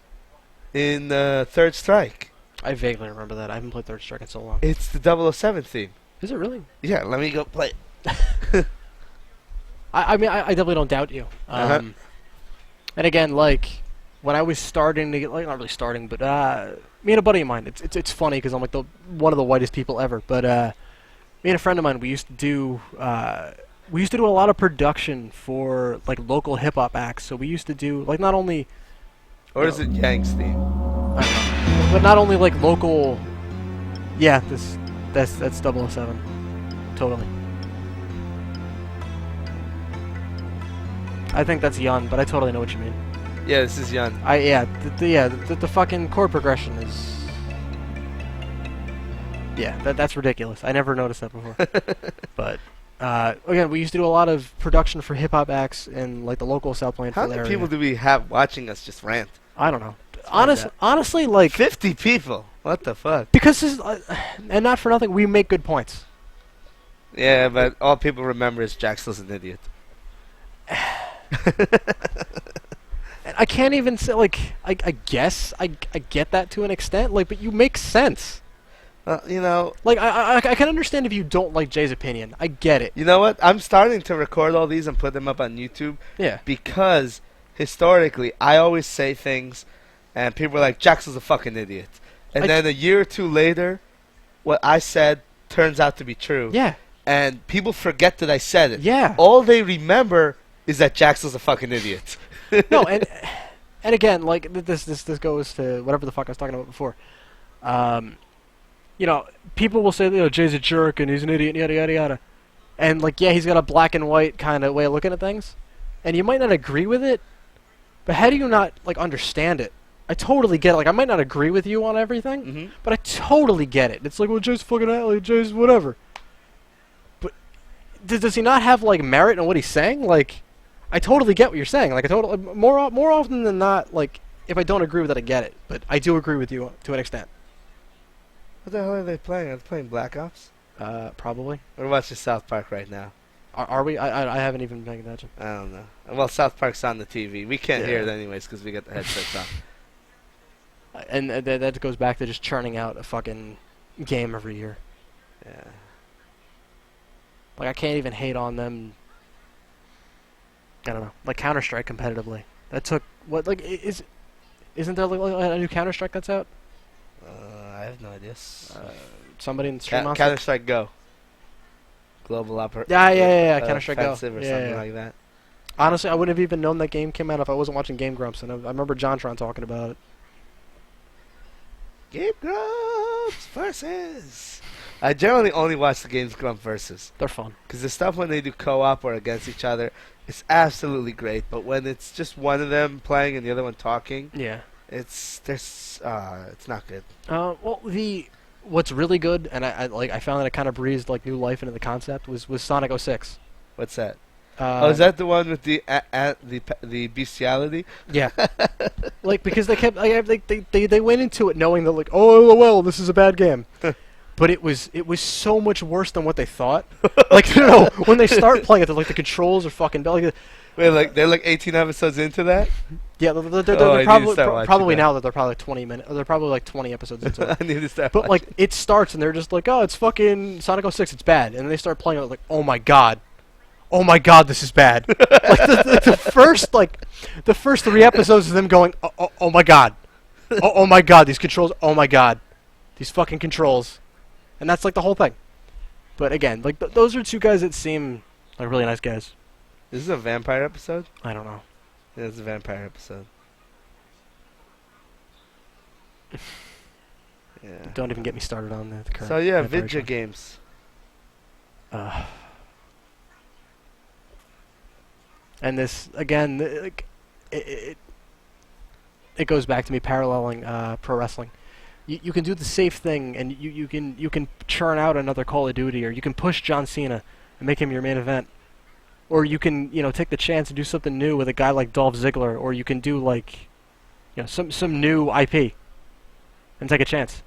in Third Strike. I vaguely remember that. I haven't played Third Strike in so long. It's the 007 theme. Is it really? Yeah, let me go play it. I mean, I definitely don't doubt you. And again, like, when I was starting to get, like, not really starting, but me and a buddy of mine, it's funny because I'm like one of the whitest people ever. But me and a friend of mine, we used to do a lot of production for like local hip hop acts. So we used to do like not only, or is it Yank's theme? I don't know, but not only like local. Yeah, that's 007, totally. I think that's Yun, but I totally know what you mean. Yeah, this is Yun. The fucking chord progression is. Yeah, that's ridiculous. I never noticed that before. But again, we used to do a lot of production for hip hop acts in like the local South Plainfield area. How many people do we have watching us just rant? I don't know. Honestly, like 50 people. What the fuck? Because this is, and not for nothing, we make good points. Yeah, but all people remember is Jaxel's an idiot. I can't even say, like, I guess I get that to an extent, like, but you make sense. Like, I can understand if you don't like Jay's opinion. I get it. You know what? I'm starting to record all these and put them up on YouTube. Yeah. Because, historically, I always say things, and people are like, Jaxel's a fucking idiot. And then a year or two later, what I said turns out to be true. Yeah. And people forget that I said it. Yeah. All they remember is that Jaxel's a fucking idiot. No, and again, like this goes to whatever the fuck I was talking about before. People will say, Jay's a jerk and he's an idiot, yada yada yada, and like, yeah, he's got a black and white kind of way of looking at things, and you might not agree with it, but how do you not like understand it? I totally get it. Like, I might not agree with you on everything, but I totally get it. It's like, well, Jay's fucking like Jay's whatever. But does he not have like merit in what he's saying? Like, I totally get what you're saying. Like, more often than not, like, if I don't agree with it, I get it. But I do agree with you to an extent. What the hell are they playing? Are they playing Black Ops? Probably. We're watching South Park right now. Are we? I haven't even been paying attention. I don't know. Well, South Park's on the TV. We can't hear it anyways because we got the headsets on. And that goes back to just churning out a fucking game every year. Yeah. Like, I can't even hate on them. I don't know. Like, Counter-Strike competitively. That took, what, like, isn't there like a new Counter-Strike that's out? I have no idea. Somebody in the stream Counter-Strike Go. Global Operation. Yeah. Counter-Strike Go. Or something like that. Honestly, I wouldn't have even known that game came out if I wasn't watching Game Grumps, and I remember JonTron talking about it. Game Grumps versus. I generally only watch the Game Grumps versus. They're fun. Because the stuff when they do co-op or against each other, it's absolutely great. But when it's just one of them playing and the other one talking, it's not good. Well, what's really good, and I found that it kind of breathed like new life into the concept was Sonic 06. What's that? Is that the one with the bestiality? Yeah. Like, because they kept they went into it knowing that, like, oh well, this is a bad game. But it was so much worse than what they thought. Like, when they start playing it, they're like, the controls are fucking like. Wait, like they're like 18 episodes into that? Yeah, they're probably now that they're probably like 20 minutes. They're probably like 20 episodes into it. I need to start. But watching. Like, it starts and they're just like, oh, it's fucking Sonic 06. It's bad, and then they start playing it like, oh my god, this is bad. Like the first 3 episodes of them going, oh my god, oh my god, these controls, oh my god, these fucking controls, and that's like the whole thing. But again, like those are 2 guys that seem like really nice guys. Is this a vampire episode? I don't know. Yeah, it's a vampire episode. Yeah. Don't even get me started on the current. So yeah, video games. And this again, it goes back to me paralleling pro wrestling. You can do the safe thing, and you can churn out another Call of Duty, or you can push John Cena and make him your main event, or you can take the chance and do something new with a guy like Dolph Ziggler, or you can do like some new IP and take a chance.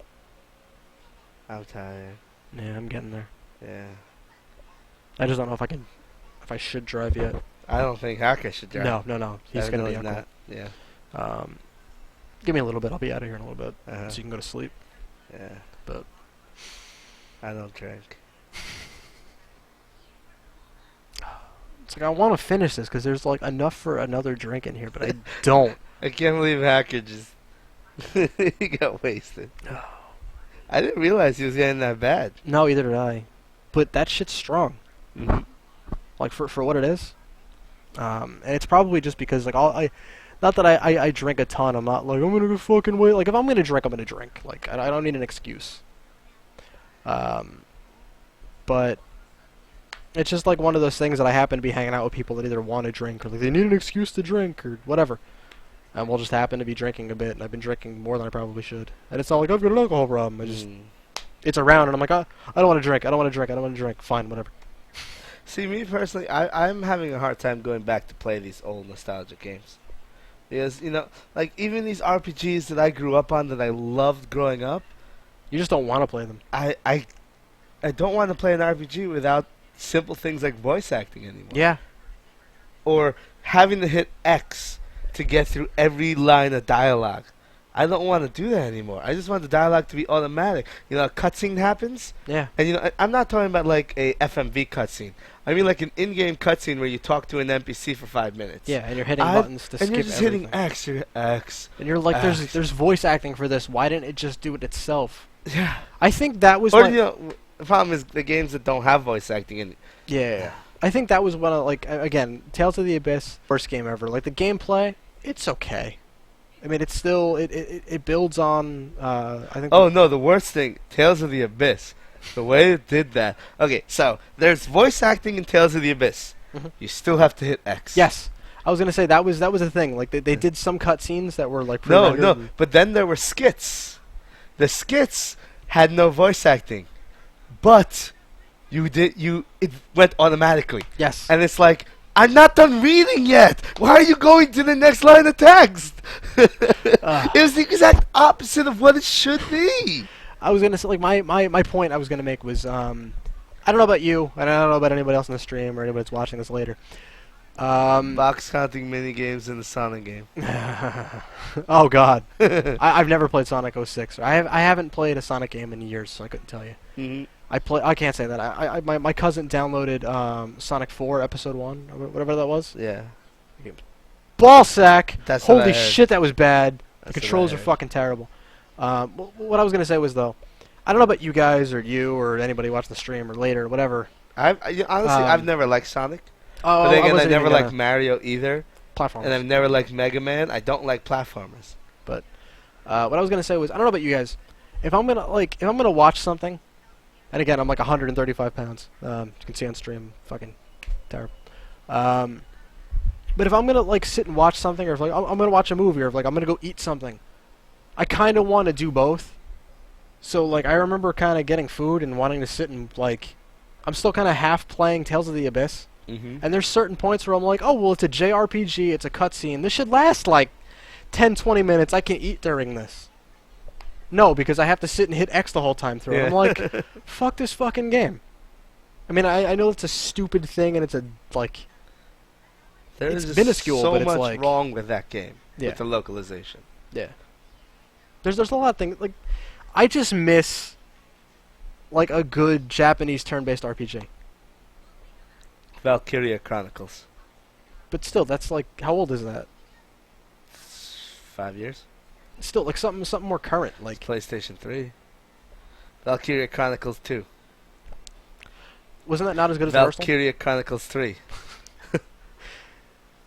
I'm tired. Yeah, I'm getting there. Yeah. I just don't know if I should drive yet. I don't think Hacker should drive. No. He's gonna be uncle. not. Yeah. Give me a little bit. I'll be out of here in a little bit, Uh-huh. so you can go to sleep. Yeah. But I don't drink. it's like I want to finish this because there's like enough for another drink in here, but I don't. I can't believe Hacker just he got wasted. I didn't realize he was getting that bad. No, either did I. But that shit's strong. Mm-hmm. Like for what it is. And it's probably just because like not that I drink a ton. I'm not like I'm gonna go fucking wait. Like if I'm gonna drink, I'm gonna drink. Like I don't need an excuse. But it's just like one of those things that I happen to be hanging out with people that either want to drink or like they need an excuse to drink or whatever. And we'll just happen to be drinking a bit, and I've been drinking more than I probably should. And it's not like I've got an alcohol problem. It's around, and I'm like, I don't want to drink. I don't want to drink. I don't want to drink. Fine, whatever. See, me personally, I'm having a hard time going back to play these old nostalgic games. Because, like, even these RPGs that I grew up on that I loved growing up, You just don't want to play them. I don't want to play an RPG without simple things like voice acting anymore. Yeah. Or having to hit X to get through every line of dialogue. I don't want to do that anymore. I just want the dialogue to be automatic. A cutscene happens, Yeah. and I'm not talking about like a FMV cutscene. I mean like an in-game cutscene where you talk to an NPC for 5 minutes. Yeah, and you're hitting buttons to skip and you're just everything. hitting X, you're X. And you're like, X. there's voice acting for this. Why didn't it just do it itself? Yeah. I think that was Or the problem is the games that don't have voice acting in it. Yeah. I think that was one of, like, again, Tales of the Abyss, first game ever. Like, the gameplay, it's okay. I mean, it's still, it builds on, I think... Oh, no, the worst thing, Tales of the Abyss. The way it did that. Okay, so, there's voice acting in Tales of the Abyss. Mhm. You still have to hit X. Yes. I was going to say, that was a thing. Like, they did some cutscenes that were, like, No, pre-rendered. but then there were skits. The skits had no voice acting. But... it went automatically. Yes. And it's like, I'm not done reading yet. Why are you going to the next line of text? It was the exact opposite of what it should be. I was gonna say, like, my point I was gonna make was, I don't know about you, and I don't know about anybody else in the stream or anybody that's watching this later. Box counting mini games in the Sonic game. Oh God, I've never played Sonic 06. I haven't played a Sonic game in years, so I couldn't tell you. Mm-hmm. I can't say that. My cousin downloaded Sonic 4 Episode 1, or whatever that was. Yeah. Ballsack! That's what I Holy heard. shit, that was bad. That's The what I controls are heard. fucking terrible. What I was gonna say was, though, I don't know about you guys or you or anybody watching the stream or later or whatever. Honestly, I've never liked Sonic. Oh, But then again, I wasn't never even liked gonna- Mario either. platformers. And I've never liked Mega Man. I don't like platformers. What I was gonna say was, I don't know about you guys. If I'm gonna watch something, and again, I'm like 135 pounds. You can see on stream, fucking terrible. But if I'm gonna like sit and watch something, or if like I'm gonna watch a movie, or if like I'm gonna go eat something, I kind of want to do both. So like I remember kind of getting food and wanting to sit and like, I'm still kind of half playing Tales of the Abyss. Mm-hmm. And there's certain points where I'm like, oh, well, it's a JRPG, it's a cutscene. This should last like 10, 20 minutes. I can eat during this. No, because I have to sit and hit X the whole time through. Yeah. I'm like, fuck this fucking game. I mean, I know it's a stupid thing, and it's a, like... There It's is minuscule, so but it's much like- wrong with that game. Yeah. With the localization. Yeah. There's a lot of things, like... I just miss, like, a good Japanese turn-based RPG. Valkyria Chronicles. But still, that's like... How old is that? 5 years. Still, like, something more current, It's like... PlayStation 3. Valkyria Chronicles 2. Wasn't that not as good as the first one? Valkyria Chronicles 3.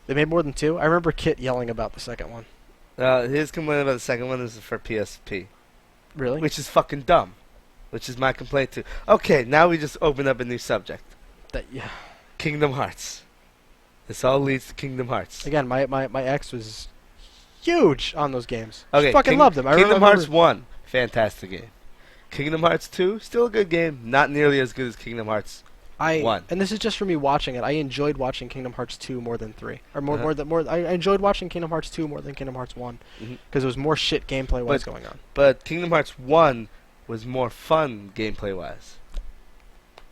They made more than two? I remember Kit yelling about the second one. His complaint about the second one is for PSP. Really? Which is fucking dumb. Which is my complaint too. Okay, now we just open up a new subject. Yeah. Kingdom Hearts. This all leads to Kingdom Hearts. Again, my ex was huge on those games. Okay, She fucking loved them. Kingdom Hearts 1, fantastic game. Kingdom Hearts 2, still a good game. Not nearly as good as Kingdom Hearts 1. And this is just for me watching it. I enjoyed watching Kingdom Hearts 2 more than 3. Or I enjoyed watching Kingdom Hearts 2 more than Kingdom Hearts 1 because there was more shit gameplay-wise going on. But Kingdom Hearts 1 was more fun gameplay-wise.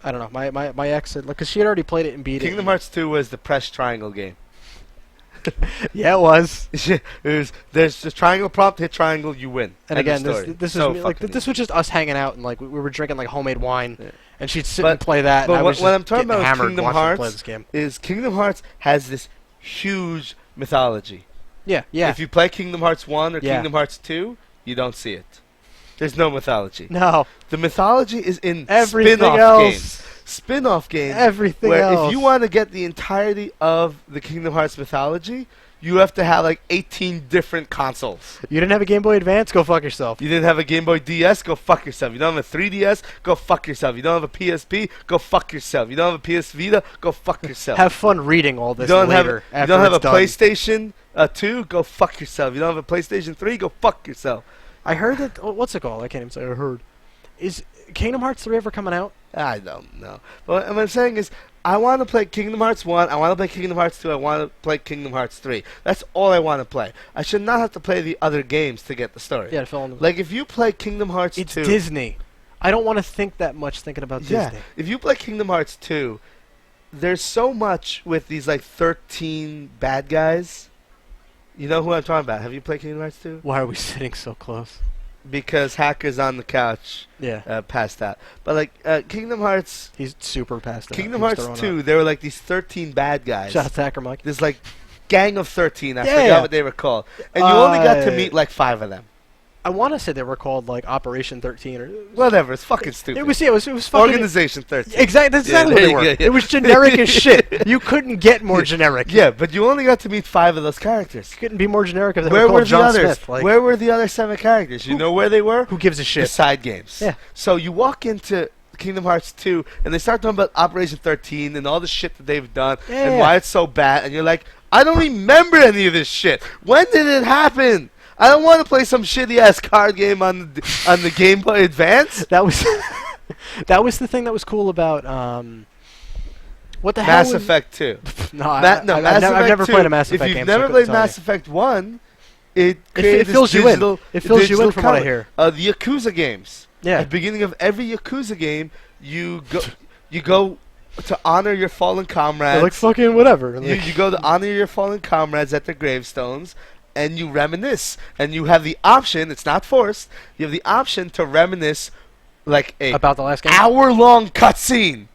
I don't know. My ex said, because she had already played it and beat it. Kingdom Hearts 2 was the press triangle game. Yeah, it was. There's the triangle prompt, hit triangle, you win. And again, this so was this was just us hanging out and like we were drinking like homemade wine, and she'd sit But- and play that. but and I was what just I'm talking getting about with hammered Kingdom watching her play Hearts this game. is Kingdom Hearts has this huge mythology. Yeah. If you play Kingdom Hearts 1 or Yeah. Kingdom Hearts 2, you don't see it. There's no mythology. No. The mythology is in Everything spin-off else. games. Spin-off games. Everything where else. if you want to get the entirety of the Kingdom Hearts mythology, you have to have like 18 different consoles. You didn't have a Game Boy Advance? Go fuck yourself. You didn't have a Game Boy DS? Go fuck yourself. You don't have a 3DS? Go fuck yourself. You don't have a PSP? Go fuck yourself. You don't have a PS Vita? Go fuck yourself. Have fun reading all this you don't later. have, you don't have a done. PlayStation 2? Go fuck yourself. You don't have a PlayStation 3? Go fuck yourself. I heard that. What's it called? I can't even say I heard. Is Kingdom Hearts 3 ever coming out? I don't know. But what I'm saying is, I want to play Kingdom Hearts 1, I want to play Kingdom Hearts 2, I want to play Kingdom Hearts 3. That's all I want to play. I should not have to play the other games to get the story. Yeah, to fill in the Like, if you play Kingdom Hearts 2... It's Disney. I don't want to think that much thinking about Disney. If you play Kingdom Hearts 2, there's so much with these, like, 13 bad guys. You know who I'm talking about. Have you played Kingdom Hearts 2? Why are we sitting so close? Because Hacker's on the couch, passed out. But, like, Kingdom Hearts... He's super past it. Kingdom Hearts 2, there were, like, these 13 bad guys. Shout out to Hacker Mike. There's, like, gang of 13. I Yeah. forgot what they were called. And you only got to meet, like, 5 of them. I want to say they were called, like, Operation 13 or... Whatever. It's fucking stupid. It was fucking... Organization 13. Exactly. That's exactly what they were. yeah. It was generic as shit. You couldn't get more generic. Yeah, but you only got to meet 5 of those characters. Couldn't be more generic if they Where were were called the John others? Smith. Like, Where were the other 7 characters? You know where they were? who gives a The shit? side games. Yeah. So you walk into Kingdom Hearts 2, and they start talking about Operation 13 and all the shit that they've done and why it's so bad, and you're like, I don't remember any of this shit. When did it happen? I don't want to play some shitty ass card game on the Game Boy Advance. That was that was the thing that was cool about what the hell Mass was Effect 2. No, Mass Effect I've never 2, played a Mass Effect If game. you've never played Mass Effect 1, it It fills you in. It fills you in from what I hear. The Yakuza games. Yeah. At the beginning of every Yakuza game, you go to honor your fallen comrades. Like fucking whatever. You go to honor your fallen comrades at their gravestones, and you reminisce. And you have the option, it's not forced, you have the option to reminisce like a about the last game. hour-long cutscene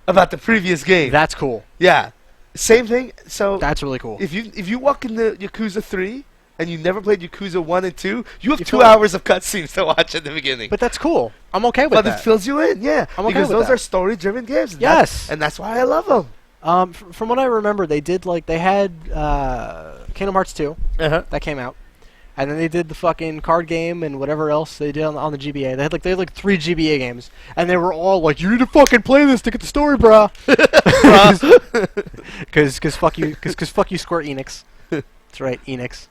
about the previous game. That's cool. Yeah. Same thing. So That's really cool. if you walk into Yakuza 3 and you never played Yakuza 1 and 2, you have You 2 feel- hours of cutscenes to watch at the beginning. But that's cool. I'm okay with But that. it fills you in, yeah. I'm okay because with those that. are story-driven games. And Yes. that's why I love them. From what I remember, they did they had Kingdom Hearts 2 Uh-huh. that came out, and then they did the fucking card game and whatever else they did on the GBA. They had like 3 GBA games, and they were all like, "You need to fucking play this to get the story, brah." Because fuck you, Square Enix. That's right, Enix.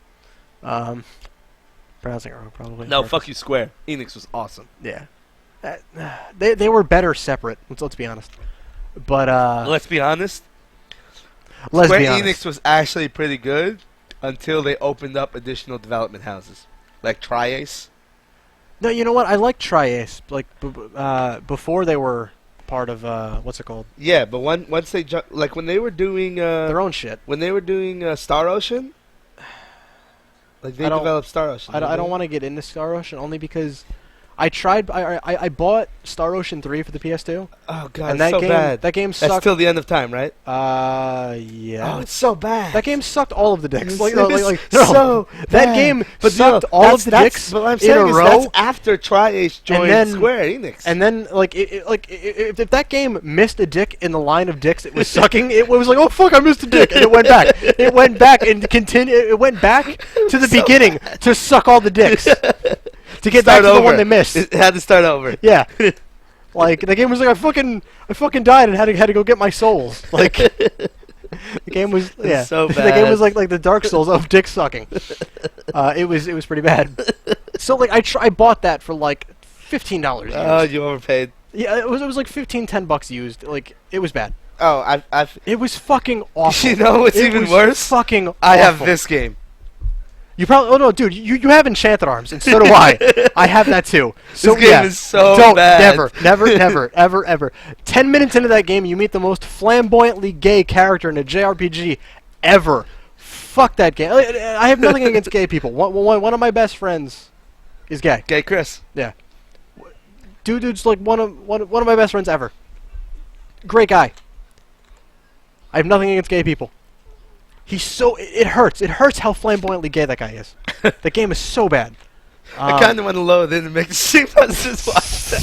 Pronouncing it wrong, probably. No, fuck you, Square. Enix was awesome. Yeah. They were better separate. Let's be honest. But Let's be honest. let's Square be honest. Enix was actually pretty good until they opened up additional development houses, like Tri-Ace. No, you know what? I like Tri-Ace. Like before they were part of what's it called? Yeah, but once they like when they were doing Their own shit. when they were doing Star Ocean, like they I don't- developed Star Ocean. I don't want to get into Star Ocean only because I tried. I bought Star Ocean 3 for the PS2. Oh god, And it's that so game, bad. that game That's sucked. till the end of time, right? Yeah. Oh, it's so bad. That game sucked all of the dicks. It's Like, no, so that bad. game But sucked all of the dicks But what I'm in saying a is row. that's after Tri-Ace joined then- Square Enix. And then, if that game missed a dick in the line of dicks it was sucking, it was like, oh fuck, I missed a dick, and it went back. It went back and continued. It went back to the beginning to suck all the dicks. to get back to the one they missed. It had to start over. Yeah. Like, the game was like, I fucking died and had to go get my souls. Like, the game was, yeah. So bad. The game was like the Dark Souls of dick sucking. It was pretty bad. So, like, I bought that for, like, $15 used. Oh, you overpaid. Yeah, it was like $10 used. Like, it was bad. Oh, It was fucking awful. You know what's even worse? Fucking awful. I have this game. You probably. Oh no, dude! You have Enchanted Arms, and so do I. I have that too. So This game is so bad. Never, ever. 10 minutes into that game, you meet the most flamboyantly gay character in a JRPG ever. Fuck that game. I have nothing against gay people. One of my best friends is gay. Gay Chris. Yeah. Dude's like one of my best friends ever. Great guy. I have nothing against gay people. He's so... It hurts. It hurts how flamboyantly gay that guy is. The game is so bad. I kind of want to load in and make the stream just watch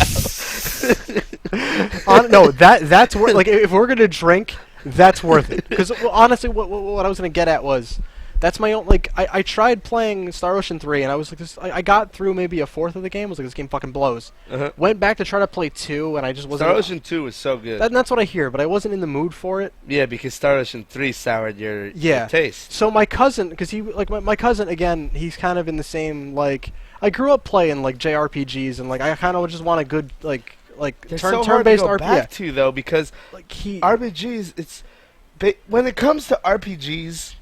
out. No, that's worth... Like, if we're going to drink, that's worth it. Because, honestly, what I was going to get at was... That's my own... Like, I tried playing Star Ocean 3, and I was like... I got through maybe a fourth of the game. I was like, this game fucking blows. Went back to try to play 2, and I just wasn't... Star Ocean 2 was so good. That's what I hear, but I wasn't in the mood for it. Yeah, because Star Ocean 3 soured your taste. So my cousin... Because he... Like, my cousin, again, he's kind of in the same, like... I grew up playing, like, JRPGs, and, like, I kind of just want a good, like turn-based RPG. Back RPG. to, though, because Like, RPGs, it's... When it comes to RPGs...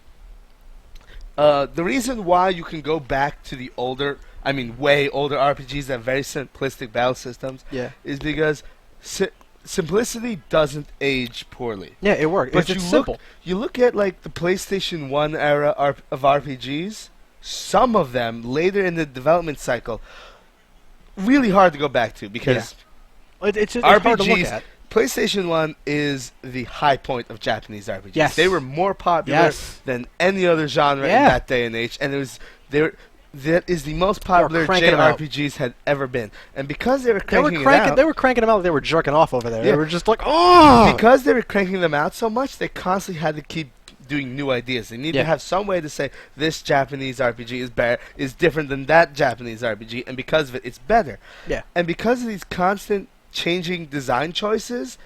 the reason why you can go back to the older, I mean way older RPGs that have very simplistic battle systems is because simplicity doesn't age poorly. Yeah, it works. But it's simple. You look at like the PlayStation 1 era of RPGs, some of them later in the development cycle, really hard to go back to because it's RPGs, hard to look at. PlayStation 1 is the high point of Japanese RPGs. Yes. They were more popular than any other genre in that day and age, and that is the most popular JRPGs had ever been. And because they were cranking them out... They were cranking them out like they were jerking off over there. Yeah. They were just like, oh! Because they were cranking them out so much, they constantly had to keep doing new ideas. They need to have some way to say, this Japanese RPG is different than that Japanese RPG, and because of it, it's better. Yeah. And because of these constant changing design choices,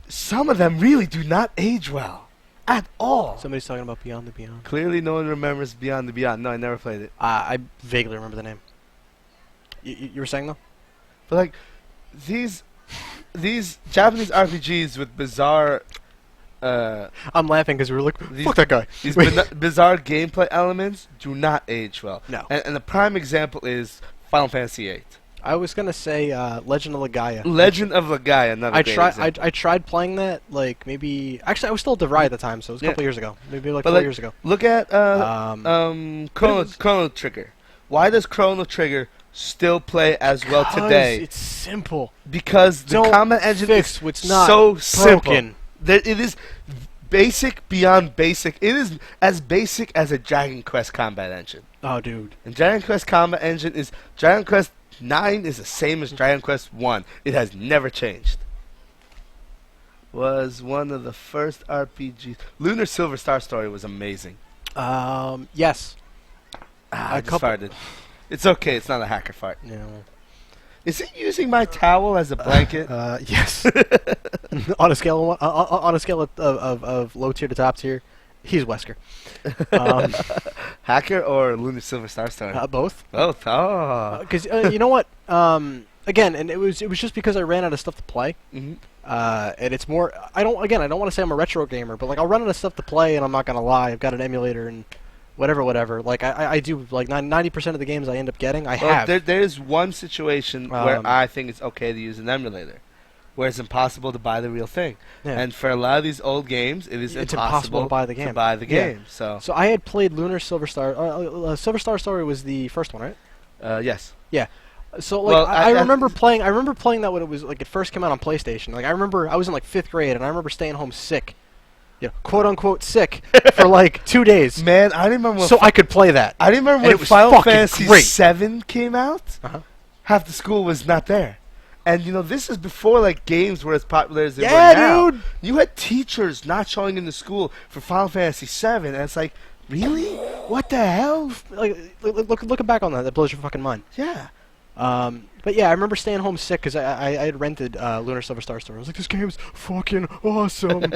some of them really do not age well at all. Somebody's talking about Beyond the Beyond. Clearly no one remembers Beyond the Beyond. No, I never played it. I vaguely remember the name. You were saying, though? But like these Japanese RPGs with bizarre I'm laughing because we were like, fuck that guy. These bizarre gameplay elements do not age well. No. And the prime example is Final Fantasy VIII. I was gonna say Legend of Legaia. Legend of Legaia, another I tried playing that like maybe actually I was still at DeVry at the time, so it was a couple years ago, maybe like 4 years ago. Look at Chrono Trigger. Why does Chrono Trigger still play as well today? It's simple. Because the combat engine is not so simple. Broken. It is basic beyond basic. It is as basic as a Dragon Quest combat engine. Oh, dude. And Dragon Quest combat engine is Dragon Quest 9 is the same as Dragon Quest 1. It has never changed. Was one of the first RPGs. Lunar Silver Star Story was amazing. Yes. I just farted. It's okay. It's not a hacker fart. No. Is he using my towel as a blanket? Yes. on a scale of low tier to top tier, he's Wesker. Hacker or Lunar Silver Star Story? Both. Both. Oh. Because you know what? Again, and it was just because I ran out of stuff to play. Mm-hmm. And it's more. I don't want to say I'm a retro gamer, but like I'll run out of stuff to play, and I'm not gonna lie. I've got an emulator and whatever. Like I do like 90% of the games I end up getting. I have. There's one situation where I think it's okay to use an emulator, where it's impossible to buy the real thing. Yeah. And for a lot of these old games, it's impossible to buy the game. So I had played Lunar Silver Star. Silver Star Story was the first one, right? Yes. Yeah. So like I remember playing. I remember playing that when it was like it first came out on PlayStation. Like I remember I was in like 5th grade, and I remember staying home sick. Yeah, quote unquote sick for like 2 days. Man, I remember. So I could play that. I remember when Final Fantasy VII came out. Half the school was not there, and you know this is before like games were as popular as they were now. Dude. You had teachers not showing into school for Final Fantasy VII, and it's like, really? What the hell? Like, looking back on that, that blows your fucking mind. Yeah. But yeah, I remember staying home sick because I had rented Lunar Silver Star Story. I was like, this game's fucking awesome.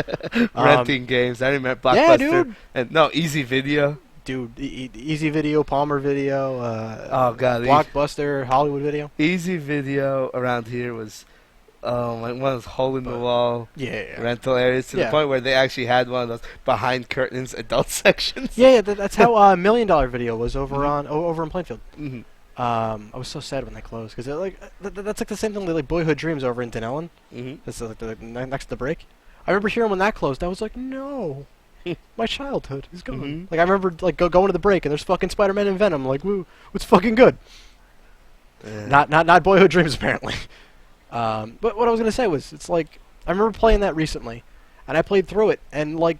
Renting games. I remember Blockbuster. Yeah, dude. And no, Easy Video. Dude, Easy Video, Palmer Video, oh god, Blockbuster, Hollywood Video. Easy Video around here was like one of those hole in the wall rental areas to the point where they actually had one of those behind curtains adult sections. Yeah, that's how $1 Million Video was over on over in Plainfield. I was so sad when they closed because that's like the same thing like Boyhood Dreams over in Dunellen. That's like next to the break. I remember hearing when that closed. I was like, no. My childhood is gone. Like I remember like going to the break and there's fucking Spider-Man and Venom. Like, woo, it's fucking good. Not Boyhood Dreams apparently. But what I was gonna say was, it's like I remember playing that recently, and I played through it, and like,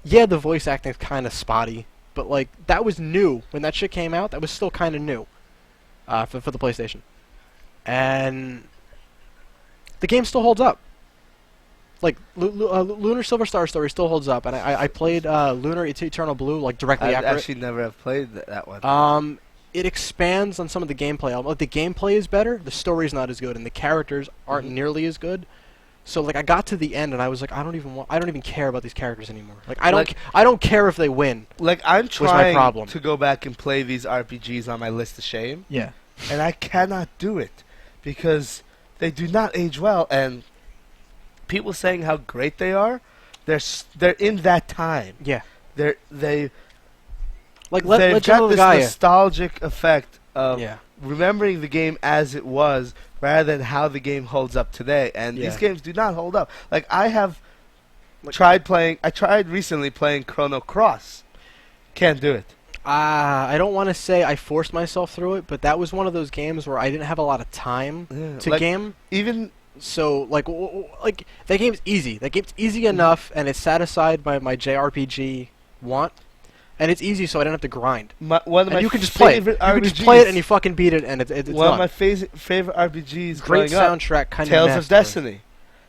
yeah, the voice acting's kind of spotty, but like that was new when that shit came out. That was still kind of new for the PlayStation, and the game still holds up. Like Lunar Silver Star Story still holds up, and I played Lunar Eternal Blue like directly after it. I actually never have played that one. It expands on some of the gameplay. Like the gameplay is better, the story's not as good, and the characters aren't nearly as good. So like I got to the end and I was like, I don't even care about these characters anymore. Like I don't care if they win. Like I'm trying to go back and play these RPGs on my list of shame. Yeah. And I cannot do it because they do not age well, and people saying how great they are, they're in that time. Yeah. They've got this nostalgic effect of remembering the game as it was rather than how the game holds up today. And these games do not hold up. Like I have tried recently playing Chrono Cross. Can't do it. I don't want to say I forced myself through it, but that was one of those games where I didn't have a lot of time to game. So like that game's easy. That game's easy enough, and it's satisfied by my JRPG want. And it's easy, so I don't have to grind. You can just play it. You can just play it, and you fucking beat it, and it's one of my favorite RPGs. Great soundtrack, kind of Tales of Destiny.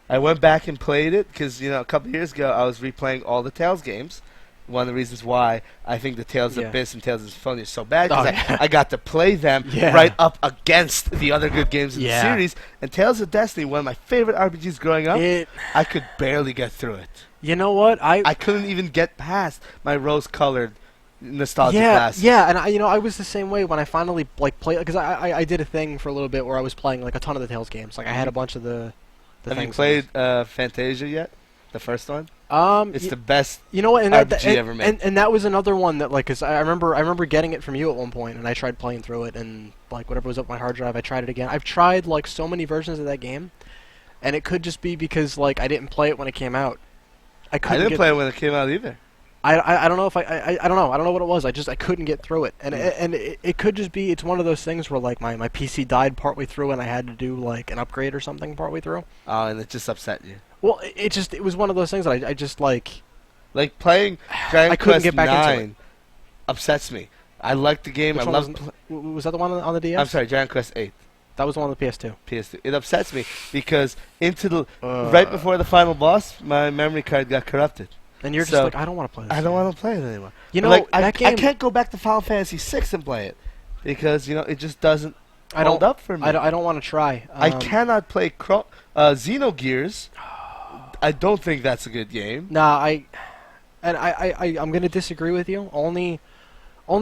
I went back and played it because a couple years ago I was replaying all the Tales games. One of the reasons why I think the Tales of Abyss and Tales of Symphonia is so bad because I got to play them right up against the other good games in the series. And Tales of Destiny, one of my favorite RPGs growing up, I could barely get through it. You know what? I couldn't even get past my rose-colored nostalgic glasses. Yeah, and I was the same way when I finally like played, because I did a thing for a little bit where I was playing like a ton of the Tales games. Like I had a bunch of the Have you played Fantasia yet? The first one? It's the best RPG ever made. And that was another one that like, cause I remember getting it from you at one point, and I tried playing through it, and like whatever was up my hard drive, I tried it again. I've tried like so many versions of that game, and it could just be because like I didn't play it when it came out. I didn't play it when it came out either. I don't know if I don't know what it was. I couldn't get through it, and it could just be it's one of those things where like my PC died partway through, and I had to do like an upgrade or something partway through. Oh, and it just upset you. Well, it was one of those things that I just like playing Dragon Quest get back 9 into it. Upsets me. I like the game. Which I love. Was that the one on the DS? I'm sorry, Dragon Quest 8. That was the one on the PS2. PS2. It upsets me because right before the final boss, my memory card got corrupted. And you're just like, I don't want to play this. I don't want to play it anymore. You know, like, that game, I can't go back to Final Fantasy VI and play it because it just doesn't hold up for me. I don't want to try. I cannon't play Xenogears. I don't think that's a good game. Nah, I'm gonna disagree with you only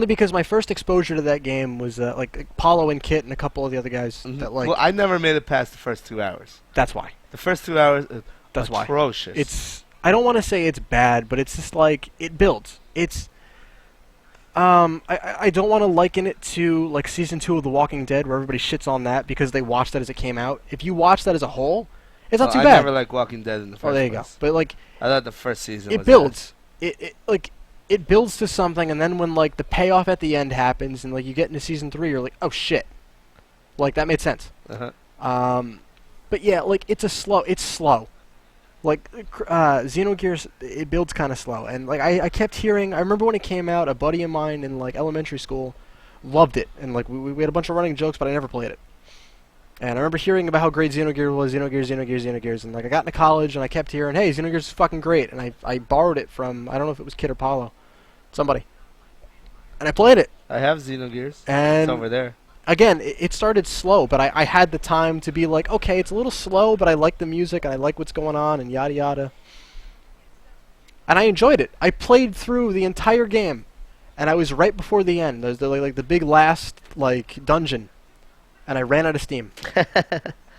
because my first exposure to that game was like Paulo and Kit and a couple of the other guys that like. Well, I never made it past the first 2 hours. That's why. The first 2 hours. That's atrocious. Why. It's. I don't want to say it's bad, but it's just like it builds. It's. I don't want to liken it to like season 2 of The Walking Dead, where everybody shits on that because they watched that as it came out. If you watch that as a whole, it's not too bad. I never liked Walking Dead in the first place. Oh, there you go. But like, I thought the first season. It builds. It builds to something, and then when like the payoff at the end happens, and like you get into season 3, you're like, oh shit, like that made sense. But yeah, like it's slow. Like Xenogears, it builds kind of slow, and like I kept hearing. I remember when it came out, a buddy of mine in like elementary school loved it, and like we had a bunch of running jokes, but I never played it. And I remember hearing about how great Xenogears was, Xenogears, and like I got into college and I kept hearing, hey, Xenogears is fucking great, and I borrowed it from, I don't know if it was Kid or Paulo, somebody. and I played it. I have Xenogears. And it's over there. Again, it started slow, but I had the time to be like, okay, it's a little slow, but I like the music and I like what's going on and yada yada. And I enjoyed it. I played through the entire game, and I was right before the end. There's the big last dungeon, and I ran out of steam.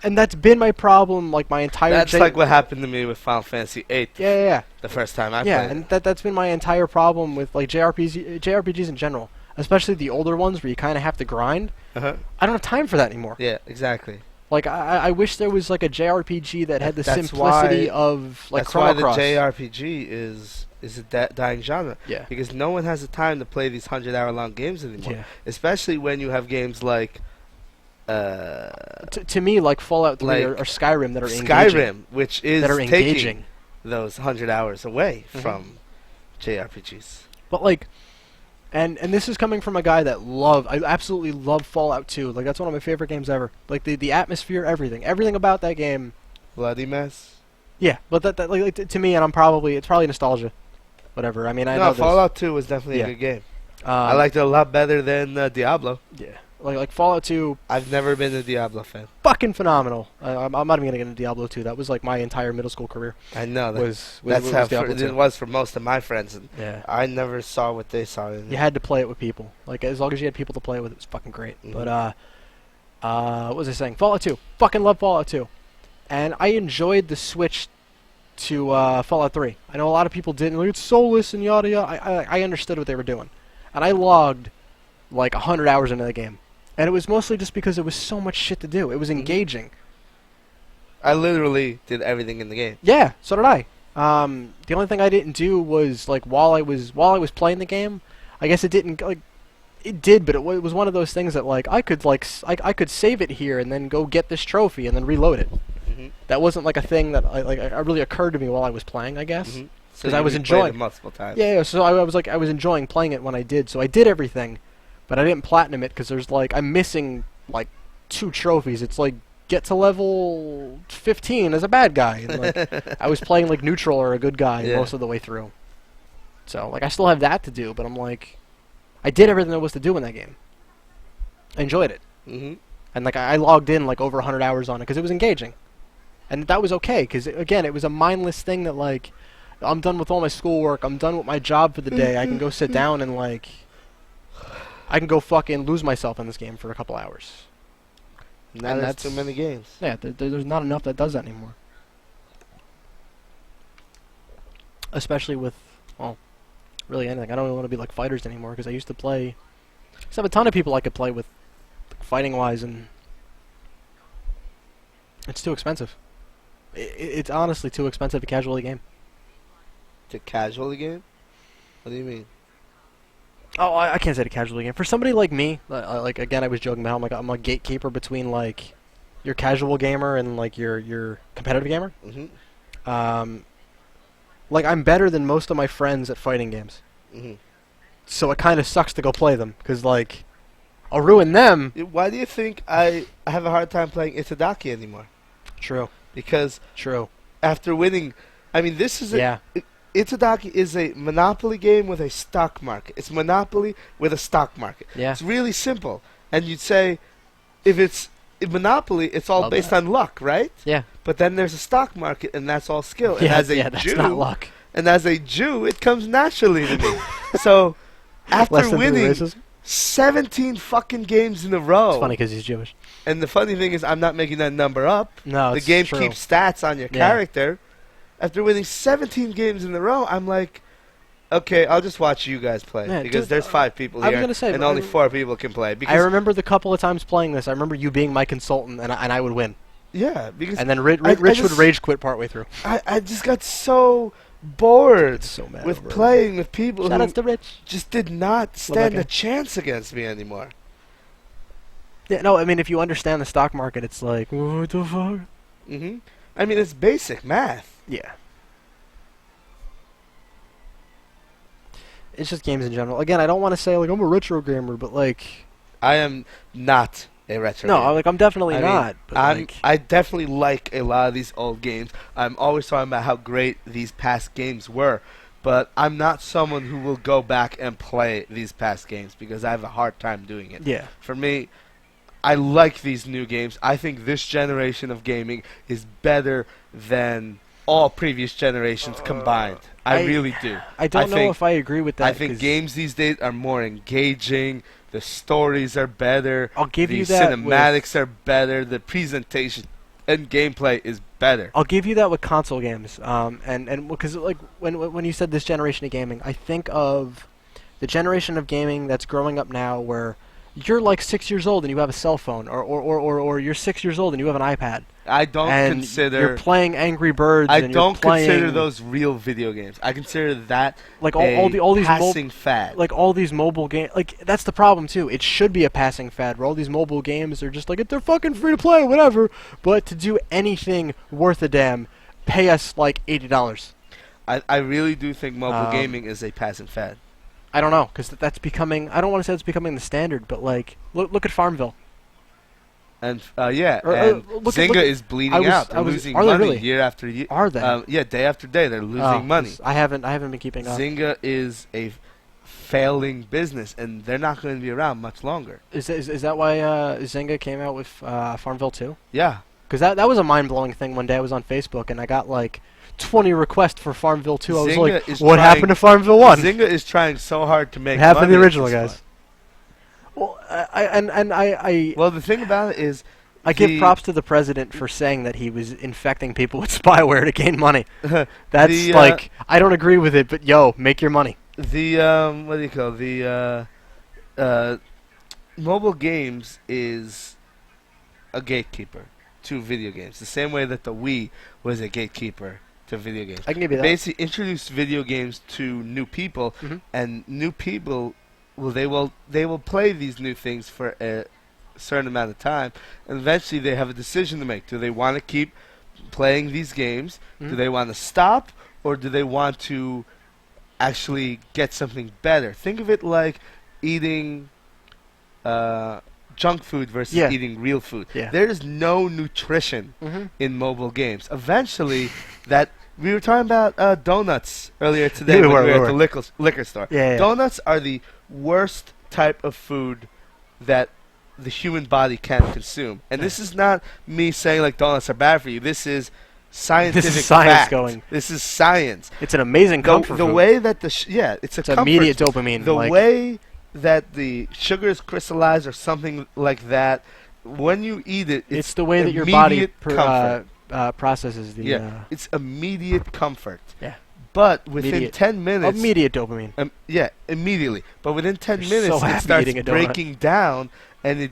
And that's been my problem like my entire. That's like what happened to me with Final Fantasy VIII. Yeah. The first time I played. Yeah, and that's been my entire problem with like JRPGs in general, especially the older ones where you kind of have to grind. I don't have time for that anymore. Yeah, exactly. Like I wish there was like a JRPG that had the simplicity of like Chrono Cross. That's why the JRPG is a dying genre. Yeah. Because no one has the time to play these 100-hour-long games anymore. Yeah. Especially when you have games like. To me, like Fallout 3 or Skyrim that are engaging. Skyrim, which is that are engaging. Taking those 100 hours away from JRPGs. But like. And this is coming from a guy that I absolutely love Fallout 2. Like, that's one of my favorite games ever. Like, the atmosphere, everything about that game. Bloody mess. Yeah, but to me, and it's probably nostalgia. Whatever. I mean, I know Fallout 2 was definitely a good game. I liked it a lot better than Diablo. Yeah. Like Fallout 2. I've never been a Diablo fan. Fucking phenomenal. I'm not even gonna get into Diablo 2. That was like my entire middle school career. I know that's how it was for most of my friends. And yeah. I never saw what they saw. You had to play it with people. Like as long as you had people to play it with, it was fucking great. But what was I saying? Fallout 2. Fucking love Fallout 2. And I enjoyed the switch to Fallout 3. I know a lot of people didn't. Like, it's soulless and yada yada. I understood what they were doing, and I logged like 100 hours into the game. And it was mostly just because it was so much shit to do. It was engaging. I literally did everything in the game. Yeah, so did I. The only thing I didn't do was like while I was playing the game, I guess it didn't like it did, but it was one of those things that like I could save it here and then go get this trophy and then reload it. That wasn't like a thing that really occurred to me while I was playing, I guess. Because I was enjoying it multiple times. Yeah, so I was enjoying playing it when I did. So I did everything. But I didn't platinum it because there's like I'm missing like 2 trophies. It's like get to level 15 as a bad guy. And, like, I was playing like neutral or a good guy most of the way through. So like I still have that to do, but I'm like I did everything there was to do in that game. I enjoyed it. And like I logged in like over 100 hours on it because it was engaging, and that was okay because again it was a mindless thing that like I'm done with all my schoolwork. I'm done with my job for the day. I can go sit down and like. I can go fucking lose myself in this game for a couple hours. And that's too many games. Yeah, there's not enough that does that anymore. Especially with, well, really anything. I don't even want to be like fighters anymore because I used to play. I used to have a ton of people I could play with, fighting-wise, and it's too expensive. It's honestly too expensive to casually game. To casually game? What do you mean? Oh, I can't say to casually game. For somebody like me, like again, I was joking about I'm a gatekeeper between like your casual gamer and like your competitive gamer. Like I'm better than most of my friends at fighting games. So it kind of sucks to go play them because like I'll ruin them. Why do you think I have a hard time playing Itadaki anymore? True. Because after winning, I mean this is Itadaki is a Monopoly game with a stock market. It's Monopoly with a stock market. Yeah. It's really simple. And you'd say, if it's in Monopoly, it's all based on luck, right? Yeah. But then there's a stock market, and that's all skill. Yeah, and as a that's Jew, not luck. And as a Jew, it comes naturally to me. So, after winning 17 fucking games in a row. It's funny because he's Jewish. And the funny thing is, I'm not making that number up. No, the game keeps stats on your character. After winning 17 games in a row, I'm like, okay, I'll just watch you guys play because there's 5 people here, and only 4 people can play. Because I remember the couple of times playing this. I remember you being my consultant, and I would win. Yeah, because and then Rich would rage quit partway through. I just got so bored with playing with people who just did not stand a chance against me anymore. Yeah, no, I mean if you understand the stock market, it's like what the fuck. I mean it's basic math. Yeah. It's just games in general. Again, I don't want to say like I'm a retro gamer, but like I am not a retro gamer. Like I'm definitely not. But I definitely like a lot of these old games. I'm always talking about how great these past games were. but I'm not someone who will go back and play these past games because I have a hard time doing it. Yeah. For me, I like these new games. I think this generation of gaming is better than all previous generations combined. I really do. I don't know if I agree with that. I think games these days are more engaging. The stories are better. I'll give the you that. Cinematics are better. The presentation and gameplay is better. I'll give you that with console games. And because like when you said this generation of gaming, I think of the generation of gaming that's growing up now, where you're like 6 years old and you have a cell phone, or you're 6 years old and you have an iPad. I don't consider you're playing Angry Birds. I and don't you're playing consider those real video games. I consider that like all these passing fad. Like all these mobile games. Like that's the problem too. It should be a passing fad where all these mobile games are just like they're fucking free to play, whatever. But to do anything worth a damn, pay us like $80. I really do think mobile gaming is a passing fad. I don't know, because that's becoming. I don't want to say it's becoming the standard, but like look at Farmville. And Zynga is bleeding out. They're losing money really? year after year. Are they? Yeah, day after day, they're losing money. I haven't been keeping up. Zynga is a failing business, and they're not going to be around much longer. Is that why Zynga came out with Farmville 2? Yeah. Because that was a mind-blowing thing. One day I was on Facebook, and I got like 20 requests for Farmville 2. I was like, what happened to Farmville 1? Zynga is trying so hard to make half money of the original guys. Well, well, the thing about it is, I give props to the president for saying that he was infecting people with spyware to gain money. That's like, I don't agree with it, but yo, make your money. The what do you call mobile games is a gatekeeper to video games, the same way that the Wii was a gatekeeper to video games. I can give you that. Basically, introduced video games to new people, and new people they will play these new things for a certain amount of time, and eventually they have a decision to make. Do they want to keep playing these games? Do they want to stop, or do they want to actually get something better? Think of it like eating junk food versus eating real food. Yeah. There is no nutrition in mobile games. Eventually, we were talking about donuts earlier today when we were at the liquor store. Yeah. Donuts are the worst type of food that the human body can consume. And this is not me saying like donuts are bad for you. This is scientific This is science fact. This is science. It's an amazing comfort food. The way that it's immediate dopamine. The way that the sugar is crystallized or something like that, when you eat it, it's the way that your body processes the. It's immediate comfort. Yeah. But within 10 minutes, immediate dopamine. Immediately. But within 10 You're minutes, so it happy starts eating a donut. breaking down, and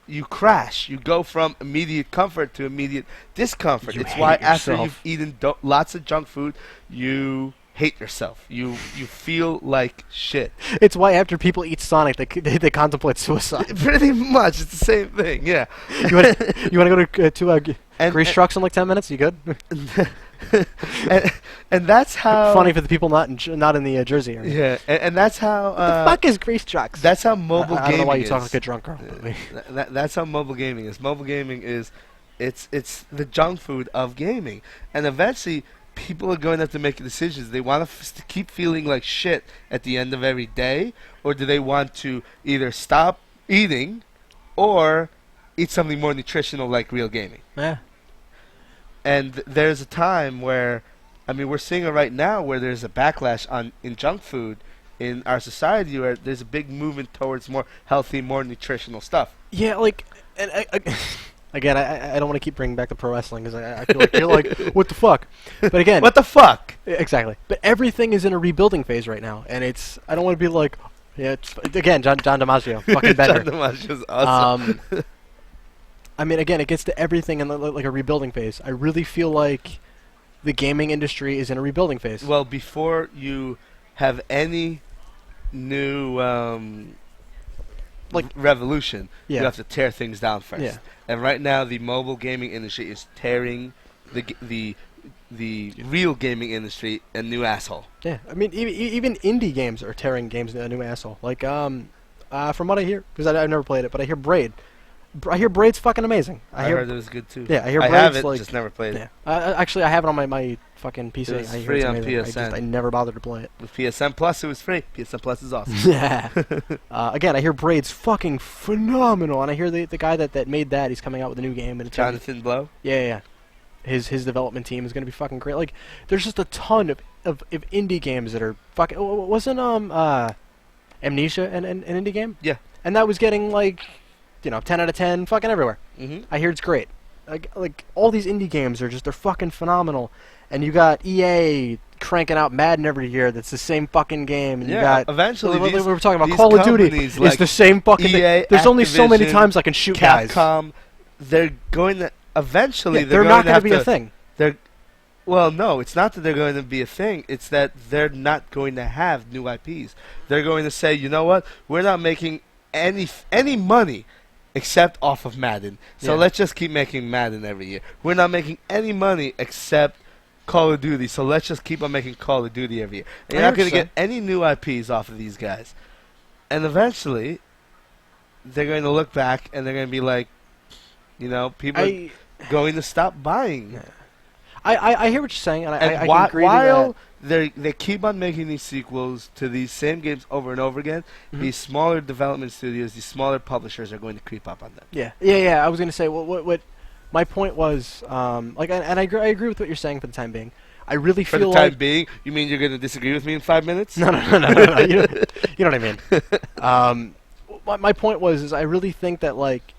you crash. You go from immediate comfort to immediate discomfort. It's why after you've eaten lots of junk food, you hate yourself. You feel like shit. It's why after people eat Sonic, they contemplate suicide. Pretty much, it's the same thing. Yeah. You want to go to Grease Trucks in like 10 minutes? You good? and that's how funny for the people not in the Jersey area. Yeah, and that's how the fuck is Grease Trucks? That's how mobile gaming is. I don't know why you talk like a drunk girl. That's how mobile gaming is. Mobile gaming is it's the junk food of gaming, and eventually people are going to have to make decisions. They want to keep feeling like shit at the end of every day, or do they want to either stop eating or eat something more nutritional like real gaming? Yeah. And there's a time where, I mean, we're seeing it right now where there's a backlash in junk food in our society, where there's a big movement towards more healthy, more nutritional stuff. Yeah, like, and again, I don't want to keep bringing back the pro wrestling because I feel like you're like, what the fuck? But again, what the fuck? Exactly. But everything is in a rebuilding phase right now, and I don't want to be like, again, John DiMaggio, fucking better. John DiMaggio's awesome. I mean, again, it gets to everything in like a rebuilding phase. I really feel like the gaming industry is in a rebuilding phase. Well, before you have any new revolution, you have to tear things down first. Yeah. And right now, the mobile gaming industry is tearing the real gaming industry a new asshole. Yeah, I mean, even indie games are tearing games a new asshole. Like, from what I hear, because I've never played it, but I hear Braid. I hear Braid's fucking amazing. I heard it was good too. Yeah, I hear I Braid's have it, like, just never played yeah. it. Actually, I have it on my fucking PC. It was I hear free it's on amazing. PSN. I never bothered to play it. With PSN Plus, it was free. PSN Plus is awesome. Yeah. Again, I hear Braid's fucking phenomenal, and I hear the guy that made that, he's coming out with a new game. And it's Jonathan Blow? Yeah. His development team is going to be fucking great. Like, there's just a ton of indie games that are fucking... Wasn't Amnesia an indie game? Yeah. And that was getting, like, 10 out of 10 fucking everywhere. Mm-hmm. I hear it's great. Like all these indie games they're fucking phenomenal. And you got EA cranking out Madden every year that's the same fucking game. And you got... eventually we were talking about these Call of Duty. like It's the same fucking EA, thing. There's only so many Activision, times I can shoot guys. Capcom, they're going to... Eventually, They're not going to be a thing. Well, no, it's not that they're going to be a thing. It's that they're not going to have new IPs. They're going to say, you know what? We're not making any money except off of Madden. So let's just keep making Madden every year. We're not making any money except Call of Duty. So let's just keep on making Call of Duty every year. And you're not going to get any new IPs off of these guys. And eventually, they're going to look back and they're going to be like, people are going to stop buying. I hear what you're saying, and I can agree while to that. they keep on making these sequels to these same games over and over again, these smaller development studios, these smaller publishers are going to creep up on them. Yeah. I was going to say what my point was, and I agree with what you're saying for the time being. I really feel for the time being. You mean you're going to disagree with me in 5 minutes? No. You know what I mean. My point was I really think that like.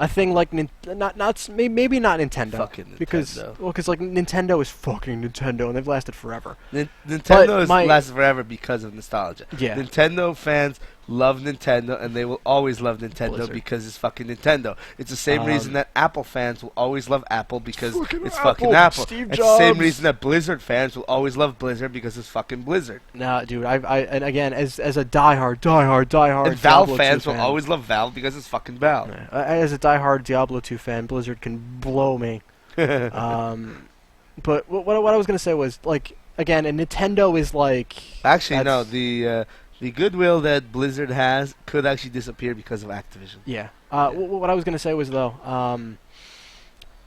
A thing like maybe not Nintendo, fucking Nintendo. because like Nintendo is fucking Nintendo and they've lasted forever. Nintendo has lasted forever because of nostalgia. Yeah. Nintendo fans love Nintendo and they will always love Nintendo Blizzard. because it's fucking Nintendo. It's the same reason that Apple fans will always love Apple because it's fucking Apple. Steve It's Jobs. the same reason that Blizzard fans will always love Blizzard because it's fucking Blizzard. Nah, dude, and again, as a diehard And Valve Diablo fans 2 will fan, always love Valve because it's fucking Valve. as a diehard Diablo 2 fan, Blizzard can blow me. But what I was gonna say was like again, and Nintendo is like actually no, the goodwill that Blizzard has could actually disappear because of Activision. Yeah. What I was gonna say was though,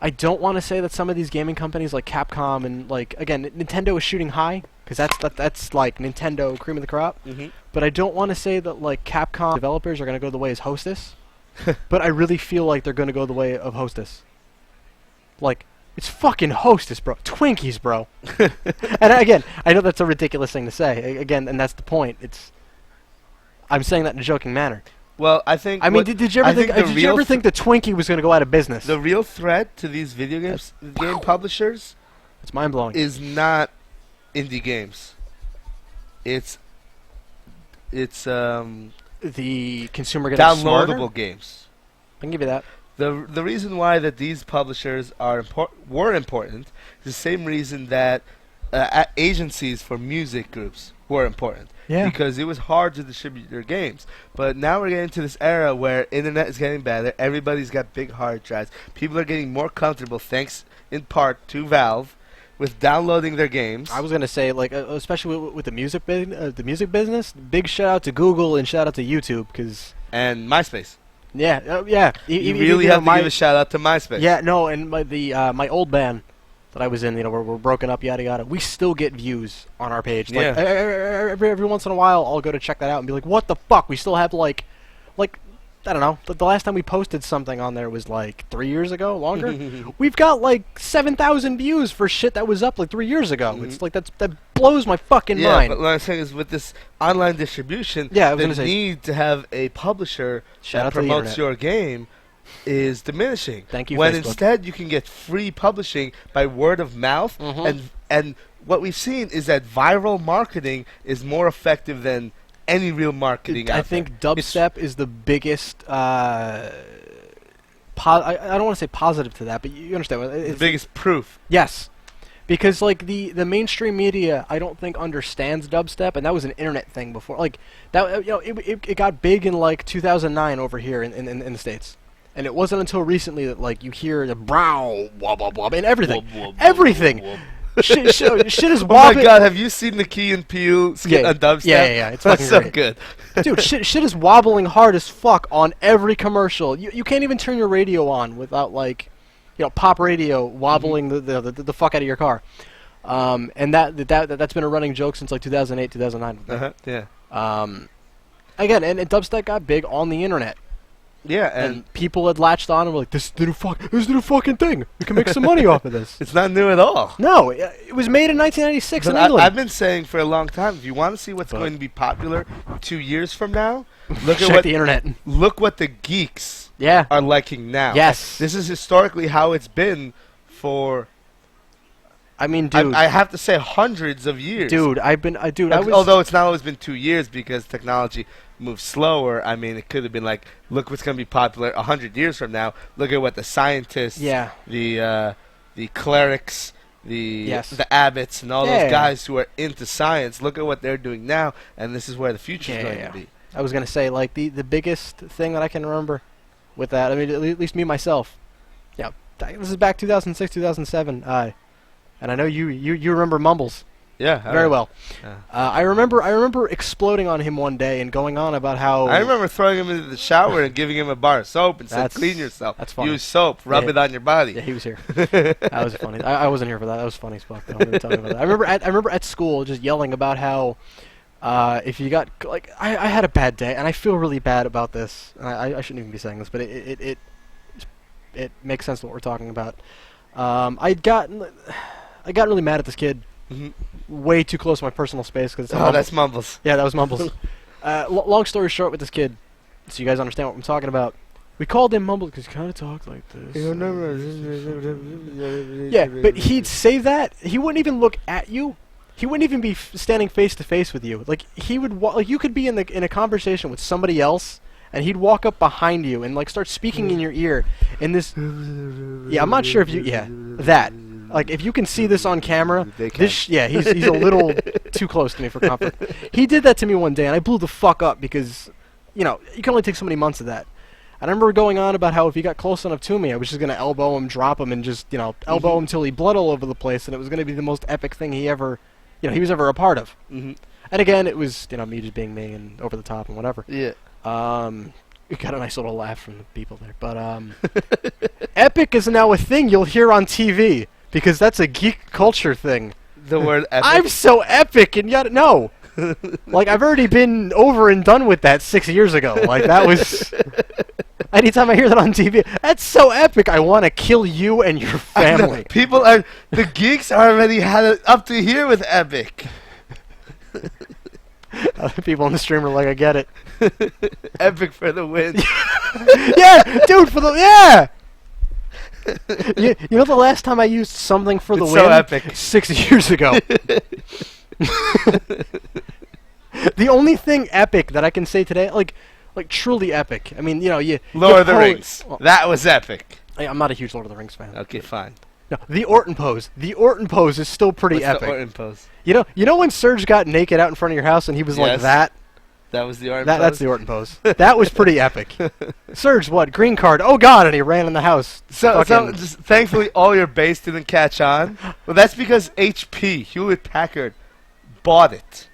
I don't want to say that some of these gaming companies like Capcom and like again Nintendo is shooting high because that's like Nintendo cream of the crop. But I don't want to say that like Capcom developers are gonna go the way as Hostess. But I really feel like they're gonna go the way of Hostess. Like it's fucking Hostess, bro. Twinkies, bro. And again, I know that's a ridiculous thing to say. Again, and that's the point. I'm saying that in a joking manner. Well, I think. I mean, did you ever think the Twinkie was going to go out of business? The real threat to these video game publishers, it's mind blowing, is not indie games. It's the consumer getting downloadable smarter? Games. I can give you that. The reason why that these publishers were important is the same reason that agencies for music groups were important. Yeah. Because it was hard to distribute their games. But now we're getting to this era where internet is getting better. Everybody's got big hard drives. People are getting more comfortable, thanks in part to Valve, with downloading their games. I was gonna say, like, especially with the music business. Big shout out to Google and shout out to YouTube, and MySpace. Yeah. You really have to give a shout out to MySpace. Yeah, no, and my old band that I was in, we're broken up, yada yada. We still get views on our page. Like, every once in a while, I'll go to check that out and be like, "What the fuck?" We still have like, I don't know. The last time we posted something on there was like 3 years ago, longer. We've got like 7,000 views for shit that was up like 3 years ago. It's like that blows my fucking mind. But what I'm saying is, with this online distribution, the need to have a publisher that promotes your game is diminishing. Thank you, when Facebook. Instead you can get free publishing by word of mouth, and what we've seen is that viral marketing is more effective than any real marketing. I think dubstep is the biggest. I don't want to say positive to that, but you understand. It's the biggest proof. Yes, because like the mainstream media, I don't think understands dubstep, and that was an internet thing before. Like that, it got big in like 2009 over here in the States. And it wasn't until recently that like you hear the brow blah blah blah and everything. shit is Oh wobbling. my god, have you seen the Key and Peele skit on dubstep? Yeah. It's That's fucking so great. good. Dude, shit is wobbling hard as fuck on every commercial. You can't even turn your radio on without like, pop radio wobbling the fuck out of your car. And that's been a running joke since like 2008, 2009. Yeah. Again, and dubstep got big on the internet. Yeah, And people had latched on and were like, this is the new fucking thing. We can make some money off of this. it's not new at all. No, it was made in 1996 in England. I've been saying for a long time, if you want to see what's going to be popular 2 years from now, look Check at what the internet. Look what the geeks Yeah. are liking now. Yes. This is historically how it's been for, I mean, dude. I have to say, hundreds of years. Dude, I was... Although it's not always been 2 years because technology moves slower. I mean, it could have been like, look what's going to be popular 100 years from now. Look at what the scientists, the clerics, the abbots, and all those guys who are into science. Look at what they're doing now, and this is where the future is going to be. I was going to say, like, the biggest thing that I can remember with that, I mean, at least me, myself, this is back 2006, 2007, and I know you remember Mumbles. Yeah, very well. I remember exploding on him one day and going on about how... I remember throwing him into the shower and giving him a bar of soap and said, clean yourself. That's funny. Use soap. Rub it on your body. Yeah, he was here. That was funny. I wasn't here for that. That was funny as fuck. Though. About that. I remember at school just yelling about how if you got... like I had a bad day, and I feel really bad about this. And I shouldn't even be saying this, but it makes sense to what we're talking about. I got really mad at this kid. Way too close to my personal space. That's Mumbles. Yeah, that was Mumbles. Long story short with this kid, so you guys understand what I'm talking about. We called him Mumbles because he kind of talked like this. Yeah, but he'd say that. He wouldn't even look at you. He wouldn't even be standing face to face with you. Like he would, like you could be in a conversation with somebody else, and he'd walk up behind you and like start speaking in your ear in this. Yeah, I'm not sure if you. Yeah, that. Like, if you can see this on camera, he's a little too close to me for comfort. He did that to me one day, and I blew the fuck up because, you can only take so many months of that. And I remember going on about how if he got close enough to me, I was just going to elbow him, drop him, and just, elbow him till he bled all over the place, and it was going to be the most epic thing he was ever a part of. And again, it was, me just being me and over the top and whatever. Yeah. We got a nice little laugh from the people there. But, epic is now a thing you'll hear on TV. Because that's a geek culture thing. The word epic? I'm so epic, and yet, no. Like, I've already been over and done with that 6 years ago. Like, that was... Anytime I hear that on TV, that's so epic, I want to kill you and your family. The geeks already had it up to here with epic. Other people in the stream are like, I get it. Epic for the win. Yeah, dude, yeah! You know the last time I used something for the win? So epic. 6 years ago. The only thing epic that I can say today, like truly epic. I mean, Lord of the Rings. Well, that was epic. I'm not a huge Lord of the Rings fan. Okay, fine. No, the Orton pose. The Orton pose is still pretty epic. The Orton pose? You know when Serge got naked out in front of your house and he was like that? That was the Orton pose? That's the Orton pose. That was pretty epic. Serge, what? Green card. Oh, God, and he ran in the house. So just thankfully, all your base didn't catch on. Well, that's because HP, Hewlett-Packard, bought it.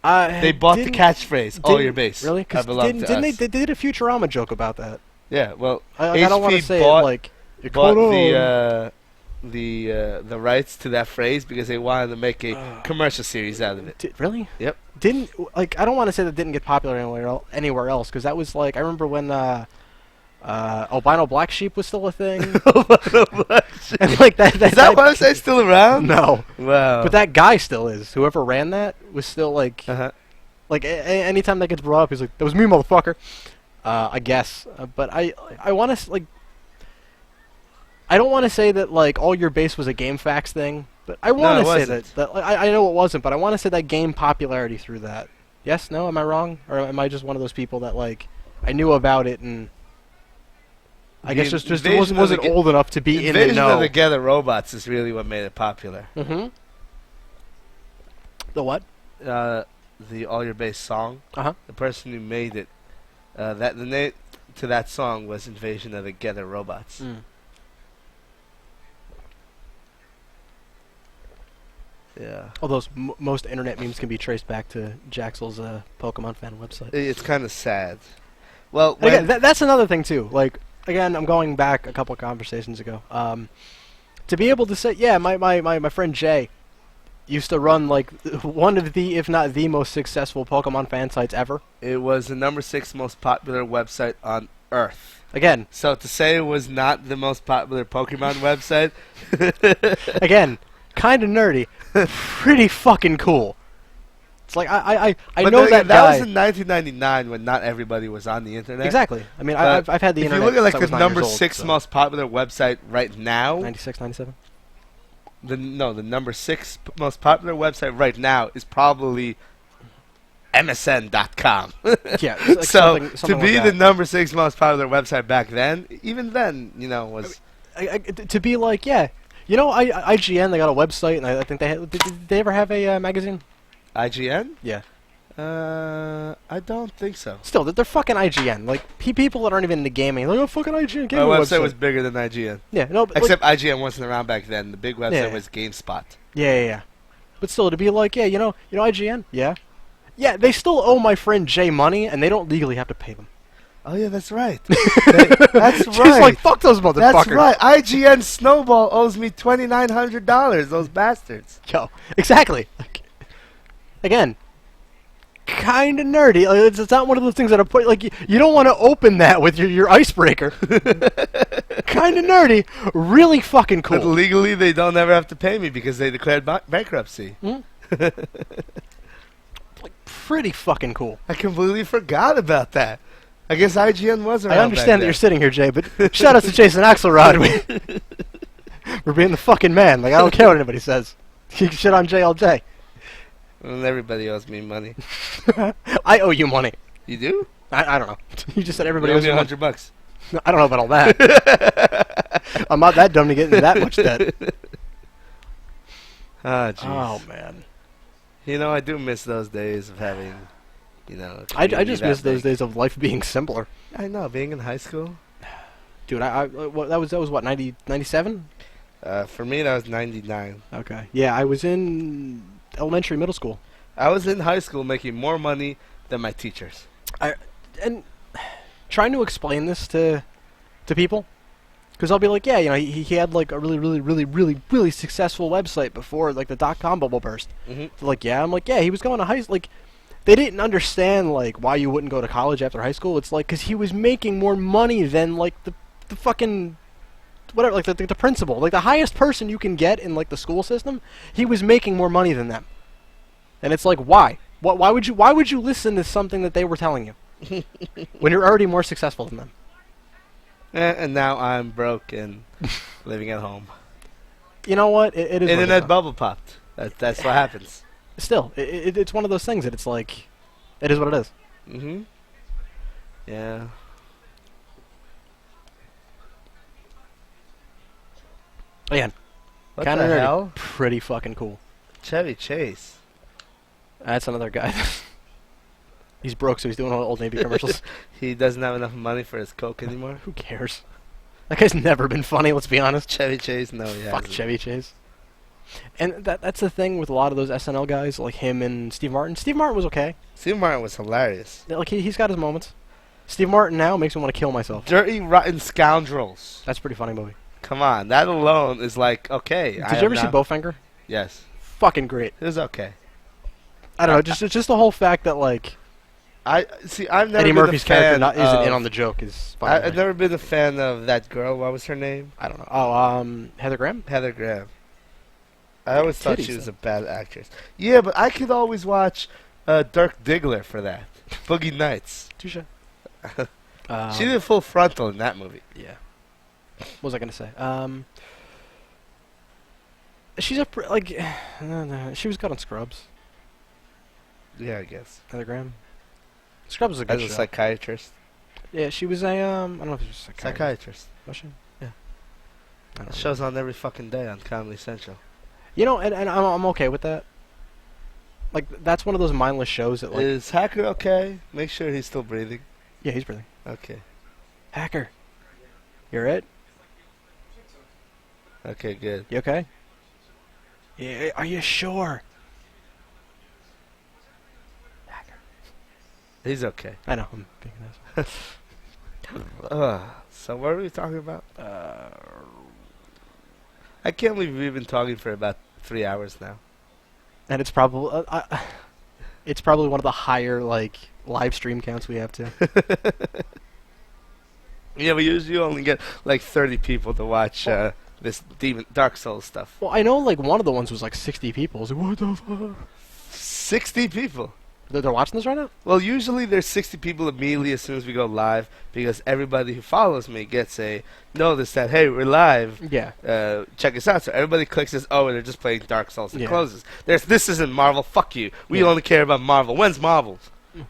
They bought the catchphrase, all your base. Really? Because didn't they did a Futurama joke about that. Yeah, well, I don't want to say bought, it like... bought the rights to that phrase because they wanted to make a commercial series out of it. Really? Yep. I don't want to say that didn't get popular anywhere else because that was like I remember when albino black sheep was still a thing. And like that is that why I'm still around? No. Wow. But that guy still is. Whoever ran that was still like like anytime that gets brought up, he's like, "That was me, motherfucker." I guess, but I want to like. I don't want to say that like all your base was a game facts thing, but I want to say that I know it wasn't, but I want to say that gained popularity through that. Yes? No? Am I wrong? Or am I just one of those people that like I knew about it and I guess just wasn't old enough to be in the know. Invasion of the Together Robots is really what made it popular. The what? The All Your Base song. The person who made it, the name to that song was Invasion of the Together Robots. Yeah. Although most internet memes can be traced back to Jaxel's Pokemon fan website. It's kind of sad. Well, again, that's another thing too. Like, again, I'm going back a couple of conversations ago. To be able to say, yeah, my friend Jay used to run like one of the, if not the most successful Pokemon fan sites ever. It was the number 6 most popular website on Earth. Again. So to say it was not the most popular Pokemon website. Again, kind of nerdy, pretty fucking cool. It's like I know that guy. That was in 1999 when not everybody was on the internet. Exactly. I mean, I've had the internet. If you look at like since I was the 9 number years old, 6 so. most popular website right now. 96, 97. The number 6 most popular website right now is probably MSN.com. Yeah. Like so something to be like the that. numthey most popular website back then, even then, was. To be like, yeah, IGN, they got a website, and I think they did they ever have a magazine? IGN? Yeah. I don't think so. Still, they're fucking IGN. Like, people that aren't even into gaming, like, oh, fucking IGN, gaming My website website was bigger than IGN. Yeah, no, but Except IGN wasn't around back then. The big website Yeah. was GameSpot. Yeah. But still, to be like, yeah, you know IGN? Yeah. Yeah, they still owe my friend Jay money, and they don't legally have to pay them. Oh, yeah, that's right. That's She's right. like, fuck those motherfuckers. That's right. IGN Snowball owes me $2,900, those bastards. Yo, exactly. Like, again, kind of nerdy. Like, it's not one of those things that are put, like, you don't want to open that with your icebreaker. Kind of nerdy, really fucking cool. But legally, they don't ever have to pay me because they declared bankruptcy. Like, pretty fucking cool. I completely forgot about that. I guess IGN was around I understand that back you're sitting here, Jay, but shout out to Jason Axelrod for being the fucking man. Like, I don't care what anybody says. You can shit on Jay all day. then. Well, everybody owes me money. I owe you money. You do? I don't know. You just said everybody You owe owes me you money. $100. I don't know about all that. I'm not that dumb to get into that much debt. Ah, jeez. Oh, man. I do miss those days of having, I just miss those days of life being simpler. I know, being in high school. Dude, that was what, 90, 97? For me, that was 99. Okay. Yeah, I was in elementary, middle school. I was in high school making more money than my teachers. And trying to explain this to people, because I'll be like, yeah, he had like a really successful website before like the .com bubble burst. Mm-hmm. They're like, yeah, I'm like, yeah, he was going to high school. Like, they didn't understand like why you wouldn't go to college after high school. It's like because he was making more money than like the fucking whatever, like the principal, like the highest person you can get in like the school system. He was making more money than them, and it's like, why? Why would you listen to something that they were telling you when you're already more successful than them? And now I'm broke and living at home. You know what? It is. Internet bubble popped. That's what happens. Still, it's one of those things that it's like, it is what it is. Mm-hmm. Yeah. Again, What kind the of hell? pretty fucking cool. Chevy Chase. That's another guy. He's broke, so he's doing all Old Navy commercials. He doesn't have enough money for his Coke anymore. Who cares? That guy's never been funny, let's be honest. Chevy Chase, no, he Fuck hasn't. Chevy Chase. And that's the thing with a lot of those SNL guys, like him and Steve Martin. Steve Martin was okay. Steve Martin was hilarious. Yeah, like he's got his moments. Steve Martin now makes me want to kill myself. Dirty Rotten Scoundrels. That's a pretty funny movie. Come on, that alone is like, okay. Did you ever see Bowfinger? Yes. Fucking great. It was okay. I don't know, just the whole fact that like I've never Eddie been Murphy's a fan character isn't in of- on the joke is funny. I've never been a fan of that girl. What was her name? I don't know. Oh, Heather Graham? Heather Graham. I always thought she Titties, was a bad actress. Yeah, but I could always watch Dirk Diggler for that. Boogie Nights. Touche. She did full frontal in that movie. Yeah. What was I gonna say? She's like, she was good on Scrubs. Yeah, I guess. Heather Graham. Scrubs is a good As a show. psychiatrist. Yeah, she was a I don't know if she was a psychiatrist. Psychiatrist. Was she? Yeah. I don't know. Shows on every fucking day on Comedy Central. And I'm okay with that. Like that's one of those mindless shows that like Is Hacker okay? Make sure he's still breathing. yeah, he's breathing. Okay. Hacker. You're it? Okay, good. You okay? Yeah, are you sure? Hacker. He's okay. I know. I'm being an asshole. So what are we talking about? I can't believe we've been talking for about 3 hours now. And it's probably it's probably one of the higher like live stream counts we have too. Yeah, we usually only get like 30 people to watch this Dark Souls stuff. Well, I know like one of the ones was like 60 people. I was like, what the fuck? 60 people. They're watching this right now? Well, usually there's 60 people immediately as soon as we go live because everybody who follows me gets a notice that, hey, we're live. Yeah. Check us out. So everybody clicks this, oh, they're just playing Dark Souls and closes. This isn't Marvel. Fuck you. We only care about Marvel. When's Marvel?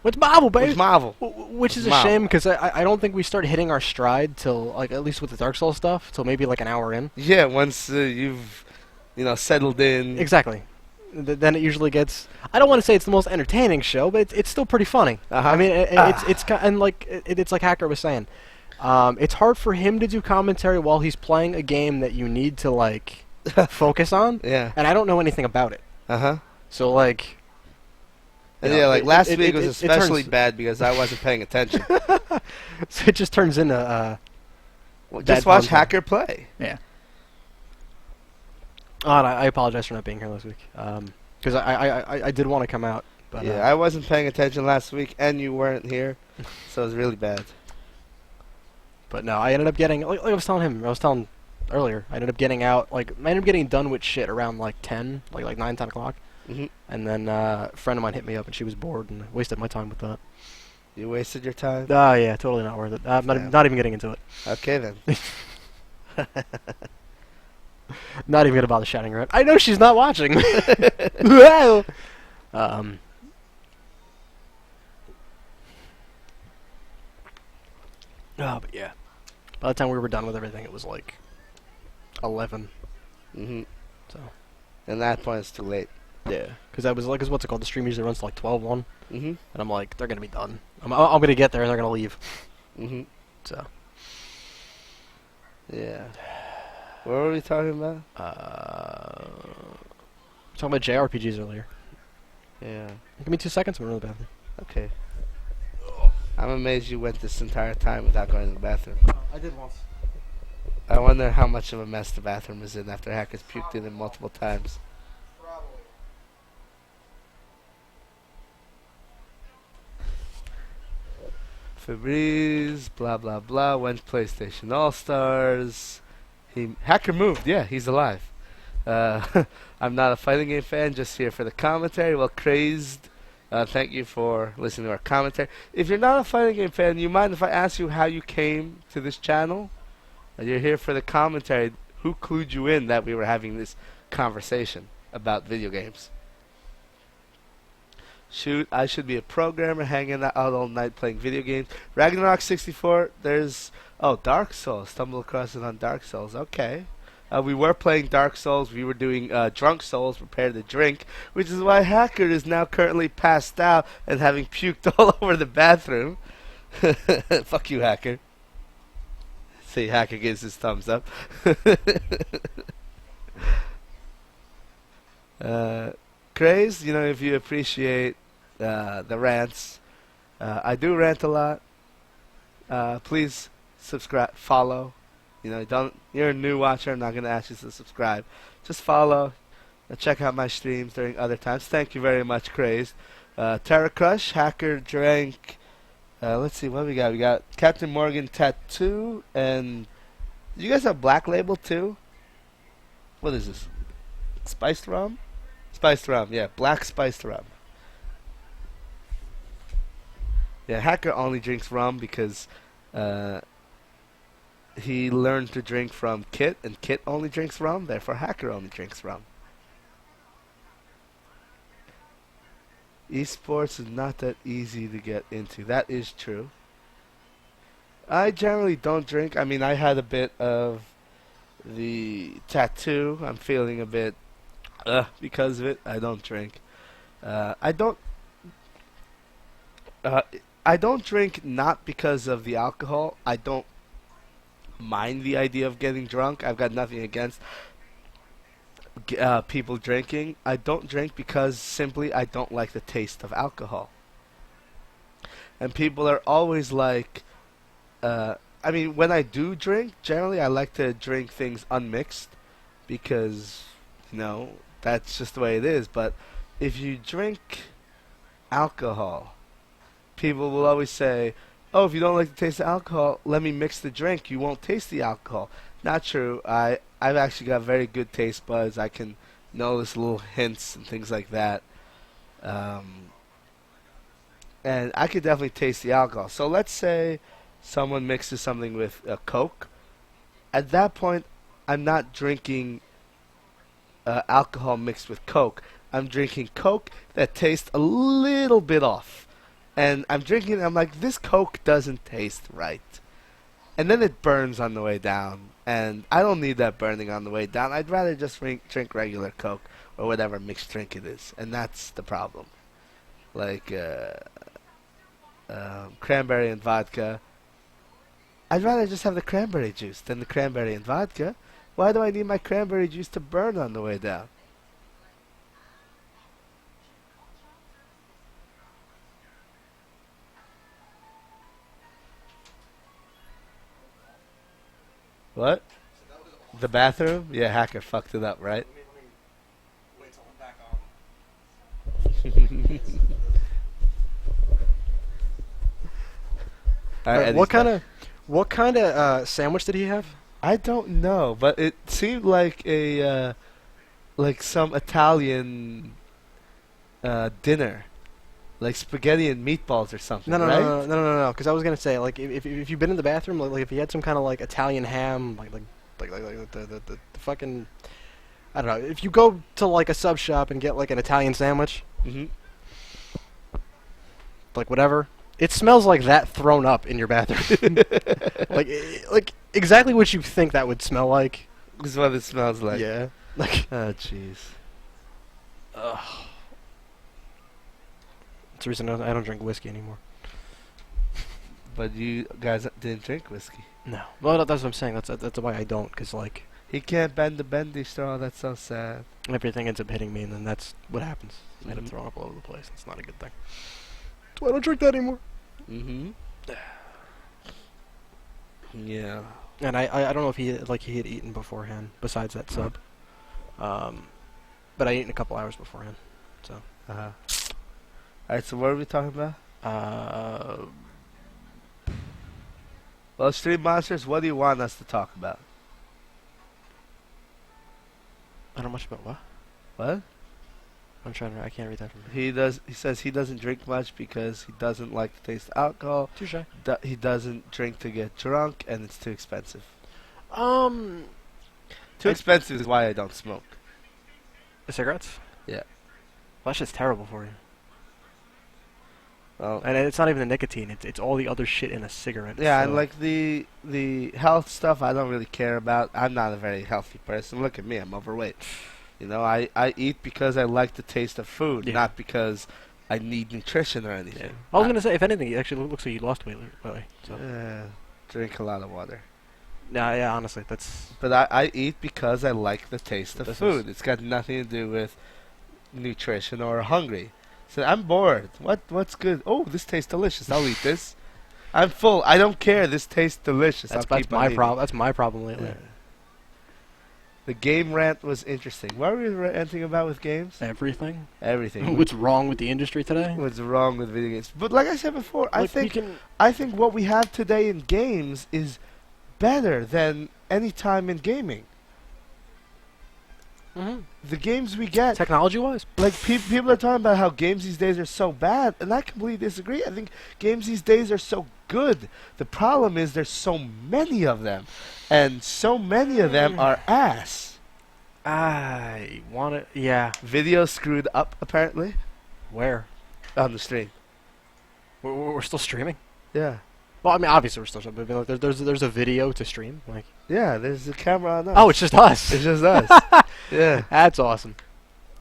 What's Marvel, baby? What's Marvel? Which is a shame because I don't think we start hitting our stride till, like, at least with the Dark Souls stuff, till maybe like an hour in. Yeah, once you've, settled in. Exactly. Then it usually gets. I don't want to say it's the most entertaining show, but it's still pretty funny. Uh-huh. I mean, it's like Hacker was saying, it's hard for him to do commentary while he's playing a game that you need to like focus on. Yeah. And I don't know anything about it. So like. And last week was especially bad because I wasn't paying attention. So it just turns into. Just watch Hacker play. Yeah. Oh, and I apologize for not being here last week. Because I did want to come out. But, yeah, I wasn't paying attention last week, and you weren't here, so it was really bad. But no, I ended up getting, like I was telling earlier, I ended up getting out, I ended up getting done with shit around like 10, like 9, 10 o'clock. And then a friend of mine hit me up, and she was bored, and I wasted my time with that. You wasted your time? Oh, yeah, totally not worth it. I'm not even getting into it. Okay, then. Not even gonna bother shouting her out. I know she's not watching. Well, but yeah. By the time we were done with everything, it was like 11. So. And that point, it's too late. Yeah, because I was like, what's it called? The stream usually runs to like 12:01. And I'm like, they're gonna be done. I'm gonna get there and they're gonna leave. So. Yeah. What were we talking about? Talking about JRPGs earlier. Yeah. Give me 2 seconds. I'm going to the bathroom. Okay. I'm amazed you went this entire time without going to the bathroom. I did once. I wonder how much of a mess the bathroom is in after Hackers puked in it multiple times. Probably. Febreze, blah blah blah, went PlayStation All-Stars. Hacker moved, yeah, he's alive. I'm not a fighting game fan, just here for the commentary. Well, Crazed, thank you for listening to our commentary. If you're not a fighting game fan, you mind if I ask you how you came to this channel? You're here for the commentary. Who clued you in that we were having this conversation about video games? Shoot, I should be a programmer hanging out all night playing video games. Ragnarok 64, there's... Oh, Dark Souls. Stumbled across it on Dark Souls. Okay. We were playing Dark Souls. We were doing Drunk Souls, Prepare to Drink, which is why Hacker is now currently passed out and having puked all over the bathroom. Fuck you, Hacker. See, Hacker gives his thumbs up. Craze, if you appreciate the rants, I do rant a lot. Please subscribe, follow. You're a new watcher. I'm not gonna ask you to subscribe. Just follow. Check out my streams during other times. Thank you very much, Crazed. Terra Crush, Hacker drank. Let's see what we got. We got Captain Morgan Tattoo, and you guys have Black Label too. What is this? Spiced rum? Spiced rum, yeah, black spiced rum. Yeah, Hacker only drinks rum because he learned to drink from Kit, and Kit only drinks rum, therefore Hacker only drinks rum. Esports is not that easy to get into. That is true. I generally don't drink. I mean, I had a bit of the tattoo. I'm feeling a bit because of it. I don't drink. I don't drink not because of the alcohol. I don't mind the idea of getting drunk. I've got nothing against people drinking. I don't drink because simply I don't like the taste of alcohol. And people are always like, I mean, when I do drink, generally I like to drink things unmixed because, you know, that's just the way it is. But if you drink alcohol, people will always say, oh, if you don't like the taste of alcohol, let me mix the drink. You won't taste the alcohol. Not true. I've actually got very good taste buds. I can notice little hints and things like that. And I could definitely taste the alcohol. So let's say someone mixes something with a Coke. At that point, I'm not drinking alcohol mixed with Coke. I'm drinking Coke that tastes a little bit off. And I'm drinking it, I'm like, this Coke doesn't taste right. And then it burns on the way down. And I don't need that burning on the way down. I'd rather just drink regular Coke or whatever mixed drink it is. And that's the problem. Like cranberry and vodka. I'd rather just have the cranberry juice than the cranberry and vodka. Why do I need my cranberry juice to burn on the way down? What? The bathroom? Yeah, hacker fucked it up, right? Wait till I'm back on. Alright, What kind of sandwich did he have? I don't know, but it seemed like a like some Italian dinner, like spaghetti and meatballs or something. No. Because I was gonna say, like, if you've been in the bathroom, like if he had some kind of like Italian ham, like the fucking, I don't know. If you go to like a sub shop and get like an Italian sandwich, like whatever, it smells like that thrown up in your bathroom. like exactly what you think that would smell like. This is what it smells like. Yeah. Like. Oh jeez. Ugh. That's the reason I don't drink whiskey anymore. But you guys didn't drink whiskey. No. Well, that's what I'm saying. That's why I don't. Cause like. He can't bend the bendy straw. That's so sad. Everything ends up hitting me, and then that's what happens. I end up throwing up all over the place. It's not a good thing. That's why I don't drink that anymore. Yeah. And I don't know if he had eaten beforehand. Besides that sub. But I ate in a couple hours beforehand. So. Alright, so what are we talking about? Well, Stream Monsters, what do you want us to talk about? I don't know much about what? What? I'm trying to. I can't read that from here. He says he doesn't drink much because he doesn't like the taste of alcohol. Too shy. He doesn't drink to get drunk, and it's too expensive. Too expensive is why I don't smoke. The cigarettes? Yeah. Well, that shit's terrible for you. Well, and it's not even the nicotine. It's all the other shit in a cigarette. Yeah, so. and like the health stuff, I don't really care about. I'm not a very healthy person. Look at me, I'm overweight. You know, I eat because I like the taste of food, not because I need nutrition or anything. Yeah. I was gonna say, if anything, it actually looks like you lost weight lately. So. Drink a lot of water. Nah, yeah, honestly, that's. But I eat because I like the taste of food. It's got nothing to do with nutrition or hungry. So I'm bored. What's good? Oh, this tastes delicious. I'll eat this. I'm full. I don't care. This tastes delicious. That's my problem. That's my problem lately. Yeah. The game rant was interesting. What were we ranting about with games? Everything. Everything. What's wrong with the industry today? What's wrong with video games? But like I said before, I think what we have today in games is better than any time in gaming. The games we get, technology-wise, like people are talking about how games these days are so bad, and I completely disagree. I think games these days are so good. The problem is there's so many of them, and so many of them are ass. I want it. Yeah. Video screwed up apparently. Where? On the stream. We're still streaming. Yeah. Well, I mean, obviously we're still streaming. But like, there's a video to stream. Like. Yeah, there's a camera on us. Oh, it's just us. It's just us. Yeah. That's awesome.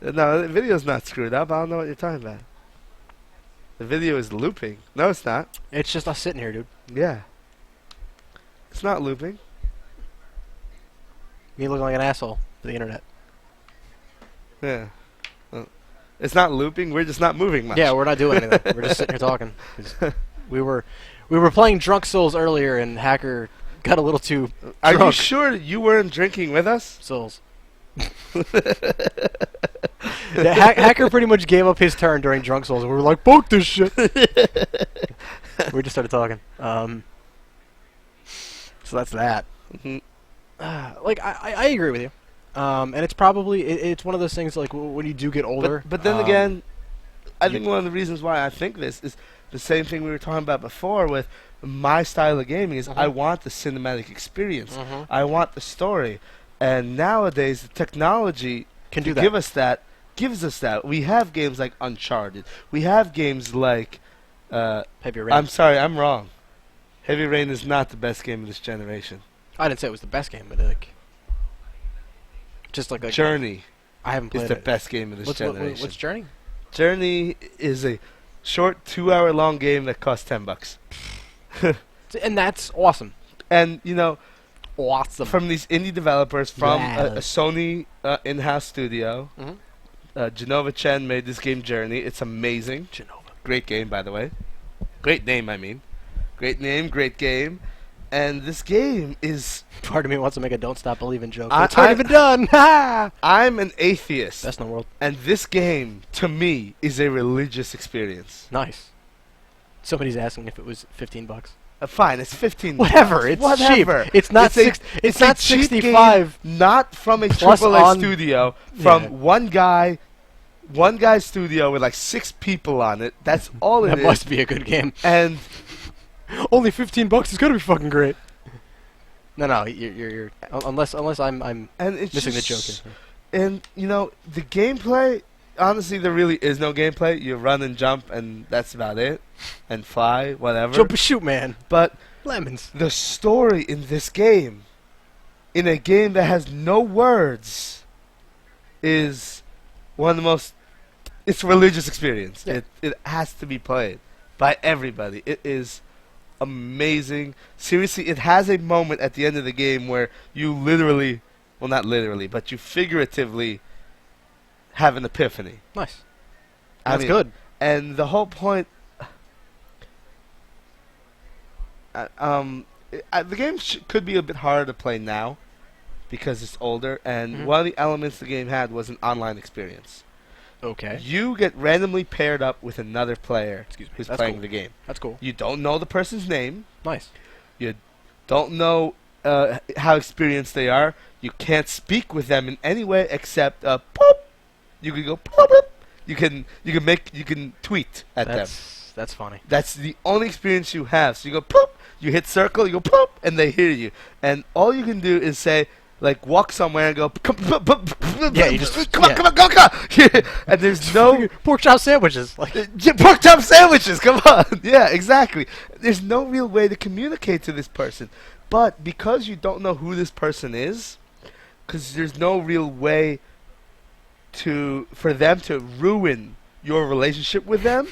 No, the video's not screwed up. I don't know what you're talking about. The video is looping. No, it's not. It's just us sitting here, dude. Yeah. It's not looping. You look like an asshole to the internet. Yeah. It's not looping. We're just not moving much. Yeah, we're not doing anything. We're just sitting here talking. 'Cause we were playing Drunk Souls earlier, and Hacker got a little too Are drunk. you sure you weren't drinking with us? Souls. Yeah, Hacker pretty much gave up his turn during Drunk Souls, and we were like, "Fuck this shit." We just started talking. So that's that. Mm-hmm. Like I agree with you, and it's probably it's one of those things like when you do get older. But then again, I think one of the reasons why I think this is the same thing we were talking about before with my style of gaming is I want the cinematic experience. I want the story, and nowadays the technology can do that. Gives us that. We have games like Uncharted. We have games like Heavy Rain. I'm sorry, I'm wrong. Heavy Rain is not the best game of this generation. I didn't say it was the best game, but like just like Journey I haven't played is the it. best game of this generation. What's Journey? Journey is a short 2-hour-long game that costs $10. And that's awesome. And you know, Awesome. from these indie developers from Yeah. a Sony in-house studio, Mhm. Genova Chen made this game Journey. It's amazing. Genova. Great game, by the way. Great name, I mean. Great name, great game. And this game is... Part of me wants to make a "Don't Stop Believing" joke. I- It's already been done. Ha! I'm an atheist. Best in the world. And this game, to me, is a religious experience. Nice. Somebody's asking if it was $15. Fine, it's 15. Whatever. It's Whatever. cheap. It's not It's not a cheap 65. game, not from a Plus AAA on- studio, from Yeah. one guy's studio with like 6 people on it. That's all it That is. must be a good game. And Only $15 is gonna be fucking great. No, you're unless I'm and it's missing the just- joke here. And you know the gameplay. Honestly, there really is no gameplay. You run and jump, and that's about it. And fly, whatever. Jump and shoot, man. But Lemons. the story in this game, in a game that has no words, is one of the most... It's a religious experience. Yeah. It has to be played by everybody. It is amazing. Seriously, it has a moment at the end of the game where you literally... Well, not literally, but you figuratively have an epiphany. Nice. I That's mean, good. And the whole point... the game could be a bit harder to play now because it's older, and one of the elements the game had was an online experience. Okay. You get randomly paired up with another player who's That's playing cool. the game. That's cool. You don't know the person's name. Nice. You don't know how experienced they are. You can't speak with them in any way except poop. You can go poop. You can tweet at them. That's funny. That's the only experience you have. So you go poop, you hit circle, you go poop, and they hear you. And all you can do is say, like, walk somewhere and go, Yeah, you just come on. And there's no pork chop sandwiches. Like pork chop sandwiches. Come on. Yeah, exactly. There's no real way to communicate to this person. But because you don't know who this person is, because there's no real way for them to ruin your relationship with them,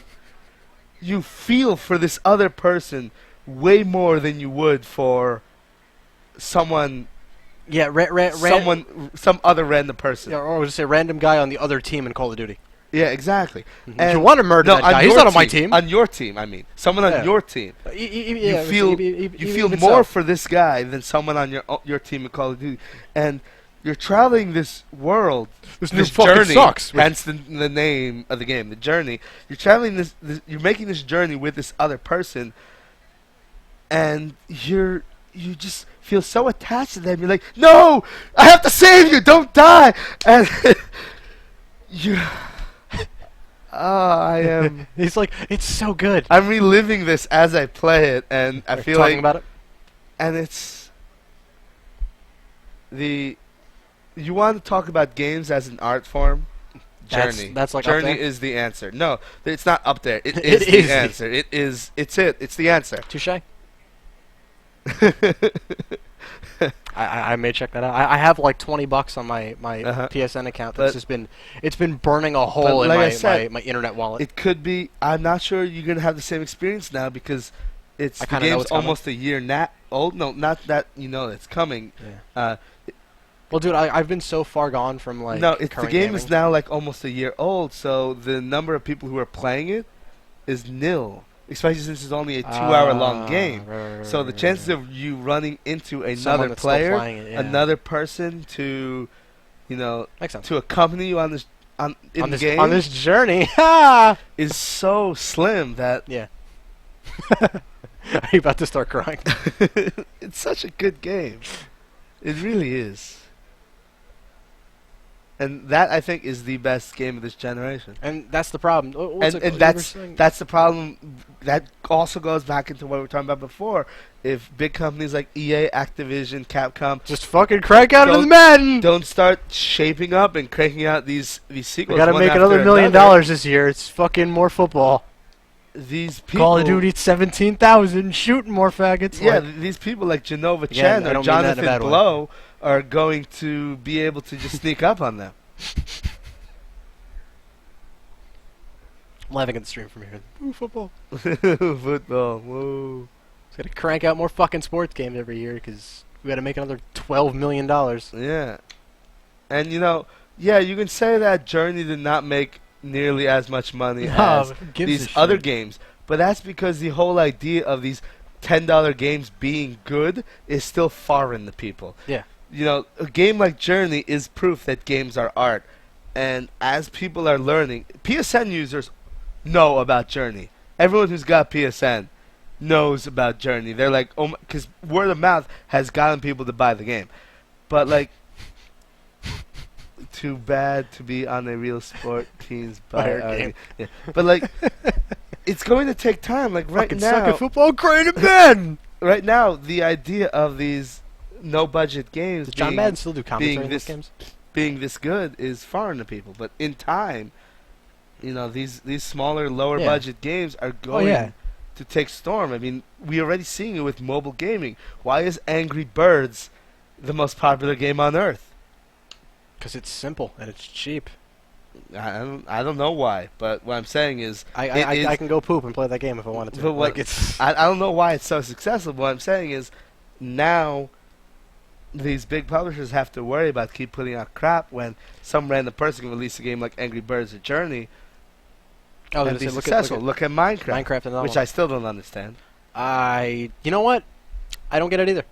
you feel for this other person way more than you would for someone. yeah, Some other random person. Yeah, or just say random guy on the other team in Call of Duty. Yeah, exactly. If you want to murder that guy, he's not on my team. On your team, I mean, someone on your team. You You feel more for this guy than someone on your team in Call of Duty, and you're traveling this world, This journey. sucks. Hence the name of the game, the journey. You're traveling this. You're making this journey with this other person, and you just feel so attached to them. You're like, no, I have to save you. Don't die. And you. I am. He's like, it's so good. I'm reliving this as I play it, and I feel talking like, about it. and it's you want to talk about games as an art form? Journey. That's like up Journey there? is the answer. No, it's not up there. It It is is the answer. It is. It's it. It's the answer. Touche. I may check that out. I have like $20 on my PSN account. That's just been burning a hole in like my internet wallet. It could be. I'm not sure you're gonna have the same experience now because the kinda know game's it's coming. almost a year old. No, not that you know it's coming. Yeah. Well, dude, I've been so far gone from like. No, the current game gaming. is now like almost a year old, so the number of people who are playing it is nil. Especially since it's only a 2-hour long game. Right, So the chances of you running into Someone another that's still player, playing it, yeah. another person to, you know, Makes sense. to accompany you on this on the this game on this journey. is so slim that Yeah. Are you about to start crying? it's such a good game. It really is. And that, I think, is the best game of this generation. And that's the problem. And that's the problem. That also goes back into what we were talking about before. If big companies like EA, Activision, Capcom just fucking crank out of the men. don't start shaping up and cranking out these sequels. We gotta make another $1 million this year. It's fucking more football. These people, Call of Duty 17,000, shooting more faggots. Yeah, like, these people like Genova Again, Chen I or don't mean that in a Jonathan bad way. Blow are going to be able to just sneak up on them. I'm laughing at the stream from here. Ooh, football. Football, whoa. Just gotta crank out more fucking sports games every year because we gotta make another $12 million. Yeah. And you know, yeah, you can say that Journey did not make nearly as much money as who gives these a other shit? games. But that's because the whole idea of these $10 games being good is still foreign to people. Yeah. You know, a game like Journey is proof that games are art. And as people are learning, PSN users know about Journey. Everyone who's got PSN knows about Journey. They're like, oh, because word of mouth has gotten people to buy the game. But like, too bad to be on a real sport teams Fire by game. yeah. But like, it's going to take time. Like right Fucking suck now, at football, crying at men. right now, the idea of these no budget games Does John being, Madden still do commentary being in these this games? being this good is foreign to people. But in time, you know, these smaller, lower Yeah. budget games are going yeah. to take storm. I mean, we're already seeing it with mobile gaming. Why is Angry Birds the most popular game on earth? Because it's simple and it's cheap. I don't know why, but what I'm saying is I can go poop and play that game if I wanted to. But what, Like it's I don't know why it's so successful. But what I'm saying is now these big publishers have to worry about keep putting out crap when some random person can release a game like Angry Birds or Journey and be successful. Look at Minecraft, Minecraft and which I still don't understand. you know what? I don't get it either.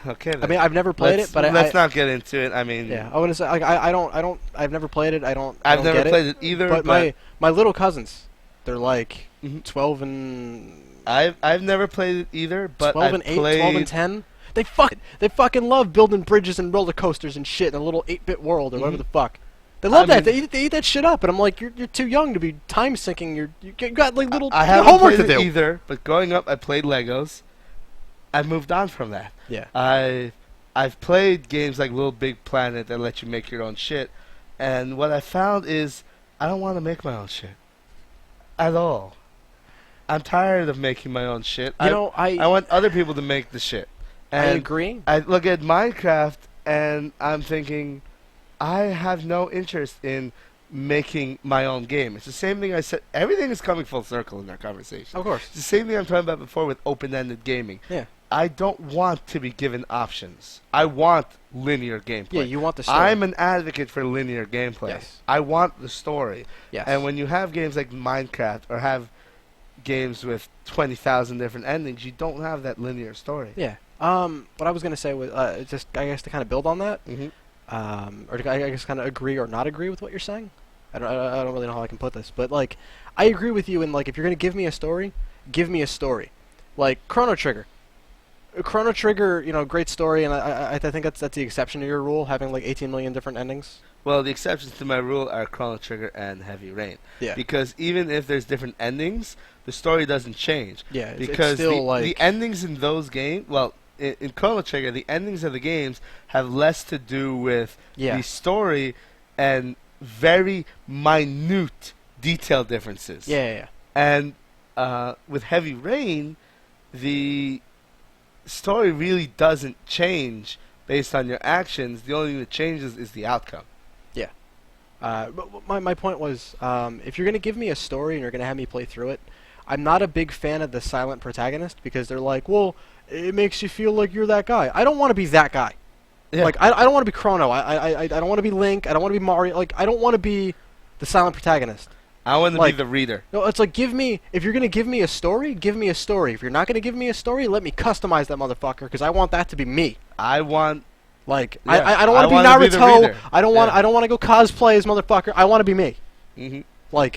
Okay, then. I mean, I've never played it, but let's not get into it. I mean, yeah, I want to say like I've never played it. I I've don't never get played it either. But my little cousins, they're like Mhm. 12 and I've never played it either. But 12 I've and 8, played 12 and 10. They fucking love building bridges and roller coasters and shit in a little 8-bit world or whatever the fuck. They love that. They eat that shit up, and I'm like, you're too young to be time syncing. You got like little I haven't homework played to it do. either. But growing up, I played Legos. I moved on from that. Yeah. I've played games like Little Big Planet that let you make your own shit, and what I found is I don't want to make my own shit at all. I'm tired of making my own shit. You know, I want other people to make the shit. And I agree. I look at Minecraft and I'm thinking, I have no interest in making my own game. It's the same thing I said. Everything is coming full circle in our conversation. Of course. It's the same thing I'm talking about before with open-ended gaming. Yeah. I don't want to be given options. I want linear gameplay. Yeah, you want the story. I'm an advocate for linear gameplay. Yes. I want the story. Yes. And when you have games like Minecraft or have games with 20,000 different endings, you don't have that linear story. Yeah. What I was gonna say was just I guess to kind of build on that, or to, I guess kind of agree or not agree with what you're saying. I don't really know how I can put this, but like I agree with you in like if you're gonna give me a story, give me a story, like Chrono Trigger. Chrono Trigger, you know, great story, and I think that's the exception to your rule, having like 18 million different endings. Well, the exceptions to my rule are Chrono Trigger and Heavy Rain. Yeah. Because even if there's different endings, the story doesn't change. Yeah. Because it's still the endings in those games, well, in Chrono Trigger, the endings of the games have less to do with the story and very minute detail differences. Yeah. And with Heavy Rain, the story really doesn't change based on your actions. The only thing that changes is the outcome. Yeah. But my point was, if you're going to give me a story and you're going to have me play through it, I'm not a big fan of the silent protagonist because they're like, well, it makes you feel like you're that guy. I don't want to be that guy. Yeah. Like, I don't want to be Chrono. I don't want to be Link. I don't want to be Mario. Like, I don't want to be the silent protagonist. I want to Like, be the reader. No, it's like, if you're going to give me a story, give me a story. If you're not going to give me a story, let me customize that motherfucker, because I want that to be me. I want... Like, Yeah. I don't want to be wanna be the Naruto. reader. I don't want to go cosplay as motherfucker. I want to be me. Mm-hmm. Like,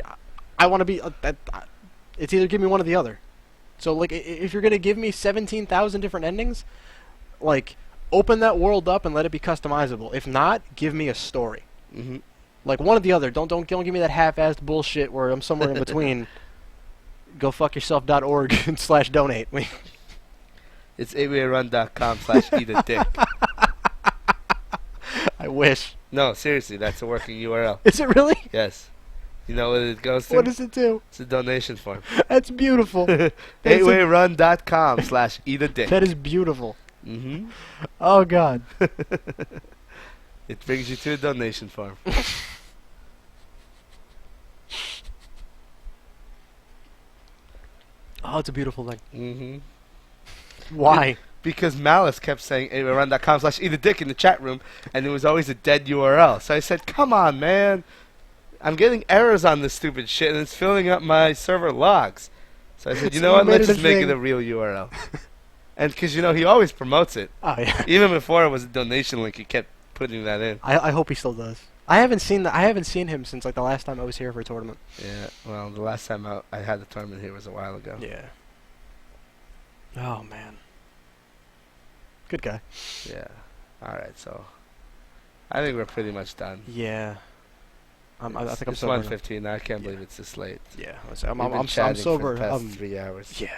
I want to be... it's either give me one or the other. So, like, if you're going to give me 17,000 different endings, like, open that world up and let it be customizable. If not, give me a story. Mm-hmm. Like, one or the other. Don't give me that half-assed bullshit where I'm somewhere in between. GoFuckYourself.org/donate. It's 8wayrun.com/eat a dick. I wish. No, seriously, that's a working URL. Is it really? Yes. You know what it goes to? What does it do? It's a donation form. That's beautiful. 8wayrun.com/eat a dick. That is beautiful. Mm-hmm. Oh, God. It brings you to a donation form. Oh, it's a beautiful thing. Mm-hmm. Why? Because Malice kept saying 8wayrun.com/eat a dick in the chat room, and it was always a dead URL. So I said, come on, man. I'm getting errors on this stupid shit, and it's filling up my server logs. So I said, you know what? Let's just make it a real URL. And because, you know, he always promotes it. Oh, yeah. Even before it was a donation link, he kept putting that in. I hope he still does. I haven't seen him since, like, the last time I was here for a tournament. Yeah, well, the last time I had the tournament here was a while ago. Yeah. Oh, man. Good guy. Yeah. All right, so I think we're pretty much done. Yeah. I think I'm it's sober. 1:15 now. I can't believe it's this late. Yeah. We've been I'm chatting sober. for the past 3 hours. Yeah.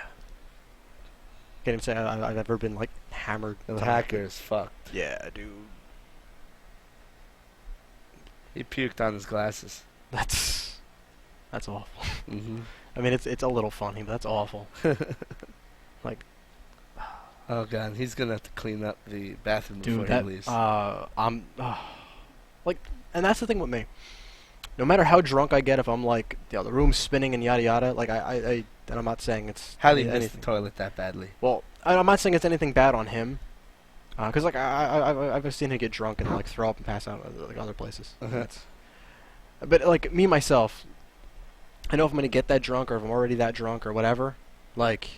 Can't even say I've ever been, like, hammered. The hacker is fucked. Yeah, dude. He puked on his glasses. That's awful. Mm-hmm. I mean, it's a little funny, but that's awful. Like, oh god, he's gonna have to clean up the bathroom dude, before he leaves. Like, and that's the thing with me. No matter how drunk I get, if I'm like, you know, the room's spinning and yada yada, like and I'm not saying it's How do you miss anything. the toilet that badly? Well, I'm not saying it's anything bad on him, because like I've seen him get drunk and like throw up and pass out like other places. Uh-huh. But like me myself, I know if I'm gonna get that drunk or if I'm already that drunk or whatever, like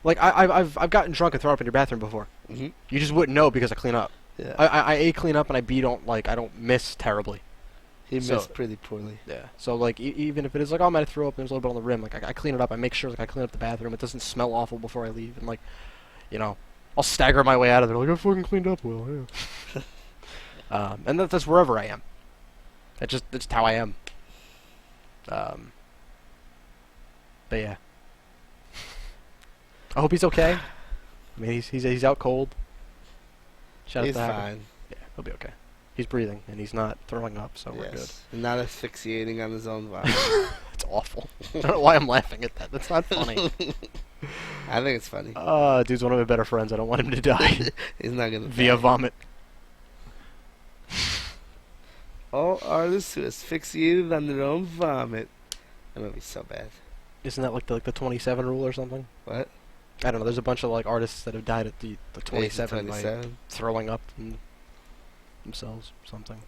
I've gotten drunk and thrown up in your bathroom before. Mm-hmm. You just wouldn't know because I clean up. Yeah. I A, clean up, and I B, I don't miss terribly. He So- missed pretty poorly. Yeah. So like even if it is like, oh, I might throw up and there's a little bit on the rim, like I clean it up. I make sure like I clean up the bathroom. It doesn't smell awful before I leave, and like, you know, I'll stagger my way out of there. Like I fucking cleaned up well. Yeah. And that's wherever I am. That's just how I am. But yeah. I hope he's okay. I mean, he's out cold. Shout He's out to Hacker. fine. Yeah, he'll be okay. He's breathing and he's not throwing up, so we're good. Yes. And not asphyxiating on his own vomit. It's awful. I don't know why I'm laughing at that. That's not funny. I think it's funny. Dude's one of my better friends. I don't want him to die He's not gonna via die. vomit. All artists who asphyxiated on their own vomit. That would be so bad. Isn't that like the 27 rule or something? What? I don't know. There's a bunch of like artists that have died at the 27 by 27? throwing up themselves, something.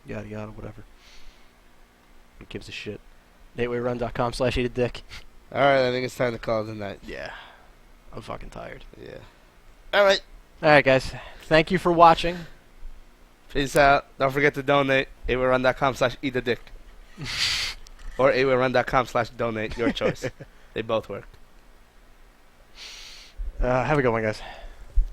Yada yada, whatever. Who gives a shit? 8wayrun.com/eat-a-dick. Alright, I think it's time to call it a night. Yeah. I'm fucking tired. Yeah. Alright. Alright, guys. Thank you for watching. Peace out. Don't forget to donate. 8wayrun.com/eat-a-dick. Or 8wayrun.com/donate. Your choice. They both work. Have a good one, guys.